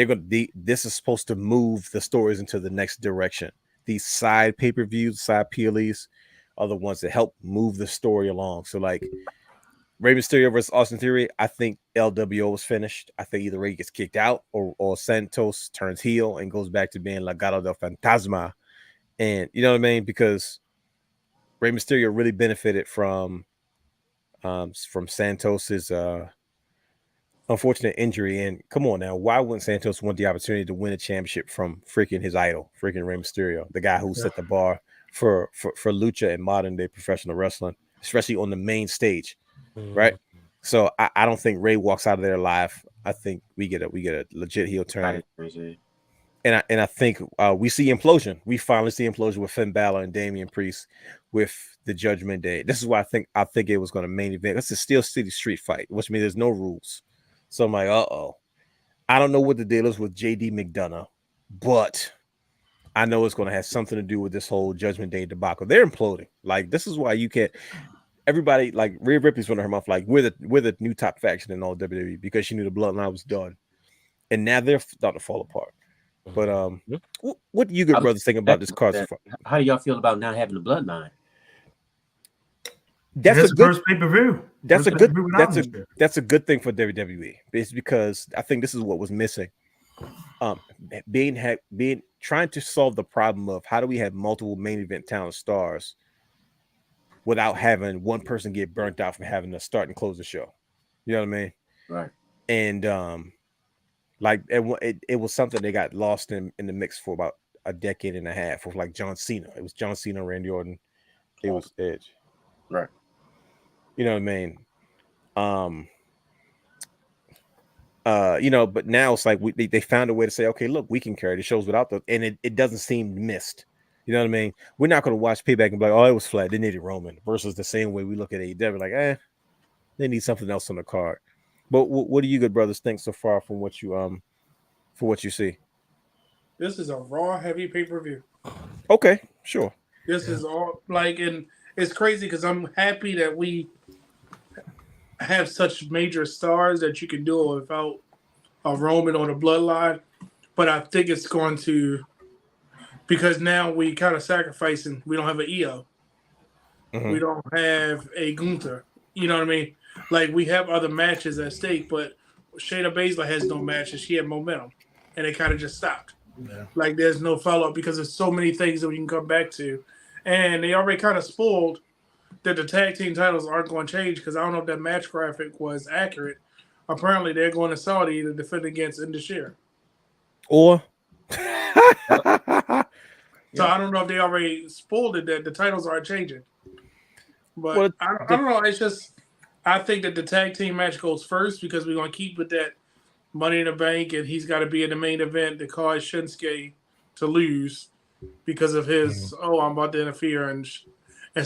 this is supposed to move the stories into the next direction. These side pay-per-views, side PLEs are the ones that help move the story along. So like Rey Mysterio versus Austin Theory, I think LWO was finished. I think either Rey gets kicked out or Santos turns heel and goes back to being Legado del Fantasma. And you know what I mean? Because Rey Mysterio really benefited from Santos's unfortunate injury. And come on now, why wouldn't Santos want the opportunity to win a championship from freaking his idol, freaking Rey Mysterio, the guy who set the bar for lucha and modern day professional wrestling, especially on the main stage, right? So I don't think Rey walks out of there alive. I think we get a legit heel turn. and I think we see implosion. We finally see implosion with Finn Balor and Damian Priest with the Judgment Day. This is why I think it was going to main event. It's a Steel City street fight, which means there's no rules. So I'm like, I don't know what the deal is with JD McDonough, but I know it's going to have something to do with this whole Judgment Day debacle. They're imploding. Like, this is why you can't. Everybody, like Rhea Ripley's one of her mouth, like we're the new top faction in all WWE because she knew the bloodline was done, and now they're starting to fall apart. But what do you good brothers think about this card so far? How do y'all feel about not having the bloodline? That's It's a the good first pay-per-view. that's a First good pay-per-view without that's this. a good thing for WWE. It's because I think this is what was missing. Being trying to solve the problem of how do we have multiple main event talent stars without having one person get burnt out from having to start and close the show. You know what I mean? Right. And like it was something they got lost in the mix for about a decade and a half with like John Cena. It was John Cena, Randy Orton. It was Edge. Right. You know what I mean? You know, but now it's like they found a way to say, okay, look, we can carry the shows without the, and it doesn't seem missed. You know what I mean? We're not going to watch Payback and be like, oh, it was flat. They needed Roman versus the same way we look at AEW, like, they need something else on the card. But what do you good brothers think so far from what you see? This is a raw, heavy pay-per-view. Okay, sure. This is all like, and it's crazy because I'm happy that we have such major stars that you can do it without a Roman or the Bloodline. But I think it's going to, because now we kind of sacrificing. We don't have an EO. Mm-hmm. We don't have a Gunther. You know what I mean? Like, we have other matches at stake, but Shayna Baszler has no matches. She had momentum, and it kind of just stopped. Yeah. Like, there's no follow-up because there's so many things that we can come back to. And they already kind of spoiled that the tag team titles aren't going to change because I don't know if that match graphic was accurate. Apparently, they're going to Saudi to defend against Indashir. Or So I don't know if they already spoiled it that the titles aren't changing. But I don't know. It's just, I think that the tag team match goes first because we're going to keep with that Money in the Bank, and he's got to be in the main event to cause Shinsuke to lose because of his, I'm about to interfere, and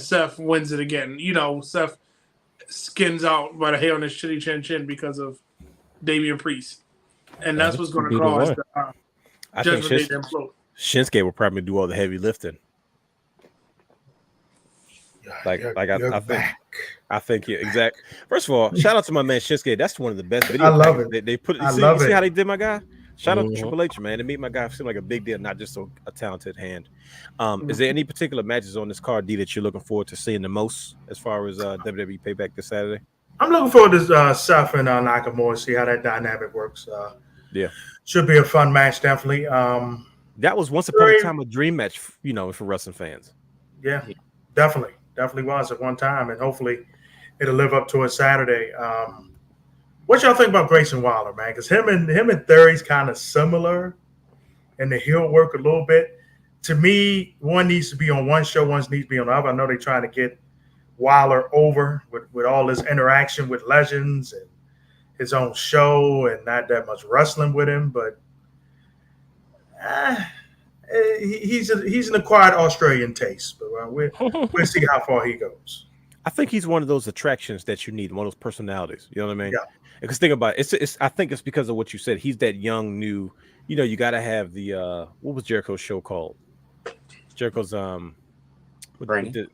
Seth wins it again. You know, Seth skins out by the hair on his shitty chin because of Damian Priest. And that's what's going to cause the Judgment Day to implode. Shinsuke will probably do all the heavy lifting. I think yeah, exactly. First of all, shout out to my man Shinsuke. That's one of the best videos. I love it. They put. I See love it. how they did my guy. Shout out to Triple H, man. To meet my guy seemed like a big deal, not just a talented hand. Is there any particular matches on this card, D, that you're looking forward to seeing the most as far as WWE Payback this Saturday? I'm looking forward to Seth and Nakamura, see how that dynamic works. Yeah, should be a fun match, definitely. That was once upon a time a dream match, you know, for wrestling fans. Yeah, definitely was at one time, and hopefully it'll live up to it Saturday. What y'all think about Grayson Waller, man? Because him and Theory's kind of similar, and the heel work a little bit. To me, one needs to be on one show, one needs to be on the other. I know they're trying to get Waller over with all his interaction with legends and his own show and not that much wrestling with him, but he's an acquired Australian taste. But we'll see how far he goes. I think he's one of those attractions that you need, one of those personalities. You know what I mean? Yeah. Because think about it, I think it's because of what you said. He's that young, new. You know, you got to have the what was Jericho's show called? Jericho's Brandy.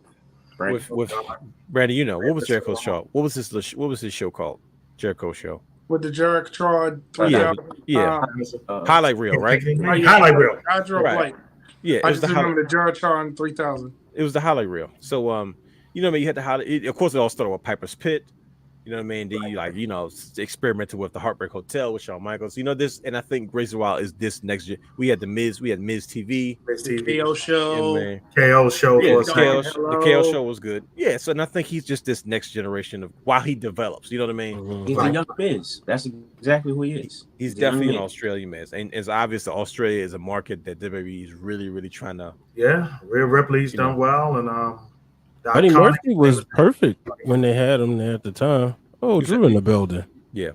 With Brandy. You know, what was Jericho's show? What was his show called? Jericho's show. With the Jericho highlight reel, right? Highlight reel. Right. Yeah, I just remember the Jericho 3000. It was the highlight reel. So you know what I mean? You had to highlight. Of course, it all started with Piper's Pit. You know what I mean? Then you experimented with the Heartbreak Hotel with Shawn Michaels. You know this, and I think Grayson Waller is this next year. We had Miz TV. KO show. KO show. Yeah, the KO show was good. Yeah, so and I think he's just this next generation of while he develops. You know what I mean? He's a young Miz. That's exactly who he is. He's definitely an Australian Miz, and it's obvious that Australia is a market that WWE is really, really trying to. Yeah, Rhea Ripley's done well, and Buddy Murphy was perfect when they had him there at the time. Oh, Drew in the building. Yeah.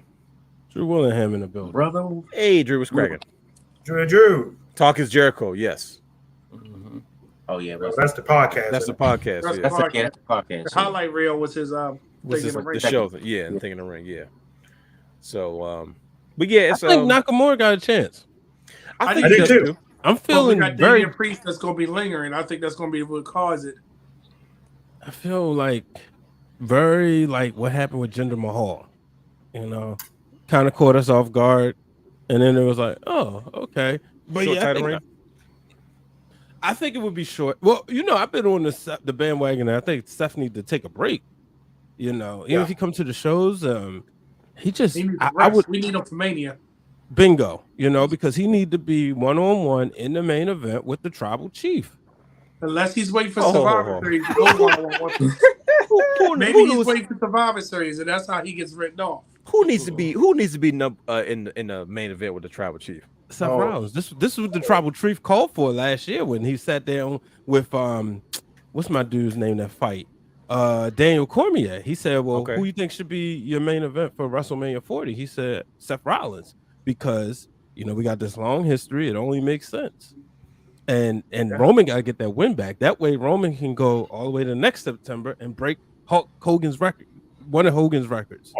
Drew Willingham in the building. Brother. Hey, Drew was cracking. Drew. Talk is Jericho. Yes, Oh yeah, That's the podcast. that's the isn't it? podcast. That's Yeah. that's a podcast. The highlight reel was his Was thing this in the the ring. show? Yeah, and Thing in the Ring. Yeah. So, but yeah, I it's think Nakamura got a chance. I he do does too. I'm But we feeling got very. Damian Priest that's going to be lingering. I think that's going to be what cause it. I feel like very like what happened with Jinder Mahal. You know, kind of caught us off guard, and then it was like, oh, okay. But Short yeah, title I think it would be short. Well, you know, I've been on the bandwagon, and I think Steph needs to take a break. You know, even if he comes to the shows, he just He needs to I rest. would We need him for Mania. bingo. You know, because he need to be 1-on-1 in the main event with the tribal chief. Unless he's waiting for Oh. Survivor Series to go one-on-one. Maybe he's waiting for Survivor Series, and that's how he gets written off. Who needs to be in the main event with the tribal chief? Seth Rollins. This is what the tribal chief called for last year when he sat down with what's my dude's name that fight? Daniel Cormier. He said, well, who you think should be your main event for WrestleMania 40? He said Seth Rollins, because you know we got this long history. It only makes sense. And Roman got to get that win back. That way Roman can go all the way to next September and break Hulk Hogan's record, one of Hogan's records.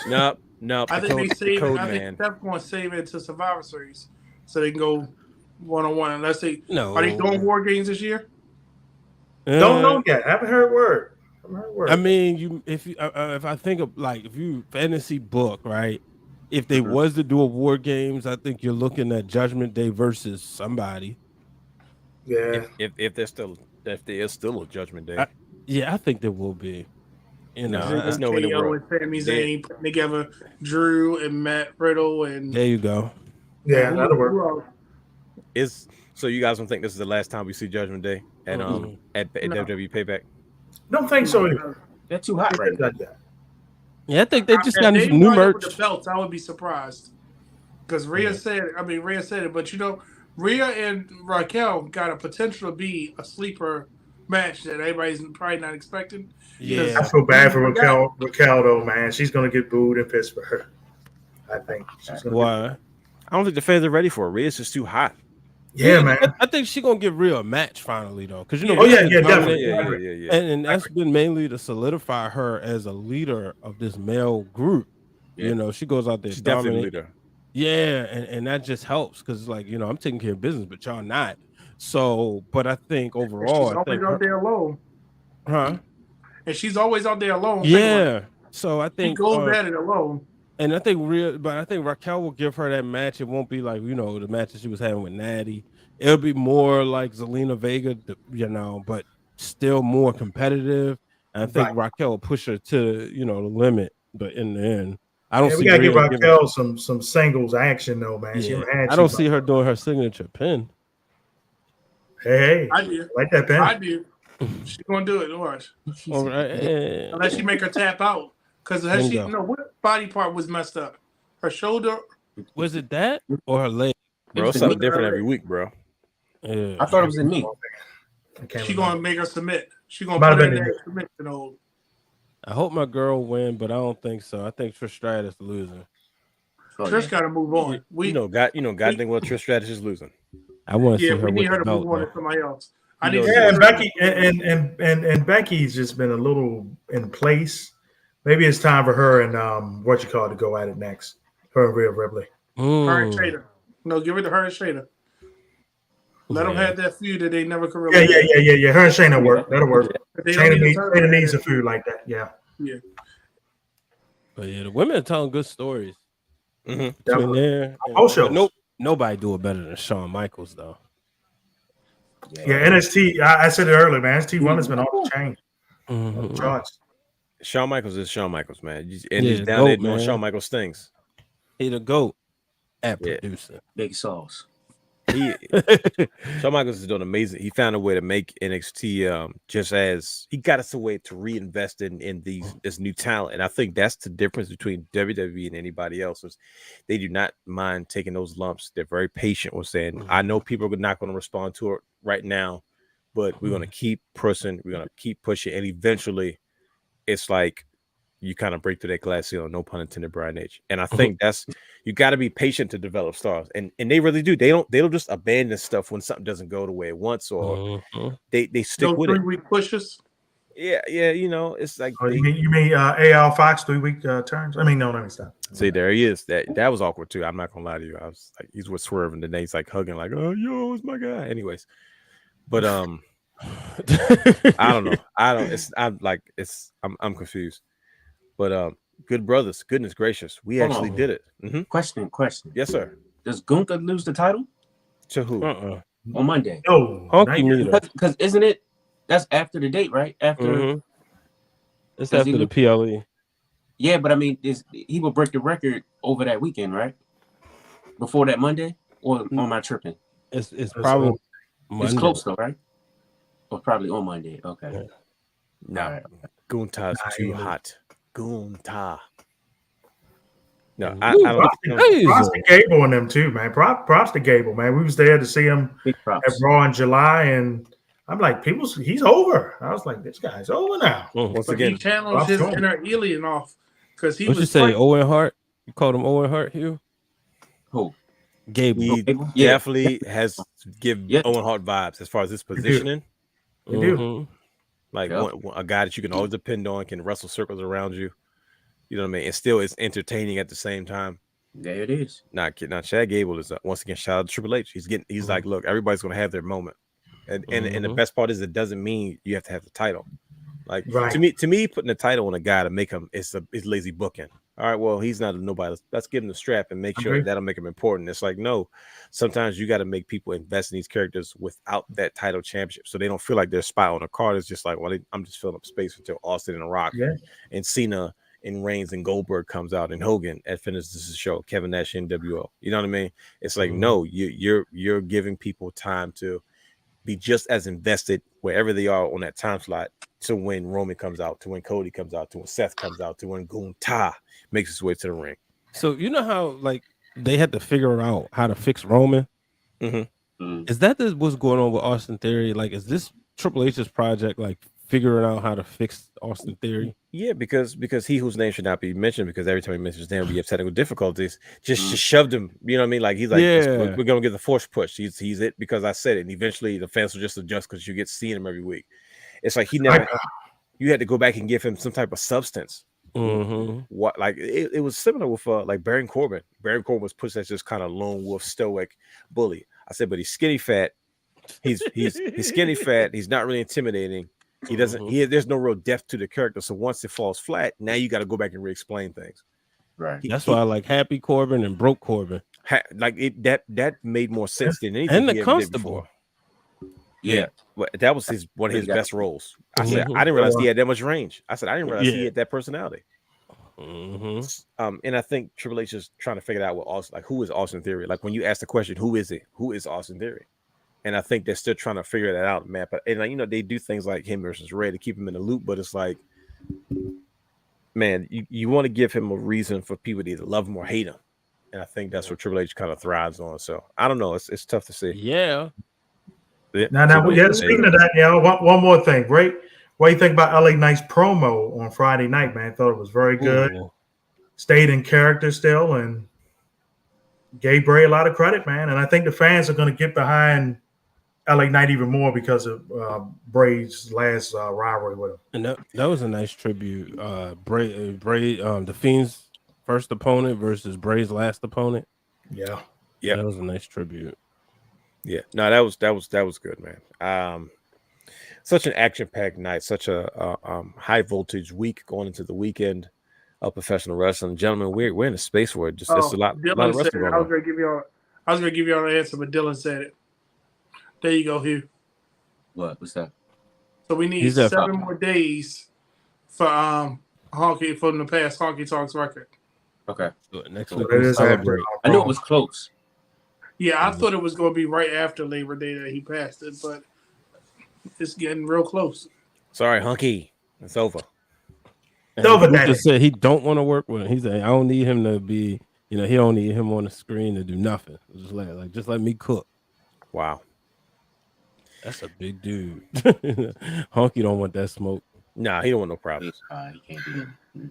Nope. I think they save it. I think Steph's going to save it to Survivor Series so they can go one-on-one. Unless they are they doing War Games this year? Don't know yet. Haven't heard word. I mean, if I think of like if you fantasy book, right? If they was to do a War Games, I think you're looking at Judgment Day versus somebody. Yeah. If there is still a Judgment Day. I think there will be. You know, there's no way in the world. And Sami Zayn putting together Drew and Matt Riddle and there you go. Yeah, that'll work. So you guys don't think this is the last time we see Judgment Day at WWE Payback? Don't think so either. They're too hot right now. Yeah, I think they just got if they new wind up merch. with the belts, I would be surprised. Because Rhea said it, but you know, Rhea and Raquel got a potential to be a sleeper match that everybody's probably not expecting. Yeah, I feel bad for Raquel though, man. She's gonna get booed in Pittsburgh. I think. Why? I don't think the fans are ready for it. Rhea's just too hot. Yeah, man. I think she's gonna give Rhea a match finally though, because you know. Definitely. Yeah. And that's been mainly to solidify her as a leader of this male group. Yeah. You know, she goes out there. She's definitely a leader. Yeah, and that just helps because, like, you know, I'm taking care of business, but y'all not. So, but I think overall, she's always out there alone. Huh? And she's always out there alone. Yeah. So I think she goes at it alone. And I think Raquel will give her that match. It won't be like, you know, the matches she was having with Natty. It'll be more like Zelina Vega, you know, but still more competitive. And I think Raquel will push her to, you know, the limit. But in the end, I don't see. We gotta give Raquel some singles action though, man. Yeah. I don't see her doing her signature pin. Hey, I do. Like that pin. I do. She's gonna do it. Watch. Unless she make her tap out. Because what body part was messed up? Her shoulder. Was it that or her leg? Bro, it's something different every week, bro. Yeah. I thought it was in me. She gonna make her submit. She gonna put her in there submission hold. I hope my girl win, but I don't think so. I think Trish Stratus losing. Trish got to move on. God think what Trish Stratus is losing. I want to see her. We need her to move on to somebody else. And Becky and Becky's just been a little in place. Maybe it's time for her and to go at it next. Her and Rhea Ripley. Her and Shayna. No, give it to her and Shayna. Let them have that feud that they never could really. Yeah. Her and Shayna work. That'll work. Shayna needs a feud like that. Yeah. But yeah, the women are telling good stories. Mm-hmm. There, nobody do it better than Shawn Michaels though. Yeah, NXT. I said it earlier, man. NXT Women's been off the chain. Shawn Michaels is Shawn Michaels, man. And he's down there doing Shawn Michaels things. He the GOAT at producing. Big sauce. Shawn Michaels is doing amazing. He found a way to make NXT just as he got us a way to reinvest in this new talent. And I think that's the difference between WWE and anybody else. Is they do not mind taking those lumps. They're very patient with saying, I know people are not going to respond to it right now, but we're going to keep pressing. We're going to keep pushing. And eventually it's like you kind of break through that glass ceiling, no pun intended, Brian H. And I think that's you got to be patient to develop stars, and they really do. They don't just abandon stuff when something doesn't go the way it wants, or they stick No with it. 3-week pushes. Yeah, it's like Oh, you mean AL Fox 3-week turns? I mean, no, let me stop. see, there he is. That was awkward too. I'm not gonna lie to you. I was like, he's with Swerve, and then he's like hugging, like, oh, yo, it's my guy. Anyways, but I don't know. I'm confused. But good brothers, goodness gracious, we Hold actually on. did it. Question. Yes, sir. Does Gunther lose the title To who? on Monday? No, Honky meter. Because isn't it? That's after the date, right? After. It's Does after he the PLE. Yeah, but I mean, he will break the record over that weekend, right? Before that Monday, or am I tripping? It's probably It's close though, right? Or probably on Monday. Okay. Yeah. No, All right. Gunther's too hot. Gunther. No, Ooh, I don't. Props to Gable and them too, man. Props to Gable, man. We was there to see him Big at props. Raw in July, and I'm like, he's over. I was like, this guy's over now. Once But he again, channeled his Props to him. inner alien off because he What you was say, fighting. Owen Hart? You called him Owen Hart, Hugh? Who? Gable. he Gable? Yeah. definitely has give Yeah. Owen Hart vibes as far as his positioning. You do. Mhm. Like Yeah. a guy that you can always depend on, can wrestle circles around you. You know what I mean? And still is entertaining at the same time. There it is. Now Chad Gable is once again shout out to Triple H. He's like, look, everybody's gonna have their moment, and the best part is it doesn't mean you have to have the title. Like Right. to me, putting a title on a guy to make him is lazy booking. All right, well, he's not a nobody. Let's give him the strap and make sure Agree. that'll make him important. It's like, no, sometimes you got to make people invest in these characters without that title championship, so they don't feel like their spot on the card is just like, well, I'm just filling up space until Austin and The Rock and Cena and Reigns and Goldberg comes out and Hogan at finishes the show, Kevin Nash NWO. You know what I mean? It's like, no, you're giving people time to be just as invested wherever they are on that time slot to when Roman comes out, to when Cody comes out, to when Seth comes out, to when Gunther makes his way to the ring. So you know how like they had to figure out how to fix Roman? Is that what's going on with Austin Theory? Like, is this Triple H's project like figuring out how to fix Austin Theory? Yeah, because he whose name should not be mentioned, because every time he mentions his name, we have technical difficulties. Just shoved him. You know what I mean? Like he's like, we're gonna get the force push. He's it because I said it. And eventually the fans will just adjust because you get seeing him every week. It's like he never. You had to go back and give him some type of substance. What like it was similar with like Baron Corbin. Baron Corbin was pushed as just kind of lone wolf, stoic bully. I said, but he's skinny fat. He's skinny fat. He's not really intimidating. He doesn't. There's no real depth to the character. So once it falls flat, now you got to go back and re-explain things. Right. That's why I like Happy Corbin and Broke Corbin. Like it that made more sense than anything. And the he ever did Constable. before. Yeah, but that was one of his best roles. I said I didn't realize he had that much range. I said I didn't realize he had that personality. And I think Triple H is trying to figure out what Austin, like, who is Austin Theory? Like when you ask the question, who is it? Who is Austin Theory? And I think they're still trying to figure that out, man. But and you know, they do things like him versus Ray to keep him in the loop, but it's like, man, you want to give him a reason for people to either love him or hate him. And I think that's what Triple H kind of thrives on. So I don't know. It's tough to see. Yeah. Now, speaking of that, one more thing. Great. What do you think about LA Knight's promo on Friday night, man? Thought it was very good. Ooh. Stayed in character still and gave Bray a lot of credit, man. And I think the fans are going to get behind LA Knight even more because of Bray's last rivalry with him. And that was a nice tribute. Bray, the Fiend's first opponent versus Bray's last opponent. Yeah. That was a nice tribute. Yeah, no, that was good, man. Such an action-packed night, such a high voltage week going into the weekend of professional wrestling. Gentlemen, we're in a space where it's a lot of wrestling going on. I was gonna give y'all an answer, but Dylan said it. There you go, Hugh. What's that? So we need 7 more days for Honky from the past Honky Talks record. Okay. So next week we'll celebrate. I knew it was close. Yeah, I thought it was going to be right after Labor Day that he passed it, but it's getting real close. Sorry, Hunky. It's over. He just said he don't want to work with him. He said, I don't need him to be, he don't need him on the screen to do nothing. Just let me cook. Wow. That's a big dude. Honky don't want that smoke. Nah, he don't want no problems. He can't do that.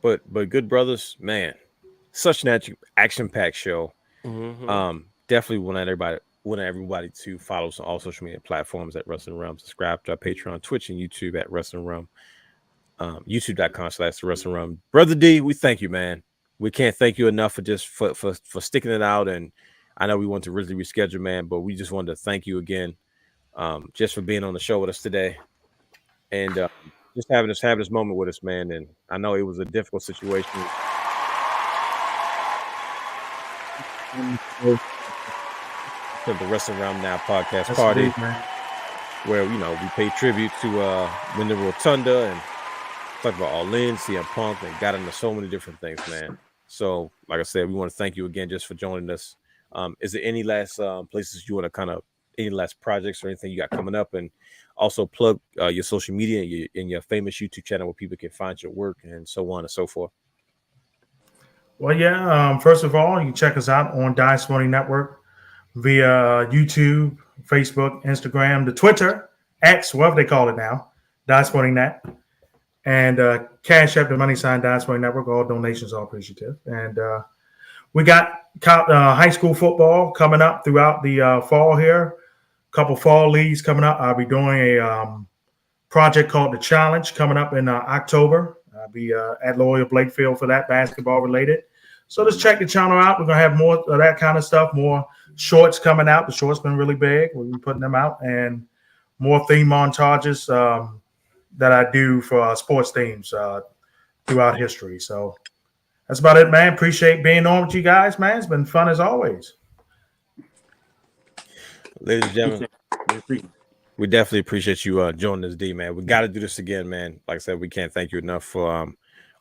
But Good Brothers, man, such an action-packed show. Definitely want everybody to follow us on all social media platforms at Wrestling Realm. Subscribe to our Patreon, Twitch, and YouTube at Wrestling Realm. YouTube.com/The Wrestling Realm. Brother D, we thank you, man. We can't thank you enough for sticking it out. And I know we want to really reschedule, man, but we just wanted to thank you again, just for being on the show with us today, and just having this moment with us, man. And I know it was a difficult situation. The Wrestling Realm Now podcast party, where we paid tribute to Windham Rotunda and talked about All In, CM Punk, and got into so many different things, man. So, like I said, we want to thank you again just for joining us. Is there any last places you want to any last projects or anything you got coming up, and also plug your social media and your famous YouTube channel where people can find your work and so on and so forth? Well, yeah. First of all, you can check us out on Dye Sporting Network via YouTube, Facebook, Instagram, the Twitter, X, whatever they call it now, Dye Sporting Net, and Cash App, the money sign, Dye Sporting Network. All donations are appreciative. And we got high school football coming up throughout the fall here. A couple fall leagues coming up. I'll be doing a project called The Challenge coming up in October. I'll be at Loyola Blakefield for that, basketball related. So just check the channel out. We're going to have more of that kind of stuff, more shorts coming out. The shorts been really big. We'll be putting them out, and more theme montages that I do for sports themes throughout history. So that's about it, man. Appreciate being on with you guys, man. It's been fun as always. Ladies and gentlemen, we definitely appreciate you joining us, D, man. We got to do this again, man. Like I said, we can't thank you enough for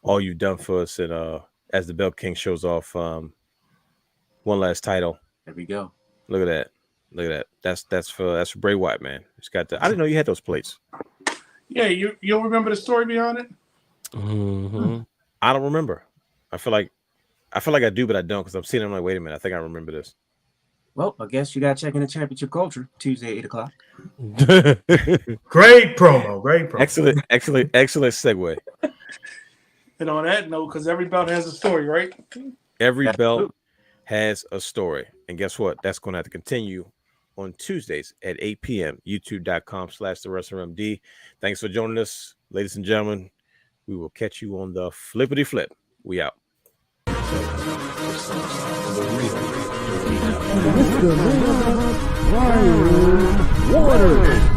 all you've done for us. And as the Belt King shows off one last title. There we go. Look at that. That's for Bray Wyatt, man. It's got the. I didn't know you had those plates. Yeah, you'll remember the story behind it? I don't remember. I feel like I do, but I don't, because I'm seeing. I'm like, wait a minute. I think I remember this. Well, I guess you got to check in the Championship Culture Tuesday, 8:00. Great promo. Excellent segue. And on that note, because every belt has a story, right? Every belt has a story. And guess what? That's going to have to continue on Tuesdays at 8 p.m. YouTube.com/The Wrestling Realm. D. Thanks for joining us, ladies and gentlemen. We will catch you on the flippity flip. We out. Mr. Ryan Waters.